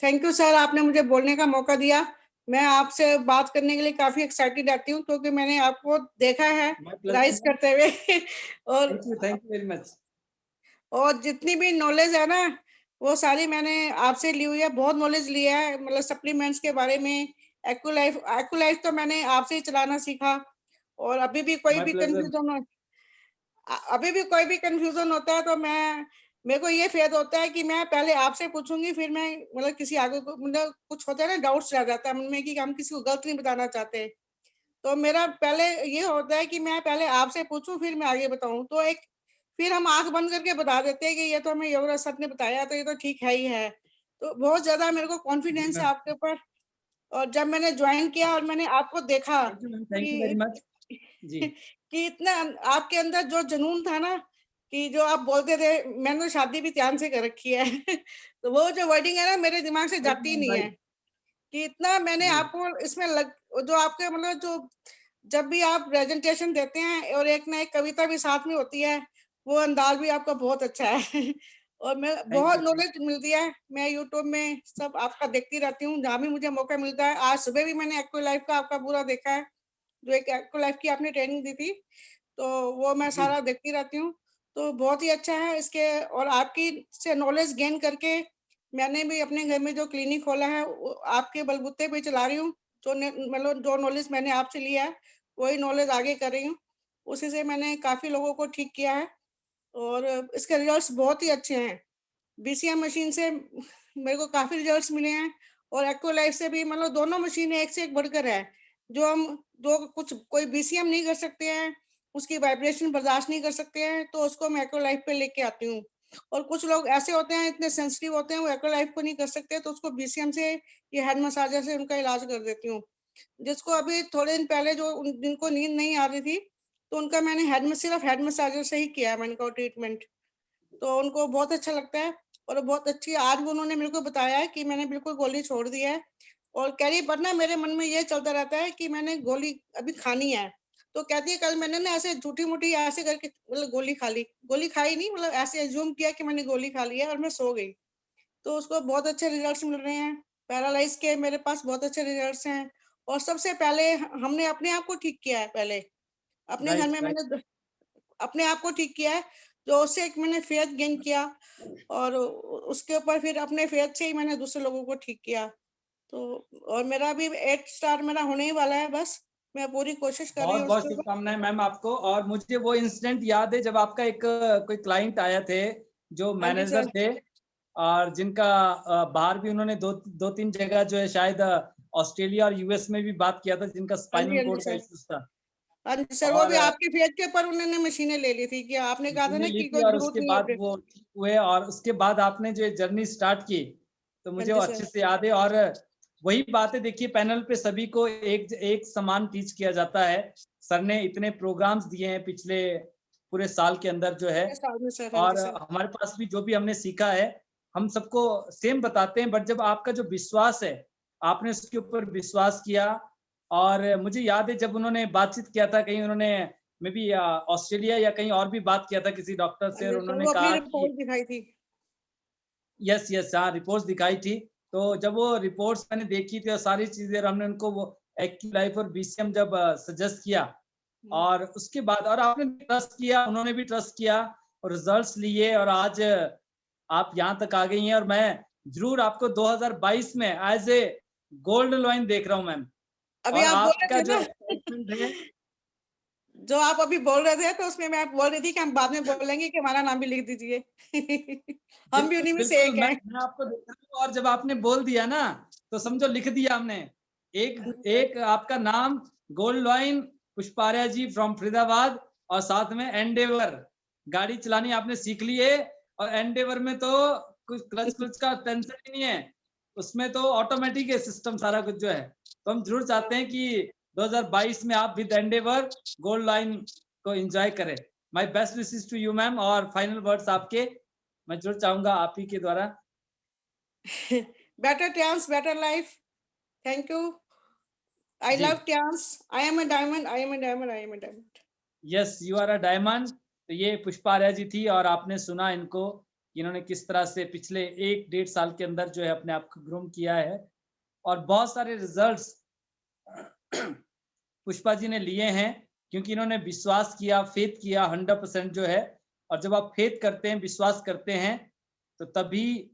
Thank you sir, आपने मुझे बोलने का मौका दिया। मैं आपसे बात करने के लिए काफी एक्साइटेड रहती हूँ, क्योंकि मैंने आपको देखा है राइज करते हुए और थैंक यू वेरी मच। और जितनी भी नॉलेज है ना, वो सारी मैंने आपसे ली हुई है। बहुत नॉलेज लिया है, मतलब सप्लीमेंट्स के बारे में। एक्यूलाइफ तो मैंने आपसे ही चलाना सीखा। और अभी भी कोई भी कंफ्यूजन होता है तो मेरे को ये फेद होता है कि मैं पहले आपसे पूछूंगी, फिर मैं मतलब किसी आगे को, मतलब कुछ होता है ना, डाउट्स रह जाता है मन में कि हम किसी को गलत नहीं बताना चाहते। तो मेरा पहले ये होता है कि मैं पहले आपसे पूछूं, फिर मैं आगे बताऊं। तो फिर हम आंख बंद करके बता देते हैं कि ये तो हमें योगराज सर ने बताया, तो ये तो ठीक है ही है। तो बहुत ज्यादा मेरे को कॉन्फिडेंस है आपके ऊपर। और जब मैंने ज्वाइन किया और मैंने आपको देखा थैंक यू वेरी मच जी। कि इतना आपके अंदर जो जुनून था ना, कि जो आप बोलते थे, मैंने तो शादी भी ध्यान से कर रखी है तो वो जो वर्डिंग है ना मेरे दिमाग से जाती ही नहीं है कि इतना मैंने आपको इसमें जो आपके मतलब जो जब भी आप प्रेजेंटेशन देते हैं और एक ना एक कविता भी साथ में होती है, वो अंदाज भी आपका बहुत अच्छा है और मैं बहुत नॉलेज मिलती है। मैं यूट्यूब में सब आपका देखती रहती हूँ, जहाँ भी मुझे मौका मिलता है। आज सुबह भी मैंने एक्टिव लाइफ का आपका पूरा देखा है, जो एक एक्टिव लाइफ की आपने ट्रेनिंग दी थी, तो वो मैं सारा देखती रहती हूँ। तो बहुत ही अच्छा है इसके, और आपकी से नॉलेज गेन करके मैंने भी अपने घर में जो क्लिनिक खोला है वो आपके बलबूते पे चला रही हूँ। जो मतलब जो नॉलेज मैंने आपसे लिया है वही नॉलेज आगे कर रही हूँ। उसी से मैंने काफी लोगों को ठीक किया है और इसके रिजल्ट्स बहुत ही अच्छे हैं। बीसीएम मशीन से मेरे को काफी रिजल्ट्स मिले हैं और एक्टिव लाइफ से भी, मतलब दोनों मशीनें एक से एक बढ़कर है। जो हम जो कुछ कोई बीसीएम नहीं कर सकते हैं, उसकी वाइब्रेशन बर्दाश्त नहीं कर सकते हैं, तो उसको मैं एक्टिव लाइफ पे लेके आती हूँ। और कुछ लोग ऐसे होते हैं, इतने सेंसिटिव होते हैं, वो एक्टिव लाइफ को नहीं कर सकते, तो उसको बीसीएम से या हेड मसाजर से उनका इलाज कर देती हूँ। जिसको अभी थोड़े दिन पहले जो जिनको नींद नहीं आ रही थी, तो उनका मैंने सिर्फ हेड मसाजर से ही किया है मैंने को ट्रीटमेंट। तो उनको बहुत अच्छा लगता है और बहुत अच्छी, आज भी उन्होंने मेरे को बताया है कि मैंने बिल्कुल गोली छोड़ दी है। और कह रही पर ना मेरे मन में ये चलता रहता है कि मैंने गोली अभी खानी है। तो कहती है कल मैंने ना ऐसे झूठी मूठी ऐसे करके मतलब गोली खा ली, गोली खाई नहीं, मतलब ऐसे एज्यूम किया कि मैंने गोली खा ली है और मैं सो गई। तो उसको बहुत अच्छे रिजल्ट्स मिल रहे हैं। पैरालाइज के मेरे पास बहुत अच्छे रिजल्ट्स हैं। और सबसे पहले हमने अपने आप को ठीक किया है। पहले अपने घर में मैंने अपने आप को ठीक किया है, जो उससे एक मैंने फेथ गेन किया और उसके ऊपर फिर अपने फेथ से ही मैंने दूसरे लोगों को ठीक किया। तो और मेरा अभी 8 स्टार मेरा होने ही वाला है, बस मैं पूरी कोशिश कर रही बहुत हूँ बहुत उसके ऊपर। शुभकामनाएं मैम आपको। और मुझे वो इंसिडेंट याद है जब आपका एक कोई क्लाइंट आया थे जो हाँ जी मैनेजर सर। थे, और जिनका बाहर भी उन्होंने दो तीन जगह जो है शायद ऑस्ट्रेलिया और यूएस में भी बात किया था, जिनका हाँ जी, स्पाइनल हाँ जी कोड का सर। इश्यूज था। हाँ जी सर, वो और भी आपके फेथ के ऊपर उन्होंने मशीनें ले ली थी, कि आपने कहा था मशीनें ना ली कि थी कोई और जरूरत उसके नहीं बाद है। वो ठीक हुए, और उसके बाद आपने जो जर्नी स्टार्ट की, तो हाँ मुझे वो जी अच्छे सर। से याद है। और वही बातें देखिए, पैनल पे सभी को एक एक समान टीच किया जाता है। सर ने इतने प्रोग्राम्स दिए हैं पिछले पूरे साल के अंदर जो है, साल में सर। हाँ जी और सर। हमारे पास भी जो भी हमने सीखा है हम सबको सेम बताते हैं। बट जब आपका जो विश्वास है, आपने उसके ऊपर विश्वास किया। और मुझे याद है जब उन्होंने बातचीत किया था, कहीं उन्होंने मे बी ऑस्ट्रेलिया या कहीं और भी बात किया था किसी डॉक्टर हाँ से, और जी सर, उन्होंने वो अपनी कहा कि रिपोर्ट दिखाई थी। यस यस, हाँ रिपोर्ट्स दिखाई थी। तो जब वो रिपोर्ट्स मैंने देखी थी और सारी चीजें, और हमने उनको वो एक्टिव लाइफ और बीसीएम जब सजेस्ट किया, और उसके बाद और आपने ट्रस्ट किया, उन्होंने भी ट्रस्ट किया और रिजल्ट्स लिए, और आज आप यहाँ तक आ गई हैं। और मैं जरूर आपको 2022 में एज ए गोल्ड लॉइन देख रहा हूँ मैम। अभी और आप बोल आपका रहे थे जो ना एक्साइटमेंट है, जो आप अभी बोल रहे थे, तो उसमें मैं बोल रही थी कि हम बाद में बोलेंगे कि हमारा नाम भी लिख दीजिए हम भी बिल्कुल उन्हीं में से बिल्कुल, एक हैं। मैं आपको देख रहा हूँ। और जब आपने बोल दिया ना, तो समझो लिख दिया हमने। एक हाँ जी सर। एक आपका नाम gold lion Pushparya ji from Faridabad, और साथ में एंडेवर, गाड़ी चलानी आपने सीख ली है। और एंडेवर में तो कुछ क्लच क्लच का टेंशन ही नहीं है, उसमें तो ऑटोमेटिक है सिस्टम सारा कुछ जो है। तो हम जरूर चाहते हैं कि 2022 में आप विद एंडेवर गोल्ड लाइन को एंजॉय करें। My best wishes to you ma'am. और फाइनल वर्ड्स आपके मैं जरूर चाहूंगा आप ही के द्वारा। Better chance, better life. Thank you. I जी, love chance. I am a diamond, I am a diamond, I am a diamond. Yes you are a diamond. तो ये पुष्पा आर्या जी थी, और आपने सुना इनको कि इन्होंने किस तरह से पिछले 1 डेढ़ साल के अंदर जो है अपने आप को ग्रूम किया है, और बहुत सारे रिजल्ट्स पुष्पा जी ने लिए हैं, क्योंकि इन्होंने विश्वास किया, फेथ किया 100% जो है। और जब आप फेथ करते हैं, विश्वास करते हैं, तो तभी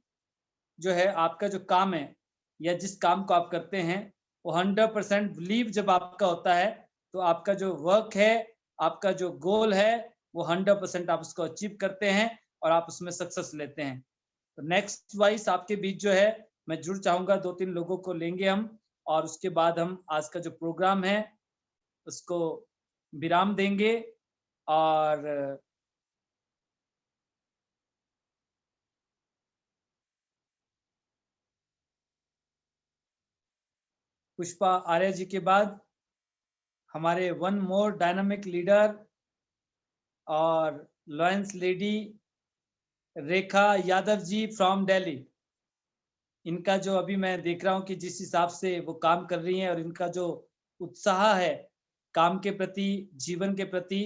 जो है आपका जो काम है या जिस काम को आप करते हैं, वो 100% बिलीव जब आपका होता है, तो आपका जो वर्क है, आपका जो गोल है, वो 100% आप उसको अचीव करते हैं और आप उसमें सक्सेस लेते हैं। तो नेक्स्ट वाइज आपके बीच जो है, मैं जरूर चाहूंगा 2-3 लोगों को लेंगे हम, और उसके बाद हम आज का जो प्रोग्राम है उसको विराम देंगे। और पुष्पा आर्य जी के बाद हमारे वन मोर डायनामिक लीडर और lions lady Rekha Yadav ji from Delhi. इनका जो अभी मैं देख रहा हूँ कि जिस हिसाब से वो काम कर रही हैं और इनका जो उत्साह है काम के प्रति, जीवन के प्रति,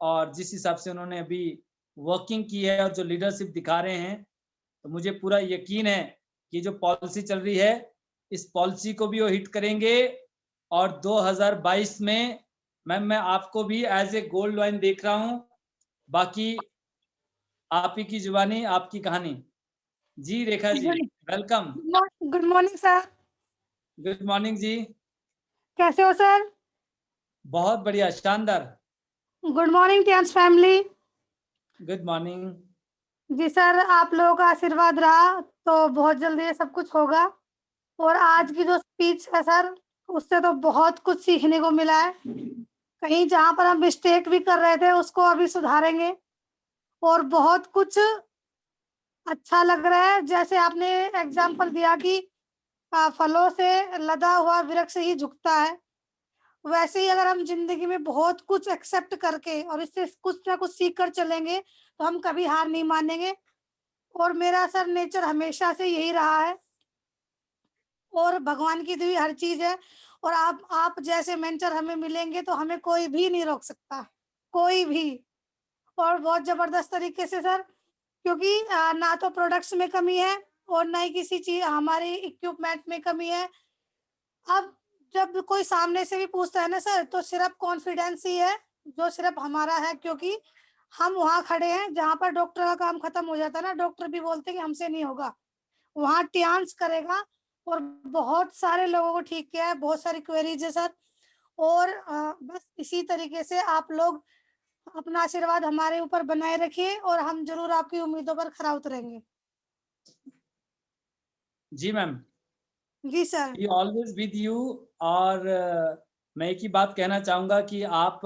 और जिस हिसाब से उन्होंने अभी वर्किंग की है और जो लीडरशिप दिखा रहे हैं, तो मुझे पूरा यकीन है कि जो पॉलिसी चल रही है इस पॉलिसी को भी वो हिट करेंगे। और 2022 में मैम मैं आपको भी एज ए गोल्ड लाइन देख रहा हूँ। बाकी आप ही की जुबानी, आपकी कहानी। जी Rekha ji, welcome. Good morning sir. Good morning जी। कैसे हो सर? बहुत बढ़िया, शानदार। Good morning Tiens family. Good morning. जी सर, आप लोगों का आशीर्वाद रहा तो बहुत जल्दी ये सब कुछ होगा। और आज की जो स्पीच है सर, उससे तो बहुत कुछ सीखने को मिला है। कहीं जहां पर हम मिस्टेक भी कर रहे थे उसको अभी सुधारेंगे, और बहुत कुछ अच्छा लग रहा है। जैसे आपने एग्जाम्पल दिया कि फलों से लदा हुआ वृक्ष ही झुकता है, वैसे ही अगर हम जिंदगी में बहुत कुछ एक्सेप्ट करके और इससे कुछ ना कुछ सीख कर चलेंगे तो हम कभी हार नहीं मानेंगे। और मेरा सर नेचर हमेशा से यही रहा है, और भगवान की दी हुई हर चीज है। और आप जैसे मेंटर हमें मिलेंगे तो हमें कोई भी नहीं रोक सकता, कोई भी। और बहुत जबरदस्त तरीके से सर, क्योंकि ना तो प्रोडक्ट्स में कमी है और ना ही किसी चीज हमारे इक्विपमेंट में कमी है। अब जब कोई सामने से भी पूछता है ना सर, तो सिर्फ कॉन्फिडेंस ही है जो सिर्फ हमारा है, क्योंकि हम वहां खड़े हैं जहां पर डॉक्टर का काम खत्म हो जाता है ना, डॉक्टर भी बोलते हैं कि हमसे नहीं होगा, वहां टियांस करेगा। और बहुत सारे लोगों को ठीक किया है, बहुत सारी क्वेरीज है सर। और बस इसी तरीके से आप लोग अपना आशीर्वाद हमारे ऊपर बनाए रखिए और हम जरूर आपकी उम्मीदों पर खरा उतरेंगे। जी मैम, जी sir. He always with you. और मैं एक ही बात कहना चाहूंगा कि आप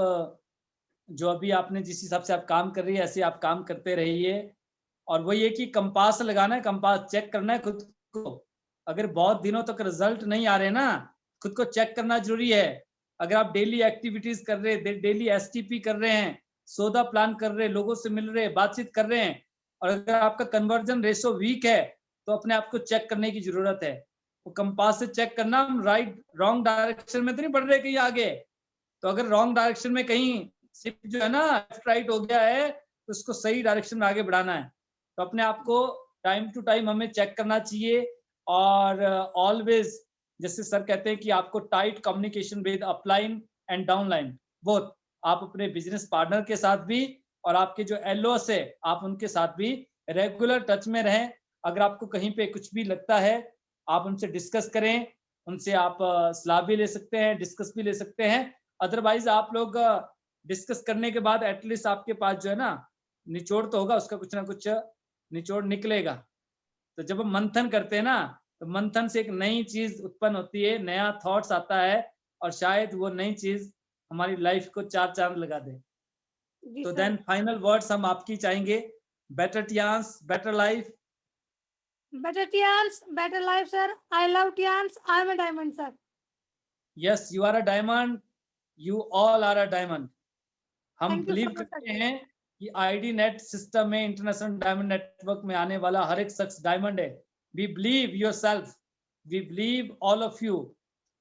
जो अभी आपने जिस हिसाब से आप काम कर रही है ऐसे आप काम करते रहिए। और वही है कि कंपास लगाना है, कंपास चेक करना है खुद को। अगर बहुत दिनों तक रिजल्ट नहीं आ रहे ना, खुद को चेक करना जरूरी है। अगर आप डेली एक्टिविटीज कर रहे हैं, डेली एसटीपी कर रहे हैं, सौदा प्लान कर रहे हैं, लोगों से मिल रहे हैं, बातचीत कर रहे हैं, और अगर आपका कन्वर्जन रेशो वीक है तो अपने आप को चेक करने की जरूरत है। वो कंपास से चेक करना, हम राइट रॉन्ग डायरेक्शन में तो नहीं बढ़ रहे कहीं आगे। तो अगर रॉन्ग डायरेक्शन में कहीं शिप जो है ना लेफ्ट राइट हो गया है तो उसको सही डायरेक्शन में आगे बढ़ाना है। तो अपने आप को टाइम टू टाइम हमें चेक करना चाहिए। और ऑलवेज जैसे सर कहते हैं कि आपको tight communication with upline and downline both, आप अपने बिजनेस पार्टनर के साथ भी और आपके जो एलओएस है आप उनके साथ भी रेगुलर टच में रहें। अगर आपको कहीं पे कुछ भी लगता है आप उनसे डिस्कस करें, उनसे आप सलाह भी ले सकते हैं, डिस्कस भी ले सकते हैं। अदरवाइज आप लोग डिस्कस करने के बाद एटलीस्ट आपके पास जो है ना निचोड़ तो होगा, उसका कुछ ना कुछ निचोड़ निकलेगा। तो जब हम मंथन करते हैं ना तो मंथन से एक नई चीज उत्पन्न होती है, नया थॉट्स आता है, और शायद वो नई चीज हमारी लाइफ को चार चांद लगा दे। तो देन फाइनल वर्ड्स हम आपकी चाहेंगे। Better Tiens, better life. Better Tiens, better life sir. I love Tiens, I am a diamond sir. Yes, you are a diamond, you all are a diamond. हम thank you so believe much sir. करते हैं कि ID net system में, international diamond network में आने वाला हर एक शख्स डायमंड है। We believe yourself, we believe all of you.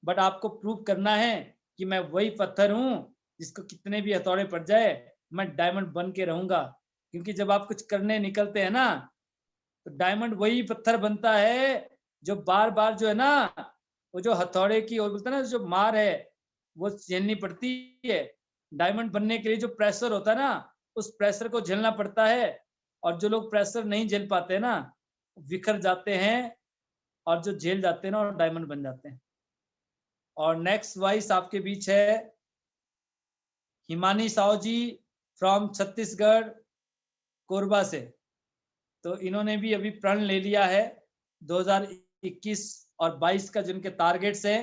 But आपको प्रूव करना है कि मैं वही पत्थर हूं जिसको कितने भी हथौड़े पड़ जाए मैं डायमंड बन के रहूंगा। क्योंकि जब आप कुछ करने निकलते हैं ना तो डायमंड वही पत्थर बनता है जो बार बार जो है ना, वो जो हथौड़े की और बोलते हैं ना जो मार है वो झेलनी पड़ती है। डायमंड बनने के लिए जो प्रेशर होता है ना उस प्रेशर को झेलना पड़ता है। और जो लोग प्रेशर नहीं झेल पाते ना बिखर जाते हैं, और जो झेल जाते हैं ना और डायमंड बन जाते हैं। और नेक्स्ट वॉइस आपके बीच है हिमानी साहू जी फ्रॉम छत्तीसगढ़, कोरबा से। तो इन्होंने भी अभी प्रण ले लिया है 2021 और 22 का जिनके टारगेट्स है।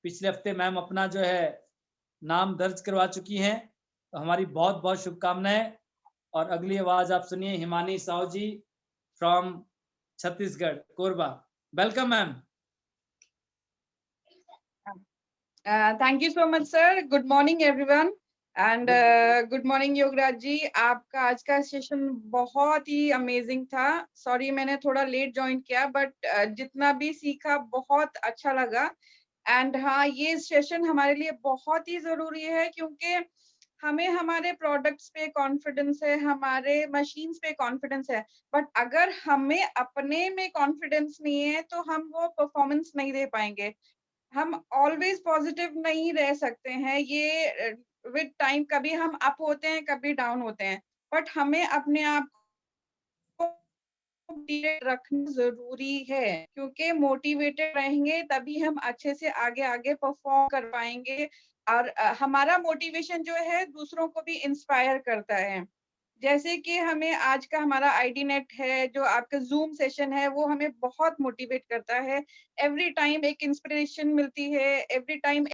पिछले हफ्ते मैम अपना जो है नाम दर्ज करवा चुकी हैं, तो हमारी बहुत बहुत शुभकामनाएं। और अगली आवाज आप सुनिए, Himani Sahu ji from Chhattisgarh, Korba. Welcome ma'am. Thank you so much, sir. Good morning, everyone. And good morning, Yograj ji. आपका आज का सेशन बहुत ही अमेजिंग था. सॉरी मैंने थोड़ा लेट ज्वाइन किया, बट जितना भी सीखा बहुत अच्छा लगा. एंड हाँ, ये सेशन हमारे लिए बहुत ही जरूरी है, क्योंकि हमें हमारे प्रोडक्ट्स पे कॉन्फिडेंस है, हमारे मशीन्स पे कॉन्फिडेंस है, बट अगर हमें अपने में कॉन्फिडेंस नहीं है तो हम वो परफॉर्मेंस नहीं दे पाएंगे. हम ऑलवेज पॉजिटिव नहीं रह सकते हैं. ये विद टाइम कभी हम अप होते हैं, कभी डाउन होते हैं, बट हमें अपने आप को मोटिवेट रखना जरूरी है, क्योंकि मोटिवेटेड रहेंगे तभी हम अच्छे से आगे आगे परफॉर्म कर पाएंगे. और हमारा मोटिवेशन जो है दूसरों को भी इंस्पायर करता है. जैसे कि हमें आज का हमारा आईडी नेट है, जो आपका जूम सेशन है, वो हमें बहुत मोटिवेट करता है. एवरी टाइम एक इंस्पिरेशन मिलती है, एवरी टाइम